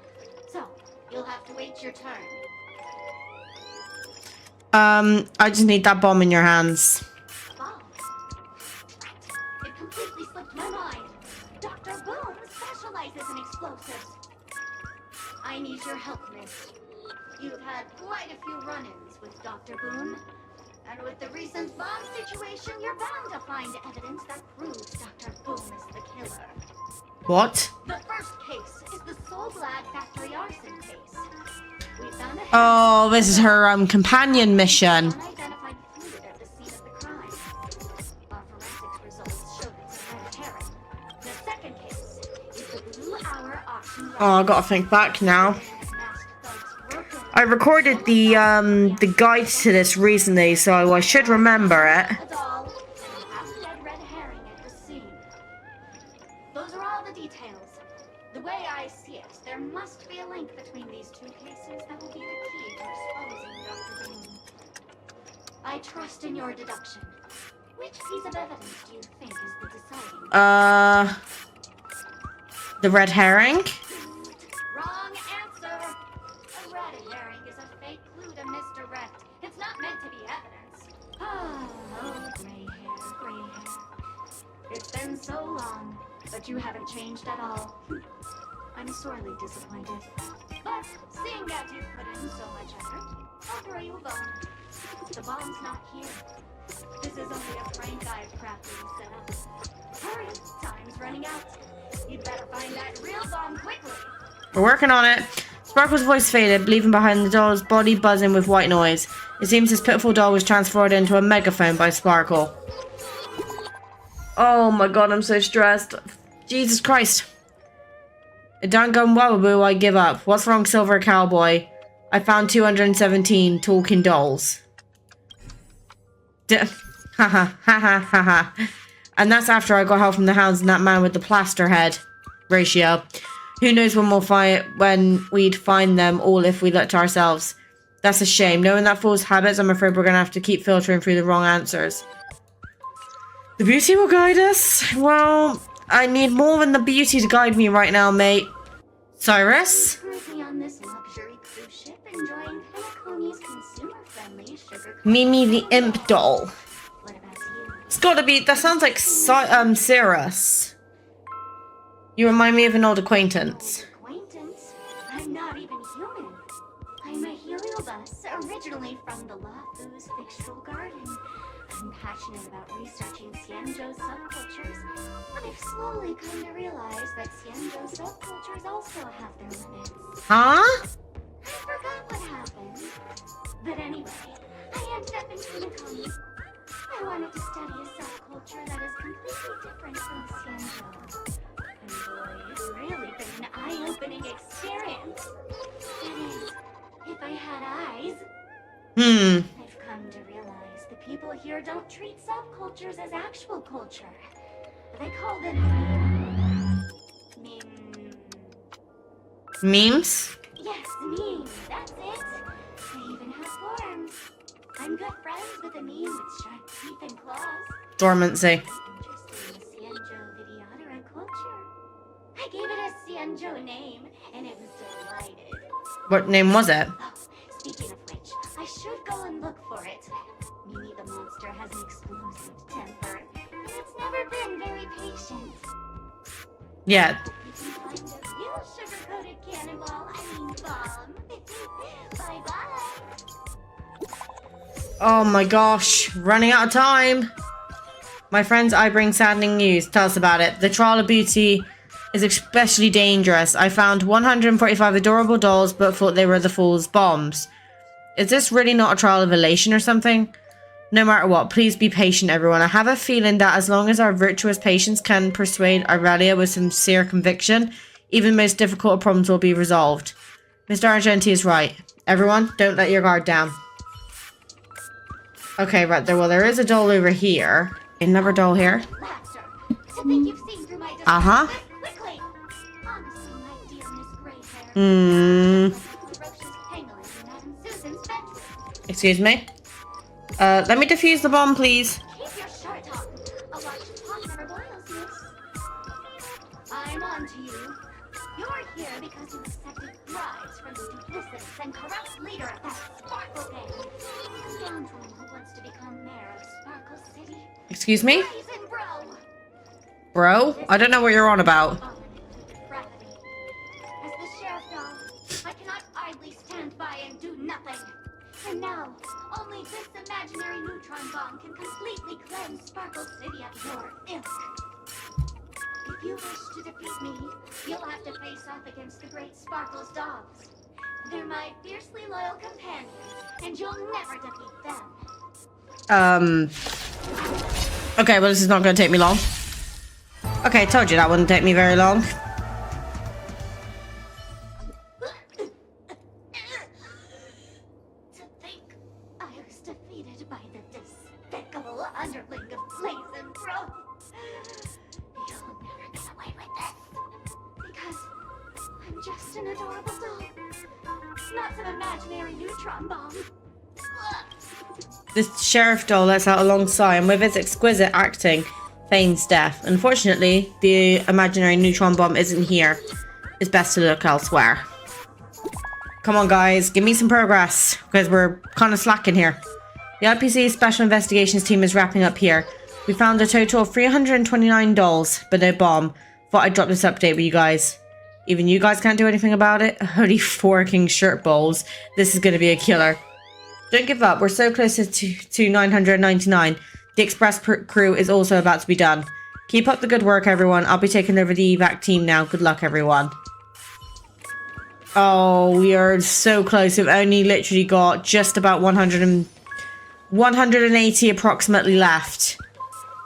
So, you'll have to wait your turn. I just need that bomb in your hands. Bomb? Right. It completely slipped my mind. Dr. Boom specializes in explosives. I need your help, miss. You've had quite a few run-ins with Dr. Boom. And with the recent bomb situation, you're bound to find evidence that proves Dr. Boom is the killer. What? The first case is the Soulglad factory arson case. We found a Oh, this is her companion mission. unidentified fluid at the scene of the crime. Our forensics results showed it's a red herring. The second case is the Blue Hour auction. Oh, I gotta think back now. I recorded the guide to this recently, so I should remember it. Those are all the details. The way I see it, there must be a link between these two cases that will be the key to exposing Dr. Boom. I trust in your deduction. Which piece of evidence do you think is the deciding? The red herring? Wrong answer. A red herring is a fake clue to misdirect. It's not meant to be evidence. Oh, gray hair. It's been so long, but you haven't changed at all. I'm sorely disappointed. But seeing that you've put in so much effort, I'll throw you a bone. The bomb's not here. This is only a prank I've crafted and set up. Hurry, time's running out. You'd better find that real bomb quickly. We're working on it. Sparkle's voice faded, leaving behind the doll's body buzzing with white noise. It seems his pitiful doll was transformed into a megaphone by Sparkle. Oh my god, I'm so stressed. Jesus Christ. It done gone well, boo, I give up. What's wrong, Silver Cowboy? I found 217 talking dolls. Ha ha ha ha ha ha. And that's after I got help from the hounds and that man with the plaster head. Ratio. Who knows when we'd find them all if we looked ourselves. That's a shame. Knowing that fool's habits, I'm afraid we're going to have to keep filtering through the wrong answers. The beauty will guide us? Well, I need more than the beauty to guide me right now, mate. Cyrus? Currently on this luxury cruise ship, enjoying Penacony's consumer-friendly sugar. Mimi the Imp Doll. What about you? It's gotta be, that sounds like Cyrus. You remind me of an old acquaintance. Acquaintance? I'm not even human. I'm a Hoyoverse, originally from the Lafu's fictional garden. I'm passionate about researching Xianzhou's subcultures, but I've slowly come to realize that Xianzhou's subcultures also have their limits. Huh? I forgot what happened. But anyway, I ended up in Penacony. I wanted to study a subculture that is completely different from Xianzhou. And boy, it's really been an eye-opening experience. That is, if I had eyes. I've come to realize the people here don't treat subcultures as actual culture. They call them Memes? Yes, memes. That's it. They even have forms. I'm good friends with a meme with sharp teeth and claws. Dormancy. Interesting Xianzhou Videodera culture. I gave it a Xianzhou name, and it was delighted. What name was it? Oh, speaking of which, I should go and look for it. Mimi the monster has an explosive temper, and it's never been very patient. Yeah. You can find a real sugar-coated cannonball, bomb. Bye-bye. Oh my gosh, running out of time. My friends, I bring saddening news. Tell us about it. The trial of beauty is especially dangerous. I found 145 adorable dolls, but thought they were the fool's bombs. Is this really not a trial of elation or something? No matter what, please be patient, everyone. I have a feeling that as long as our virtuous patience can persuade Aurelia with sincere conviction, even the most difficult problems will be resolved. Mr. Argenti is right. Everyone, don't let your guard down. Okay, right there. Well, there is a doll over here. Another doll here. Uh-huh. Excuse me. Let me defuse the bomb, please. I'm on to you. You're here because you accepted bribes from the duplicitous and corrupt leader of that Sparkle gang. The scoundrel who wants to become mayor of Sparkle City. Excuse me? Bro? I don't know what you're on about. As the sheriff doll, I cannot idly stand by and do nothing. And now, only this imaginary neutron bomb can completely cleanse Sparkle City of your ilk. If you wish to defeat me, you'll have to face off against the great Sparkle's dogs. They're my fiercely loyal companions, and you'll never defeat them. Okay, well, this is not going to take me long. Okay, I told you that wouldn't take me very long. To think I was defeated by the despicable underling of Blaze and Bro. You'll never get away with this. Because I'm just an adorable doll. Not some imaginary neutron bomb. This sheriff doll lets out a long sigh, and with its exquisite acting, feigns death. Unfortunately, the imaginary neutron bomb isn't here. It's best to look elsewhere. Come on, guys, give me some progress, because we're kind of slacking here. The IPC Special Investigations team is wrapping up here. We found a total of 329 dolls, but no bomb. Thought I'd drop this update with you guys. Even you guys can't do anything about it? Holy forking shirt balls. This is going to be a killer. Don't give up. We're so close to 999. The express crew is also about to be done. Keep up the good work, everyone. I'll be taking over the evac team now. Good luck, everyone. Oh, we are so close. We've only literally got just about 180 approximately left.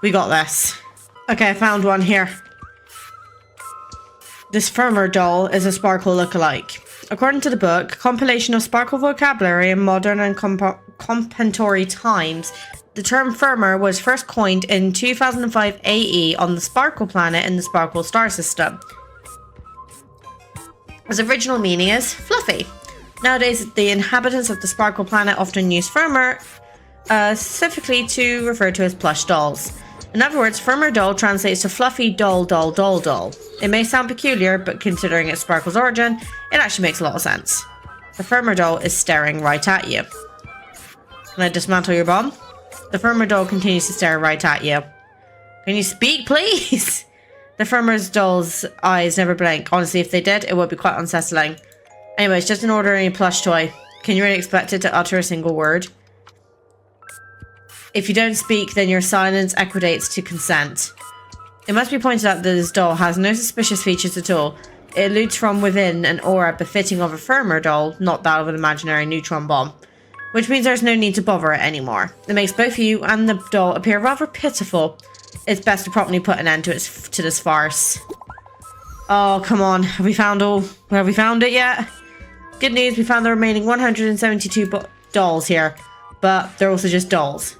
We got this. Okay, I found one here. This firmer doll is a Sparkle lookalike. According to the book, compilation of Sparkle vocabulary in modern and contemporary times, the term firmer was first coined in 2005 AE on the Sparkle planet in the Sparkle star system. Its original meaning is fluffy. Nowadays, the inhabitants of the Sparkle planet often use firmer specifically to refer to as plush dolls. In other words, firmer doll translates to fluffy doll. It may sound peculiar, but considering its Sparkle's origin, it actually makes a lot of sense. The firmer doll is staring right at you. Can I dismantle your bomb? The firmer doll continues to stare right at you. Can you speak, please? The firmer doll's eyes never blink. Honestly, if they did, it would be quite unsettling. Anyways, just an ordinary plush toy. Can you really expect it to utter a single word? If you don't speak, then your silence equates to consent. It must be pointed out that this doll has no suspicious features at all. It eludes from within an aura befitting of a firmer doll, not that of an imaginary neutron bomb. Which means there's no need to bother it anymore. It makes both you and the doll appear rather pitiful. It's best to promptly put an end to this farce. Oh, come on. Have we found it yet? Good news, we found the remaining 172 dolls here. But they're also just dolls.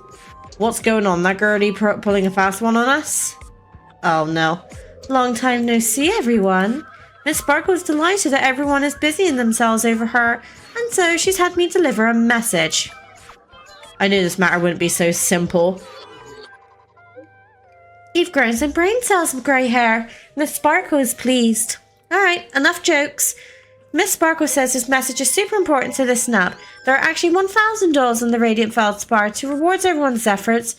What's going on? That girlie pulling a fast one on us? Oh, no. Long time no see, everyone. Miss Sparkle's delighted that everyone is busying themselves over her, and so she's had me deliver a message. I knew this matter wouldn't be so simple. You've grown some brain cells and grey hair. Miss Sparkle is pleased. Alright, enough jokes. Miss Sparkle says this message is super important to listen up. There are actually 1,000 dolls on the Radiant Feldspar to reward everyone's efforts.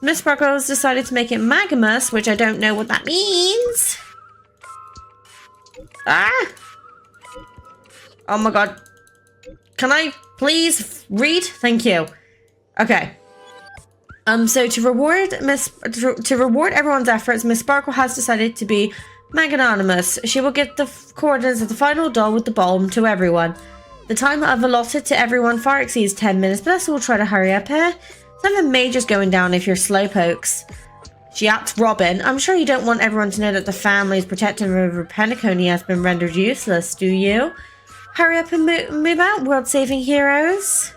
Miss Sparkle has decided to make it magamous, which I don't know what that means. Ah! Oh my god. Can I please read? Thank you. Okay. So to reward everyone's efforts, Miss Sparkle has decided to be magnanimous. She will get the coordinates of the final doll with the bomb to everyone. The time I've allotted to everyone far exceeds 10 minutes, but let's all try to hurry up here. Something major's going down if you're slowpokes. She yapped Robin. I'm sure you don't want everyone to know that the family's protecting River Penacony has been rendered useless, do you? Hurry up and move out, world-saving heroes.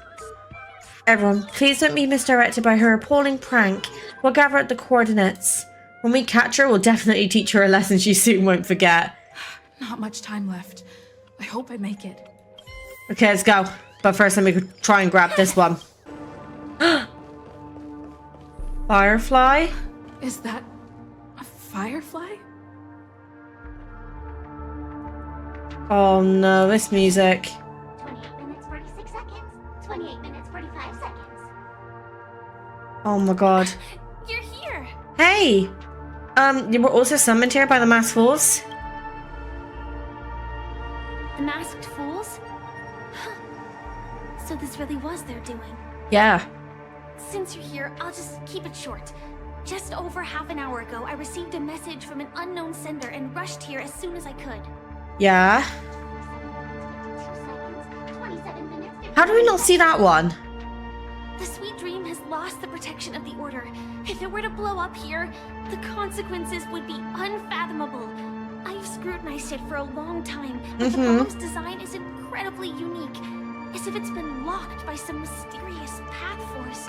Everyone, please don't be misdirected by her appalling prank. We'll gather at the coordinates. When we catch her, we'll definitely teach her a lesson she soon won't forget. Not much time left. I hope I make it. Okay, let's go. But first, let me try and grab this one. Firefly? Is that a firefly? Oh no, this music. 28 minutes, 46 seconds. 28 minutes, 45 seconds. Oh my god. You're here! Hey! You were also summoned here by the Masked Fools? The Masked Fools? So this really was their doing. Yeah. Since you're here, I'll just keep it short. Just over half an hour ago, I received a message from an unknown sender and rushed here as soon as I could. Yeah. How do we not see that one? The Sweet Dream has lost the protection of the Order. If it were to blow up here, the consequences would be unfathomable. I've scrutinized it for a long time, but the bomb's design is incredibly unique. As if it's been locked by some mysterious path force.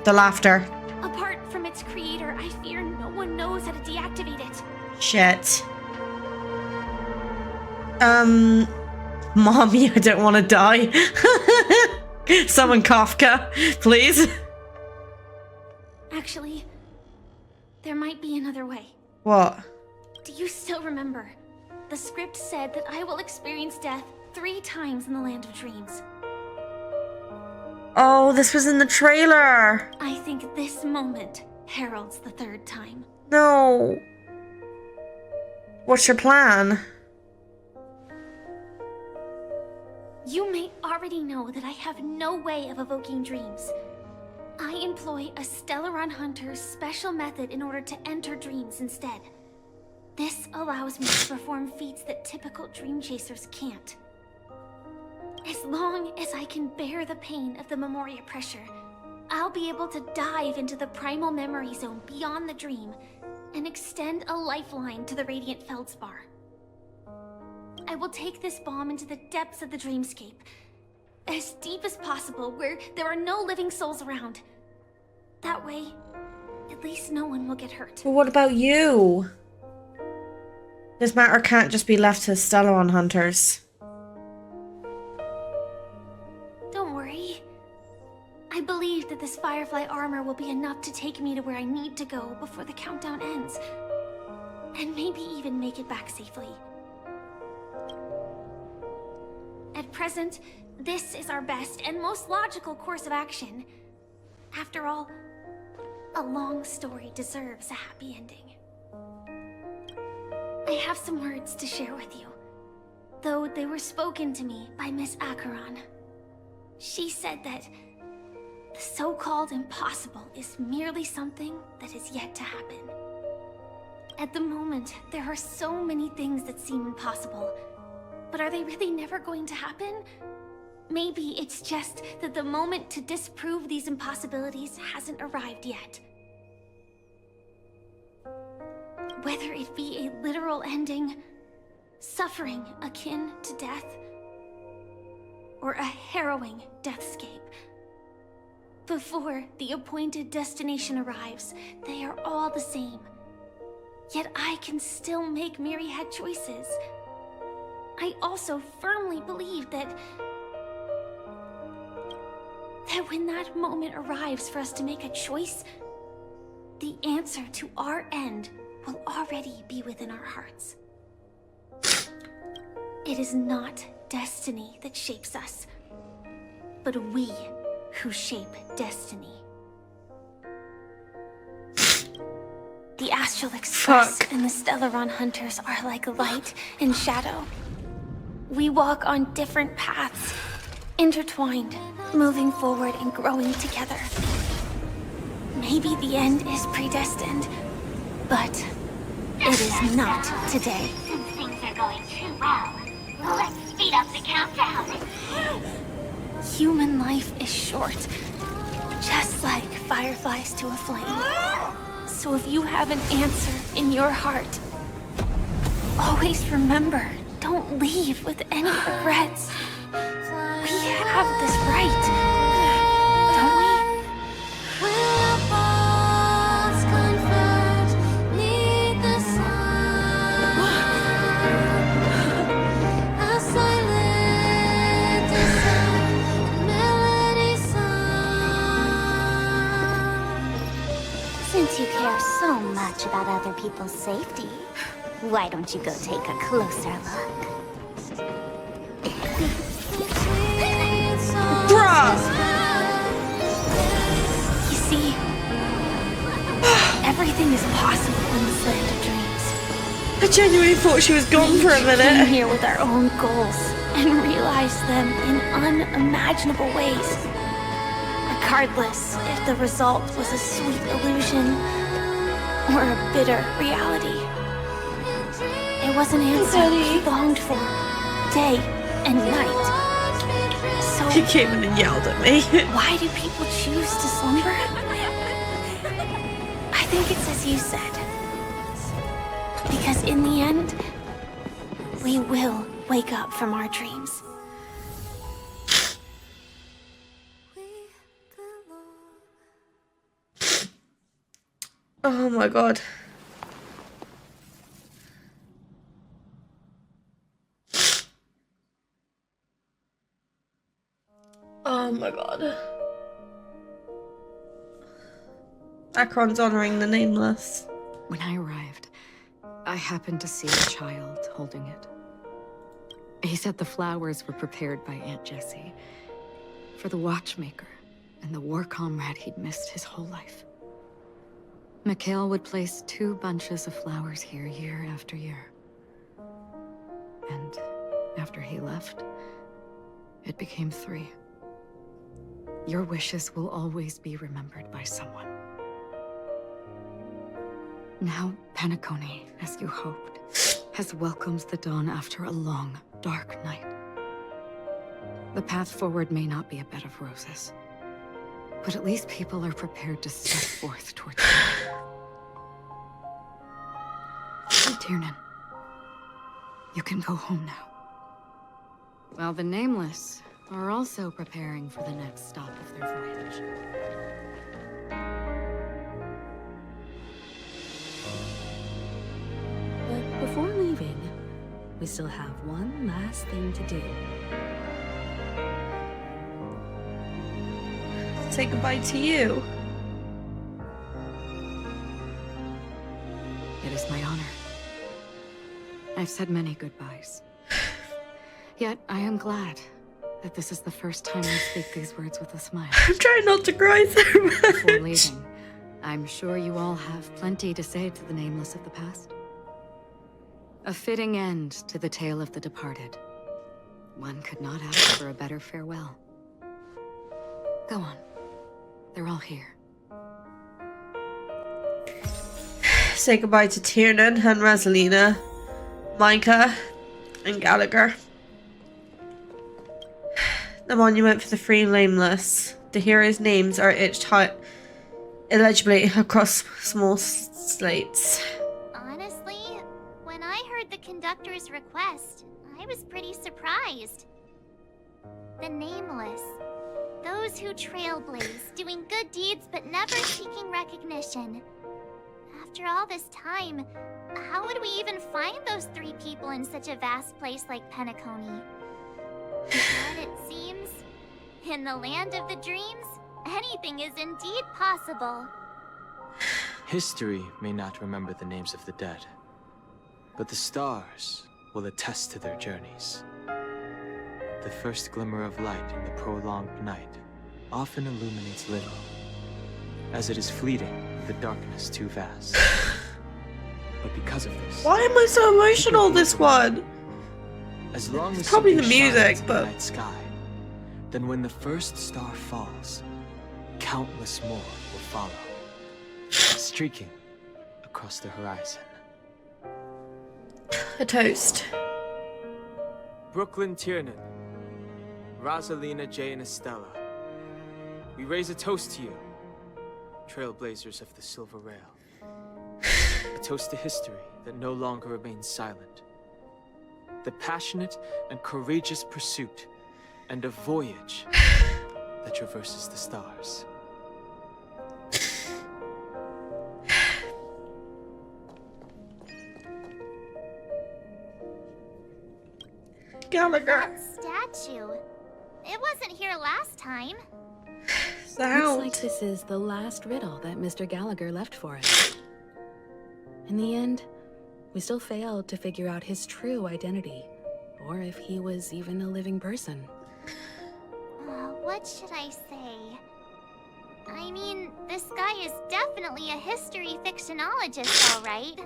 The laughter. Apart from its creator, I fear no one knows how to deactivate it. Shit. Mommy, I don't want to die. Summon Kafka, please. Actually, there might be another way. What? Do you still remember? The script said that I will experience death 3 times in the Land of Dreams. Oh, this was in the trailer. I think this moment heralds the 3rd time. No. What's your plan? You may already know that I have no way of evoking dreams. I employ a Stellaron Hunter's special method in order to enter dreams instead. This allows me to perform feats that typical dream chasers can't. As long as I can bear the pain of the Memoria pressure, I'll be able to dive into the primal memory zone beyond the dream and extend a lifeline to the Radiant Feldspar. I will take this bomb into the depths of the dreamscape, as deep as possible, where there are no living souls around. That way, at least no one will get hurt. But what about you? This matter can't just be left to Stellaron hunters. Don't worry. I believe that this Firefly armor will be enough to take me to where I need to go before the countdown ends. And maybe even make it back safely. At present, this is our best and most logical course of action. After all, a long story deserves a happy ending. I have some words to share with you, though they were spoken to me by Miss Acheron. She said that the so-called impossible is merely something that is yet to happen. At the moment, there are so many things that seem impossible, but are they really never going to happen? Maybe it's just that the moment to disprove these impossibilities hasn't arrived yet. Whether it be a literal ending, suffering akin to death, or a harrowing deathscape, before the appointed destination arrives, they are all the same. Yet I can still make myriad choices. I also firmly believe that when that moment arrives for us to make a choice, the answer to our end will already be within our hearts. It is not destiny that shapes us, but we who shape destiny. The Astral Express and the Stellaron Hunters are like light and shadow. We walk on different paths, intertwined, moving forward and growing together. Maybe the end is predestined, but it is not today. Since things are going too well, let's speed up the countdown. Human life is short, just like fireflies to a flame. So if you have an answer in your heart, always remember, don't leave with any regrets. We have this right, don't we? Since you care so much about other people's safety, why don't you go take a closer look? Bruh! You see, everything is possible in this land of dreams. I genuinely thought she was gone for a minute. We came here with our own goals and realized them in unimaginable ways. Regardless if the result was a sweet illusion or a bitter reality. It was an answer we longed for, day and night. So He came in and yelled at me. why do people choose to slumber? I think it's as you said. Because in the end, we will wake up from our dreams. Oh my god. Oh my god. Akron's honoring the nameless. When I arrived, I happened to see a child holding it. He said the flowers were prepared by Aunt Jessie for the watchmaker and the war comrade he'd missed his whole life. Mikhail would place 2 bunches of flowers here year after year. And after he left, it became 3. Your wishes will always be remembered by someone. Now, Penacony, as you hoped, has welcomed the dawn after a long, dark night. The path forward may not be a bed of roses, but at least people are prepared to step forth towards it. Tiernan, you can go home now. While the Nameless are also preparing for the next stop of their voyage. But before leaving, we still have one last thing to do. Say goodbye to you. It is my honor. I've said many goodbyes. Yet I am glad that this is the first time I speak these words with a smile. I'm trying not to cry so much. Before leaving, I'm sure you all have plenty to say to the Nameless of the past. A fitting end to the tale of the departed. One could not ask for a better farewell. Go on. They're all here. Say goodbye to Tiernan and Rosalina, Micah, and Gallagher. The monument for the free nameless. The heroes' names are etched illegibly across small slates. Honestly, when I heard the conductor's request, I was pretty surprised. The Nameless. Those who trailblaze, doing good deeds but never seeking recognition. After all this time, how would we even find those 3 people in such a vast place like Penacony? But it seems, in the land of the dreams, anything is indeed possible. History may not remember the names of the dead, but the stars will attest to their journeys. The first glimmer of light in the prolonged night often illuminates little, as it is fleeting, the darkness too vast. But because of this, why am I so emotional this one? As long as probably the something music, shines in but the night sky, then when the first star falls, countless more will follow, streaking across the horizon. A toast. Brooklyn Tiernan, Rosalina, Jay, and Estella. We raise a toast to you, trailblazers of the Silver Rail. A toast to history that no longer remains silent. The passionate and courageous pursuit, and a voyage that traverses the stars. Gallagher. That statue. It wasn't here last time. Looks like this is the last riddle that Mr. Gallagher left for us. In the end, we still failed to figure out his true identity, or if he was even a living person. What should I say? I mean, this guy is definitely a history fictionologist, all right.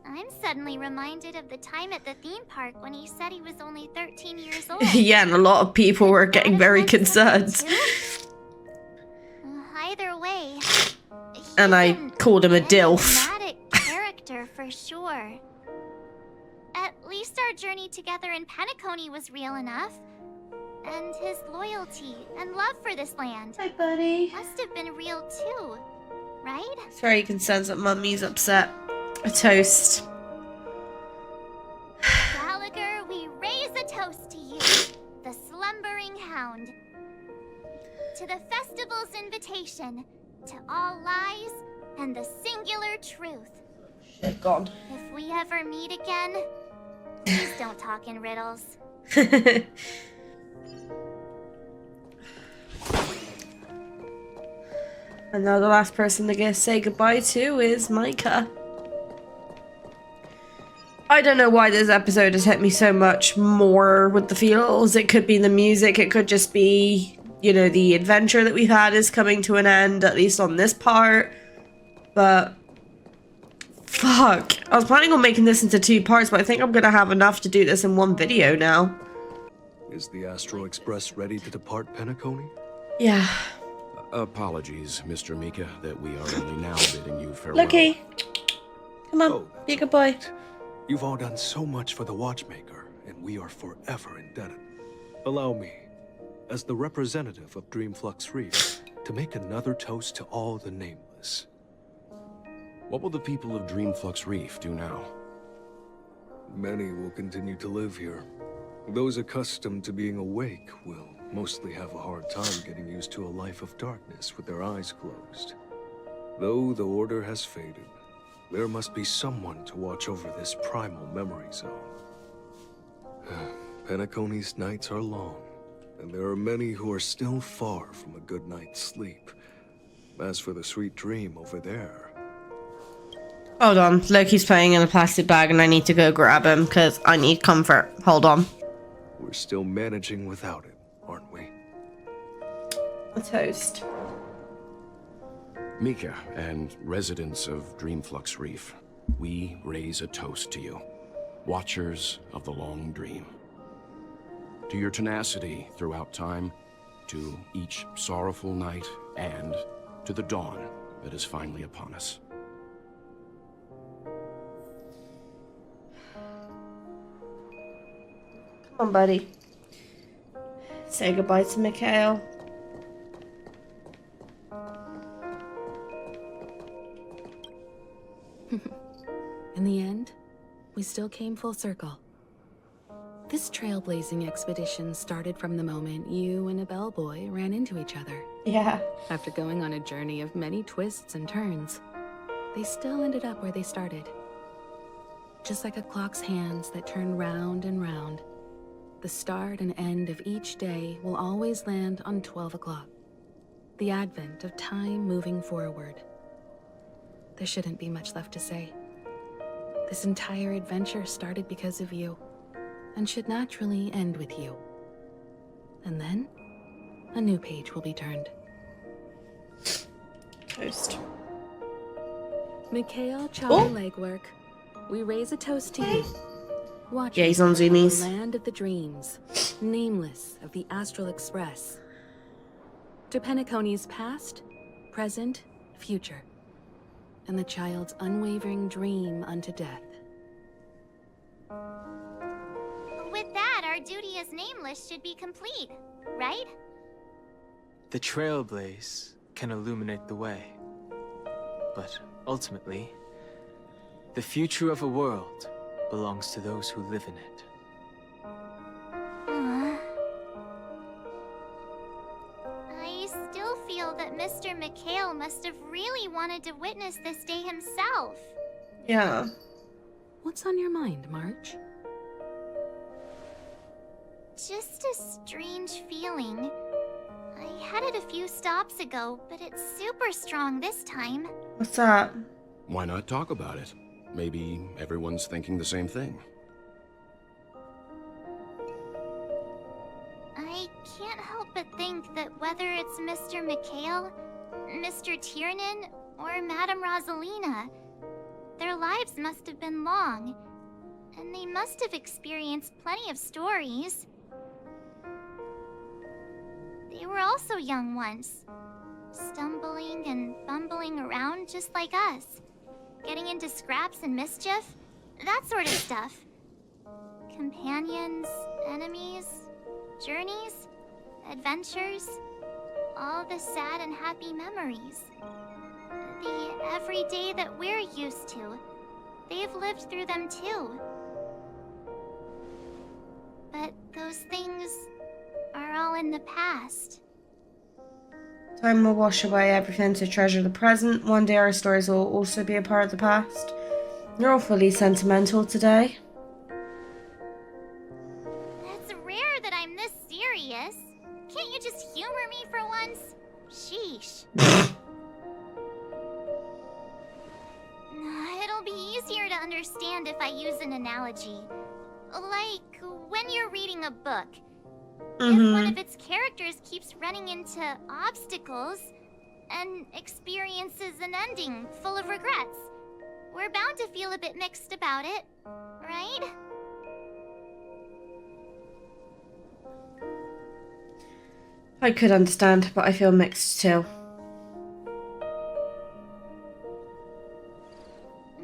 I'm suddenly reminded of the time at the theme park when he said he was only 13 years old. Yeah, and a lot of people were getting very concerned. Either way, and I called him a DILF. Dramatic character for sure. At least our journey together in Penacony was real enough. And his loyalty and love for this land. Hi, buddy. Must have been real too, right? It's very concerned that Mummy's upset. A toast. Gallagher, we raise a toast to you, the slumbering hound. To the festival's invitation, to all lies and the singular truth. Shit, God. If we ever meet again, please don't talk in riddles. And now the last person to get say goodbye to is Micah. I don't know why this episode has hit me so much more with the feels. It could be the music, it could just be, you know, the adventure that we've had is coming to an end, at least on this part. But fuck. I was planning on making this into 2 parts, but I think I'm gonna have enough to do this in 1 video now. Is the Astral Express ready to depart Penacony? Yeah. Apologies, Mr. Mika, that we are only now bidding you farewell. Lucky. Come on, be a good boy. You've all done so much for the Watchmaker, and we are forever indebted. Allow me, as the representative of Dreamflux Reef, to make another toast to all the nameless. What will the people of Dreamflux Reef do now? Many will continue to live here. Those accustomed to being awake will mostly have a hard time getting used to a life of darkness with their eyes closed. Though the order has faded, there must be someone to watch over this primal memory zone. Penacony's nights are long, and there are many who are still far from a good night's sleep. As for the sweet dream over there... Hold on, Loki's playing in a plastic bag and I need to go grab him because I need comfort. Hold on. We're still managing without it, aren't we? A toast. Mika and residents of Dreamflux Reef, we raise a toast to you, watchers of the long dream. To your tenacity throughout time, to each sorrowful night, and to the dawn that is finally upon us. Come on, buddy. Say goodbye to Mikhail. In the end, we still came full circle. This trailblazing expedition started from the moment you and a bellboy ran into each other. Yeah. After going on a journey of many twists and turns, they still ended up where they started. Just like a clock's hands that turn round and round, the start and end of each day will always land on 12 o'clock. The advent of time moving forward. There shouldn't be much left to say. This entire adventure started because of you, and should naturally end with you. And then, a new page will be turned. Toast. Mikhail Charlie Legwork, we raise a toast to you. Watch Yeah, he's on zoomies. the land of the dreams, nameless of the Astral Express. To Penacony's past, present, future, and the child's unwavering dream unto death. With that, our duty as nameless should be complete, right? The trailblaze can illuminate the way. But ultimately, the future of a world belongs to those who live in it. I still feel that Mr. Mikhail must have really wanted to witness this day himself. Yeah. What's on your mind, March? Just a strange feeling. I had it a few stops ago, but it's super strong this time. What's that? Why not talk about it? Maybe everyone's thinking the same thing. I can't help but think that whether it's Mr. Mikhail, Mr. Tiernan, or Madame Rosalina, their lives must have been long, and they must have experienced plenty of stories. They were also young once, stumbling and bumbling around just like us, getting into scraps and mischief, that sort of stuff. Companions, enemies, journeys, adventures, all the sad and happy memories. The everyday that we're used to, they've lived through them too. But those things are all in the past. Time will wash away everything to treasure the present. One day our stories will also be a part of the past. You're awfully sentimental today. It's rare that I'm this serious. Can't you just humor me for once? Sheesh. It'll be easier to understand if I use an analogy. Like when you're reading a book. If one of its characters keeps running into obstacles and experiences an ending full of regrets, we're bound to feel a bit mixed about it, right? I could understand, but I feel mixed too.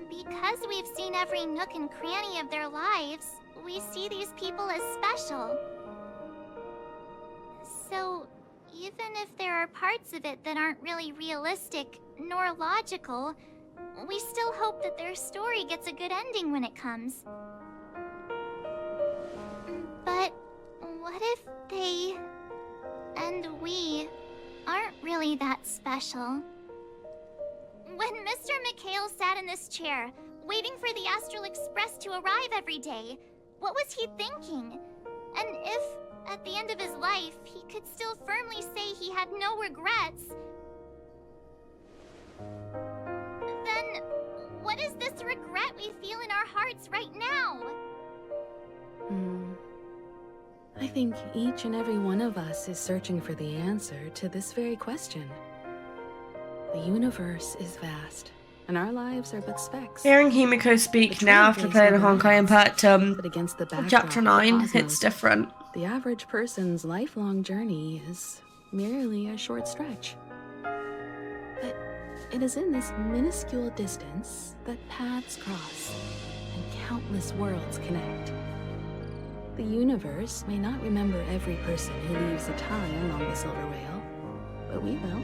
Because we've seen every nook and cranny of their lives, we see these people as special. So, even if there are parts of it that aren't really realistic nor logical, we still hope that their story gets a good ending when it comes. But what if they and we aren't really that special? When Mr. McHale sat in this chair, waiting for the Astral Express to arrive every day, what was he thinking? And if, at the end of his life, he could still firmly say he had no regrets, then what is this regret we feel in our hearts right now? I think each and every one of us is searching for the answer to this very question. The universe is vast, and our lives are but specks. Hearing Himiko speak now after playing Honkai Impact, but against the backdrop Chapter of 9, the it's different. The average person's lifelong journey is merely a short stretch. But it is in this minuscule distance that paths cross and countless worlds connect. The universe may not remember every person who leaves a tie along the Silver Rail, but we will.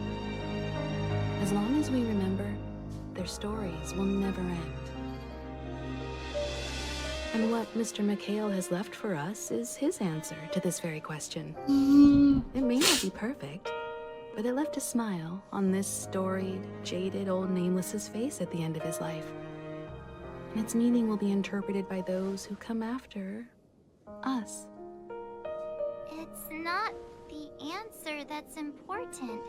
As long as we remember, their stories will never end. And what Mr. McHale has left for us is his answer to this very question. It may not be perfect, but it left a smile on this storied, jaded old Nameless's face at the end of his life. And its meaning will be interpreted by those who come after us. It's not the answer that's important,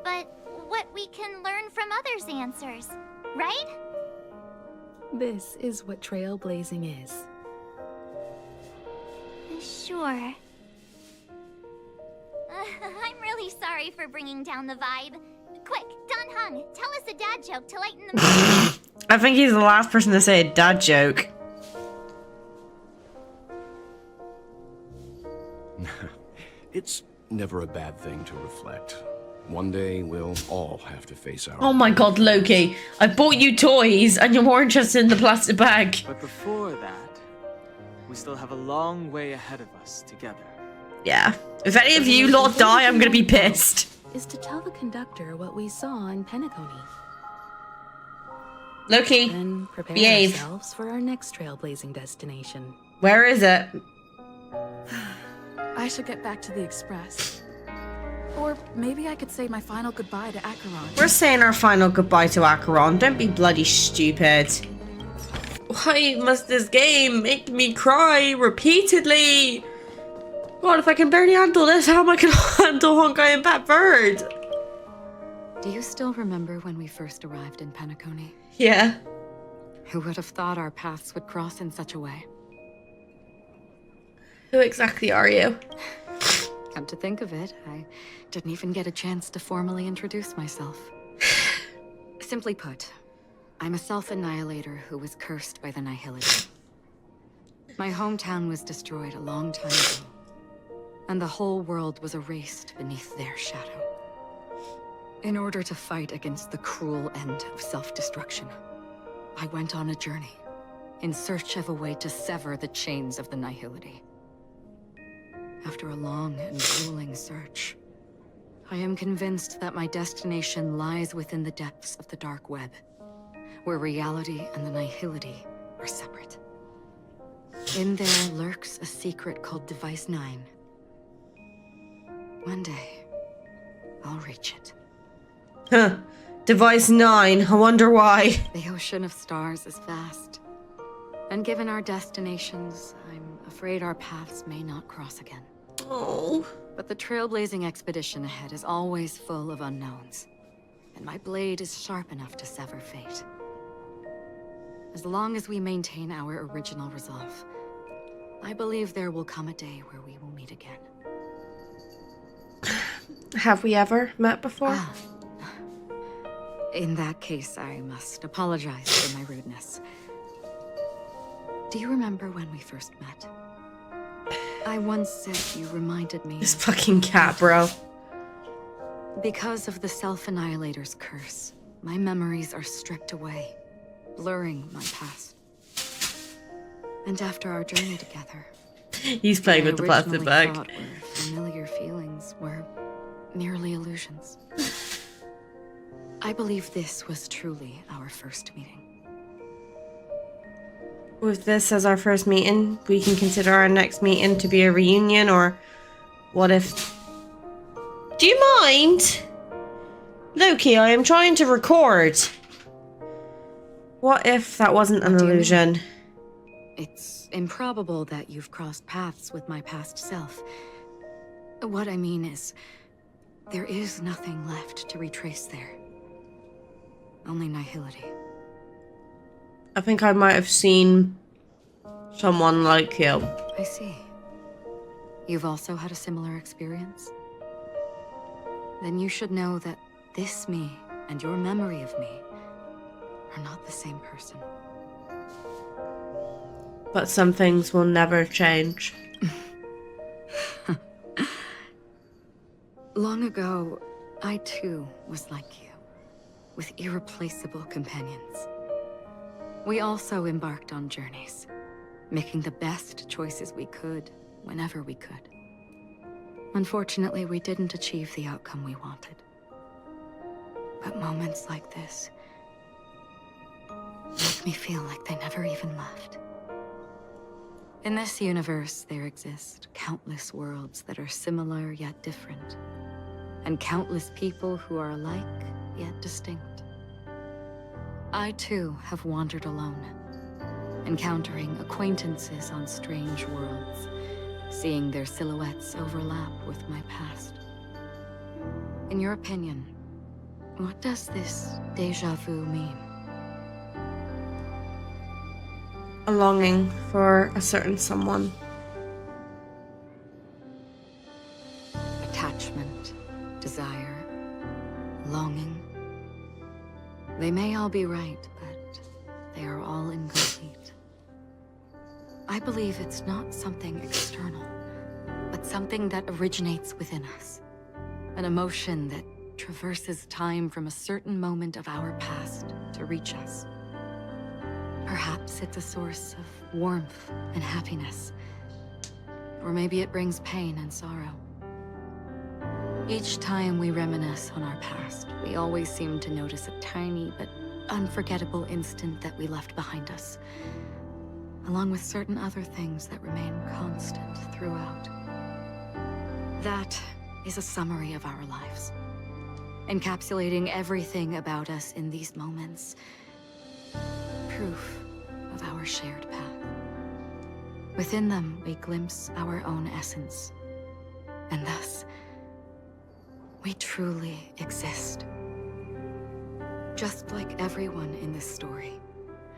but what we can learn from others' answers, right? This is what trailblazing is. Sure. I'm really sorry for bringing down the vibe. Quick, Don Hung, tell us a dad joke to lighten the mood. I think he's the last person to say a dad joke. It's never a bad thing to reflect. One day we'll all have to face our... Oh my god, Loki. I bought you toys and you're more interested in the plastic bag. But before that, we still have a long way ahead of us together. Yeah. If any of you lot die, I'm gonna be pissed. Is to tell the conductor what we saw in Penacony. Loki, then prepare behave. ourselves for our next trailblazing destination. Where is it? I should get back to the Express. Or maybe I could say my final goodbye to Acheron. We're saying our final goodbye to Acheron. Don't be bloody stupid. Why must this game make me cry repeatedly? God, if I can barely handle this, how am I gonna handle Honkai Impact Bird? Do you still remember when we first arrived in Penacony? Yeah. Who would have thought our paths would cross in such a way? Who exactly are you? Come to think of it, I didn't even get a chance to formally introduce myself. Simply put, I'm a self-annihilator who was cursed by the Nihility. My hometown was destroyed a long time ago, and the whole world was erased beneath their shadow. In order to fight against the cruel end of self-destruction, I went on a journey in search of a way to sever the chains of the Nihility. After a long and grueling search, I am convinced that my destination lies within the depths of the dark web, where reality and the Nihility are separate. In there lurks a secret called Device 9. One day, I'll reach it. Huh. Device 9. I wonder why. The ocean of stars is vast. And given our destinations, I'm afraid our paths may not cross again. Oh. But the trailblazing expedition ahead is always full of unknowns. And my blade is sharp enough to sever fate. As long as we maintain our original resolve, I believe there will come a day where we will meet again. Have we ever met before? In that case, I must apologize for my rudeness. Do you remember when we first met? I once said you reminded me... This fucking cat, bro. Because of the Self-Annihilator's curse, my memories are stripped away, blurring my past. And after our journey together... He's playing with the plastic bag. Thought were familiar feelings merely illusions. I believe this was truly our first meeting. With this as our first meeting, we can consider our next meeting to be a reunion, or what if... Do you mind? Loki, I am trying to record. What if that wasn't an illusion? It's improbable that you've crossed paths with my past self. What I mean is, there is nothing left to retrace there. Only nihility. I think I might have seen someone like you. I see. You've also had a similar experience? Then you should know that this me and your memory of me are not the same person. But some things will never change. Long ago, I too was like you, with irreplaceable companions. We also embarked on journeys, making the best choices we could, whenever we could. Unfortunately, we didn't achieve the outcome we wanted. But moments like this make me feel like they never even left. In this universe, there exist countless worlds that are similar yet different, and countless people who are alike yet distinct. I too have wandered alone, encountering acquaintances on strange worlds, seeing their silhouettes overlap with my past. In your opinion, what does this déjà vu mean? A longing for a certain someone. Attachment, desire, longing. They may all be right, but they are all incomplete. I believe it's not something external, but something that originates within us. An emotion that traverses time from a certain moment of our past to reach us. Perhaps it's a source of warmth and happiness. Or maybe it brings pain and sorrow. Each time we reminisce on our past, we always seem to notice a tiny but unforgettable instant that we left behind us, along with certain other things that remain constant throughout. That is a summary of our lives, encapsulating everything about us in these moments. Proof of our shared path. Within them, we glimpse our own essence, and thus, we truly exist. Just like everyone in this story,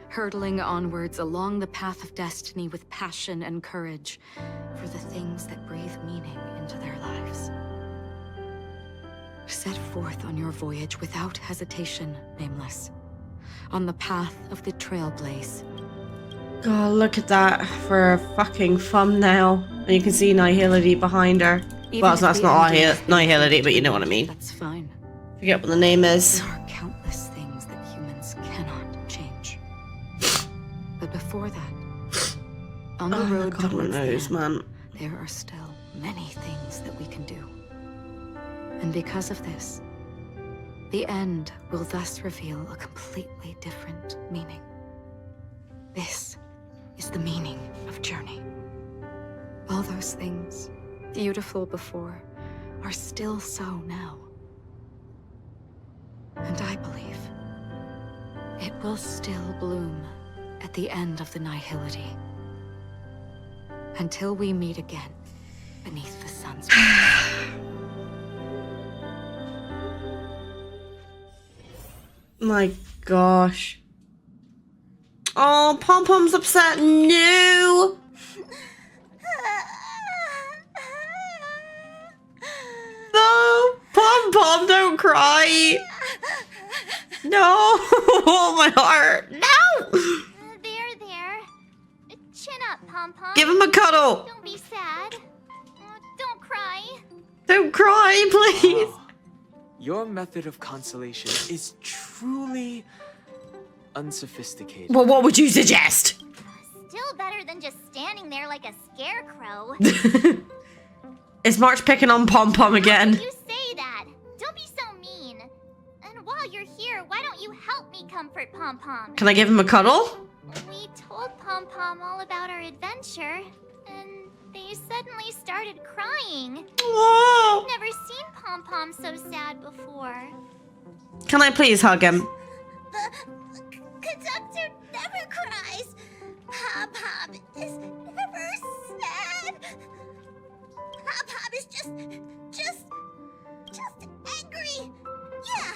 hurtling onwards along the path of destiny with passion and courage for the things that breathe meaning into their lives. Set forth on your voyage without hesitation, Nameless, on the path of the Trailblaze. God, look at that for a fucking thumbnail. And you can see Nihility behind her. Well, that's not Nihility, but you know what I mean. That's fine. Forget what the name is. There are countless things that humans cannot change. But before that, on the road towards the end, there are still many things that we can do. And because of this, the end will thus reveal a completely different meaning. This is the meaning of journey. All those things, beautiful before, are still so now. And I believe it will still bloom at the end of the Nihility. Until we meet again beneath the sun's My gosh. Oh, Pom Pom's upset. No. No, Pom Pom, don't cry. No, oh my heart. No. There. Chin up, Pom Pom. Give him a cuddle. Don't be sad. Don't cry. Don't cry, please. Your method of consolation is truly unsophisticated. Well, what would you suggest? Still better than just standing there like a scarecrow. Is March picking on Pom Pom again? You say that. Pom-Pom. Can I give him a cuddle? We told Pom-Pom all about our adventure, and they suddenly started crying. Whoa. I've never seen Pom-Pom so sad before. Can I please hug him? The conductor never cries. Pom-Pom is never sad. Pom-Pom is just angry. Yeah,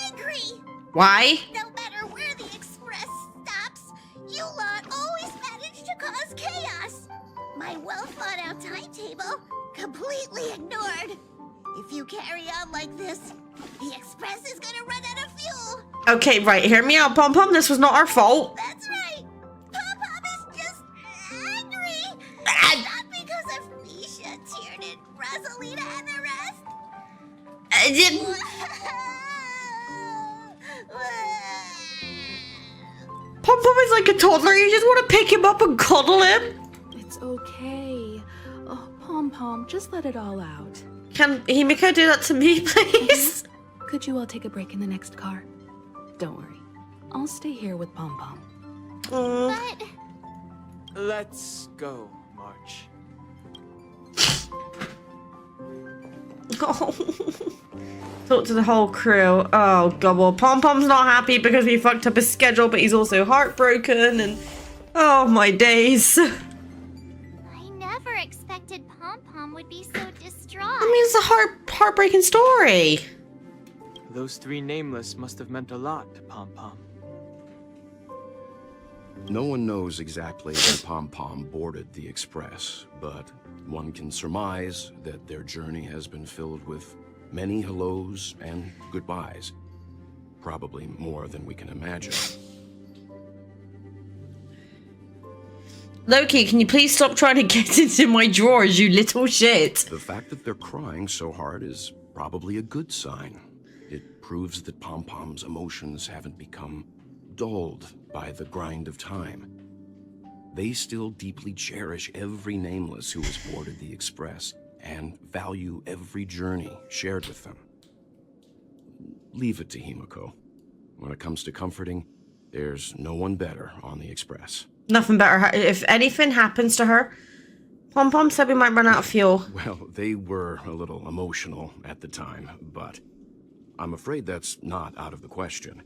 angry. Why? No matter where the express stops, you lot always manage to cause chaos. My well-thought-out timetable completely ignored. If you carry on like this, the express is gonna run out of fuel. Okay, right. Hear me out, Pom Pom. This was not our fault. That's right. Pom-Pom is just angry. Not because of Misha, Tiernan, Rosalina, and the rest. Pom Pom is like a toddler. You just want to pick him up and cuddle him. It's okay. Oh, Pom Pom, just let it all out. Can Himiko do that to me, please? Could you all take a break in the next car? Don't worry. I'll stay here with Pom Pom. But Let's go, March. Oh. Talk to the whole crew. Oh god, well Pom Pom's not happy because we fucked up his schedule, but he's also heartbroken and oh my days. I never expected Pom-Pom would be so distraught. I mean, it's a heartbreaking story. Those three nameless must have meant a lot to Pom-Pom. No one knows exactly when Pom Pom boarded the express, but one can surmise that their journey has been filled with many hellos and goodbyes. Probably more than we can imagine. Loki, can you please stop trying to get into my drawers, you little shit? The fact that they're crying so hard is probably a good sign. It proves that Pom Pom's emotions haven't become dulled by the grind of time. They still deeply cherish every nameless who has boarded the express and value every journey shared with them. Leave it to Himiko. When it comes to comforting, there's no one better on the express. Nothing better. If anything happens to her, Pom Pom said we might run out of fuel. Well, they were a little emotional at the time, but I'm afraid that's not out of the question.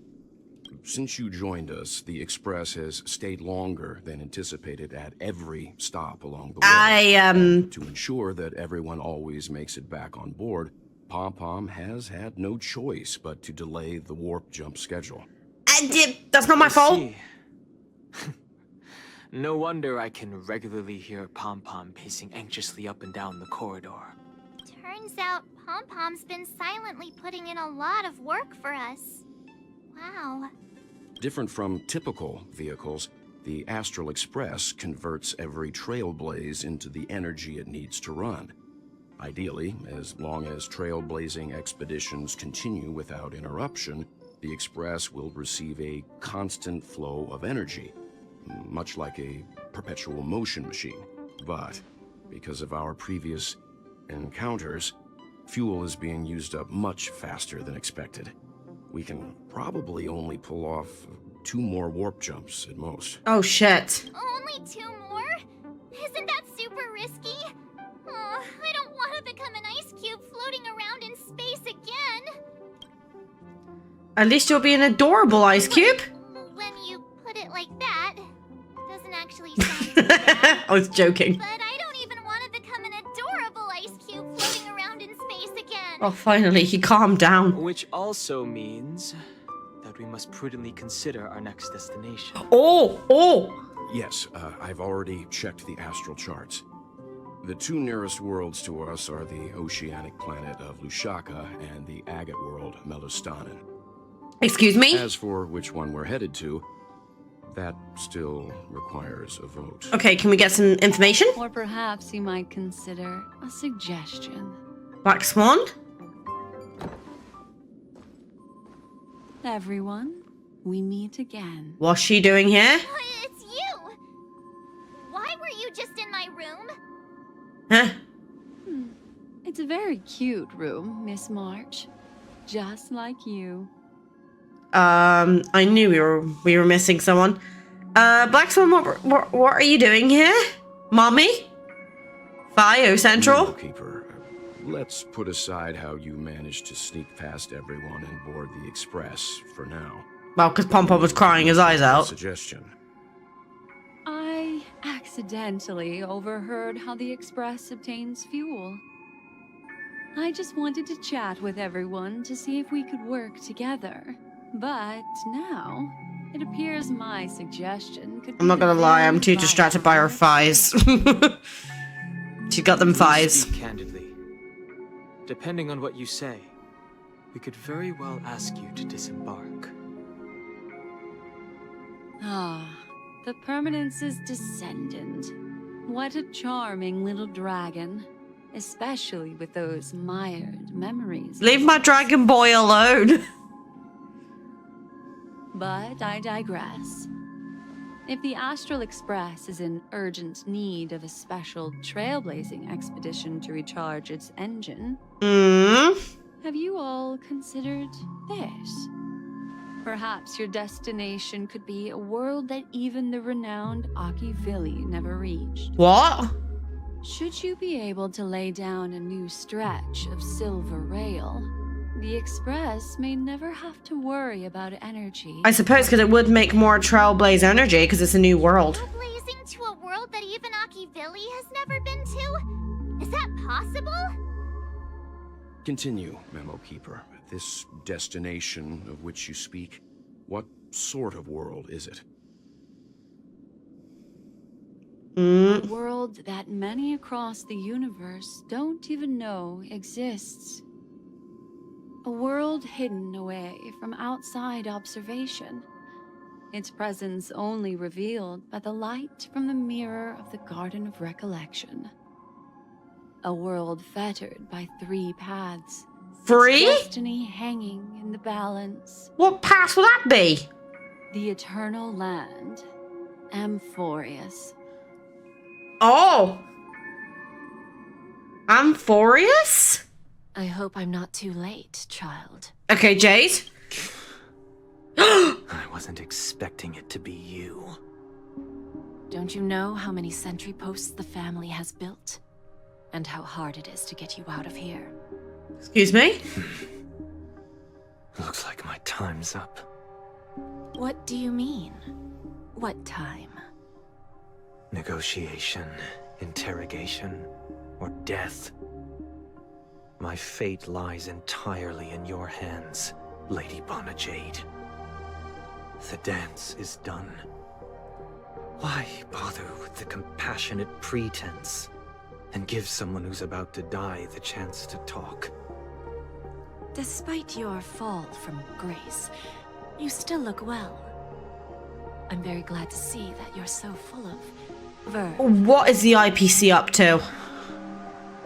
Since you joined us, the express has stayed longer than anticipated at every stop along the way. And to ensure that everyone always makes it back on board, Pom Pom has had no choice but to delay the warp jump schedule. That's not my fault. No wonder I can regularly hear Pom Pom pacing anxiously up and down the corridor. Turns out Pom-Pom's been silently putting in a lot of work for us. Wow. Different from typical vehicles, the Astral Express converts every trailblaze into the energy it needs to run. Ideally, as long as trailblazing expeditions continue without interruption, the Express will receive a constant flow of energy, much like a perpetual motion machine. But because of our previous encounters, fuel is being used up much faster than expected. We can probably only pull off 2 more warp jumps at most. Oh shit. Only 2 more? Isn't that super risky? Oh, I don't want to become an ice cube floating around in space again. At least you'll be an adorable ice cube. When you put it like that, doesn't actually sound too bad. I was joking. But I don't even want to become an adorable ice cube floating around in space again. Oh, finally, he calmed down. Which also means that we must prudently consider our next destination. Oh! Yes, I've already checked the astral charts. The 2 nearest worlds to us are the oceanic planet of Lushaka and the agate world, Melostanin. Excuse me? As for which one we're headed to, that still requires a vote. Okay, can we get some information? Or perhaps you might consider a suggestion. Black Swan? Everyone, we meet again. What's she doing here? It's you! Why were you just in my room? Huh? It's a very cute room, Miss March. Just like you. I knew we were missing someone. Black Swan, what are you doing here? Mommy? Fio Central? Keeper, let's put aside how you managed to sneak past everyone and board the express for now. Well, because Pom-Pom was crying his eyes out. Suggestion. I accidentally overheard how the express obtains fuel. I just wanted to chat with everyone to see if we could work together. But now, it appears my suggestion could I'm not gonna lie, I'm too distracted by her thighs. She got them thighs. Candidly, depending on what you say, we could very well ask you to disembark. Ah, the Permanence's descendant. What a charming little dragon. Especially with those mired memories. Leave my dragon boy alone. But I digress. If the Astral Express is in urgent need of a special trailblazing expedition to recharge its engine, have you all considered this? Perhaps your destination could be a world that even the renowned Akivilli never reached. What? Should you be able to lay down a new stretch of silver rail, the Express may never have to worry about energy. I suppose because it would make more trailblaze energy because it's a new world. Trailblazing to a world that even Akivilli has never been to? Is that possible? Continue, Memo Keeper. This destination of which you speak, what sort of world is it? A world that many across the universe don't even know exists. A world hidden away from outside observation. Its presence only revealed by the light from the mirror of the Garden of Recollection. A world fettered by 3 paths. Free? Destiny hanging in the balance. What path will that be? The Eternal Land. Amphorius. Oh! Amphorius? I hope I'm not too late, child. Okay, Jade. I wasn't expecting it to be you. Don't you know how many sentry posts the family has built? And how hard it is to get you out of here? Excuse me? Looks like my time's up. What do you mean? What time? Negotiation, interrogation, or death. My fate lies entirely in your hands, Lady Bonajade. The dance is done. Why bother with the compassionate pretense and give someone who's about to die the chance to talk? Despite your fall from grace, you still look well. I'm very glad to see that you're so full of verve. What is the IPC up to?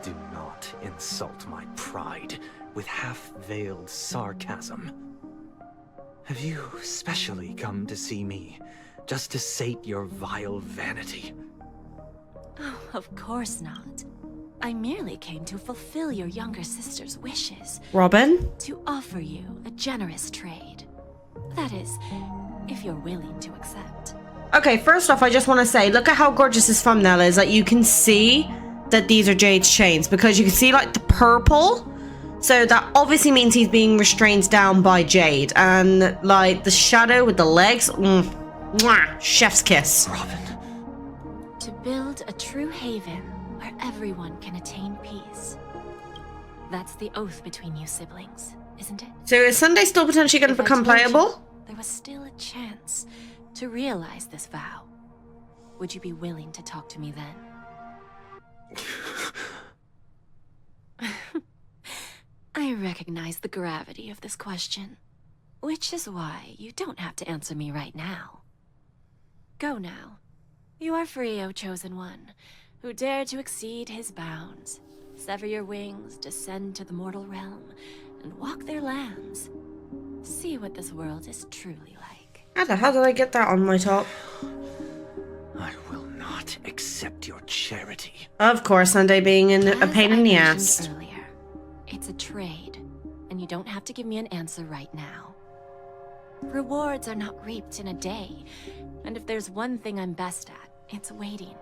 Do not insult my pride with half-veiled sarcasm. Have you specially come to see me just to sate your vile vanity? Oh, of course not. I merely came to fulfill your younger sister's wishes. Robin? To offer you a generous trade. That is, if you're willing to accept. Okay, first off, I just want to say, look at how gorgeous this thumbnail is. Like, you can see that these are Jade's chains because you can see, like, the purple. So that obviously means he's being restrained down by Jade. And, like, the shadow with the legs. Mwah, chef's kiss. Robin. To build a true haven where everyone can attain peace. That's the oath between you siblings, isn't it? So is Sunday still potentially going to become playable? There was still a chance to realize this vow. Would you be willing to talk to me then? I recognize the gravity of this question, which is why you don't have to answer me right now. Go now. You are free, O Chosen One, who dare to exceed his bounds. Sever your wings, descend to the mortal realm, and walk their lands. See what this world is truly like. How the hell did I get that on my top? I will not accept your charity. Of course, Sunday being a pain in the ass. Earlier, it's a trade, and you don't have to give me an answer right now. Rewards are not reaped in a day, and if there's one thing I'm best at, it's waiting.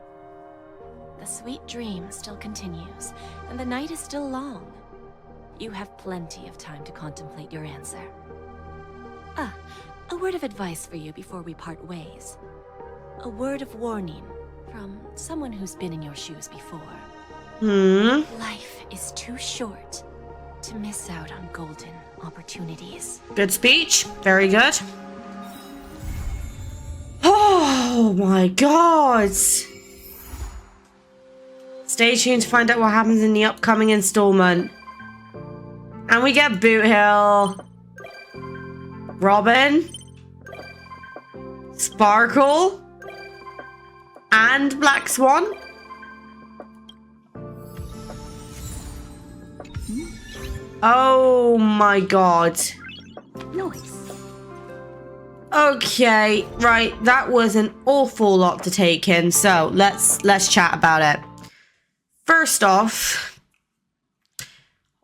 The sweet dream still continues, and the night is still long. You have plenty of time to contemplate your answer. Ah, a word of advice for you before we part ways. A word of warning from someone who's been in your shoes before. Life is too short to miss out on golden opportunities. Good speech. Very good. Oh my god. Stay tuned to find out what happens in the upcoming installment. And we get Boot Hill, Robin, Sparkle, and Black Swan. Oh my god. Nice. Okay, right, that was an awful lot to take in, so let's chat about it. First off,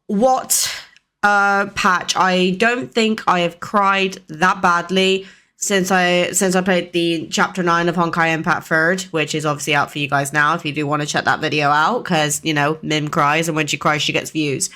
what a patch. I don't think I have cried that badly since I played the chapter 9 of Honkai Impact 3rd, which is obviously out for you guys now if you do want to check that video out, because, you know, Mim cries, and when she cries she gets views.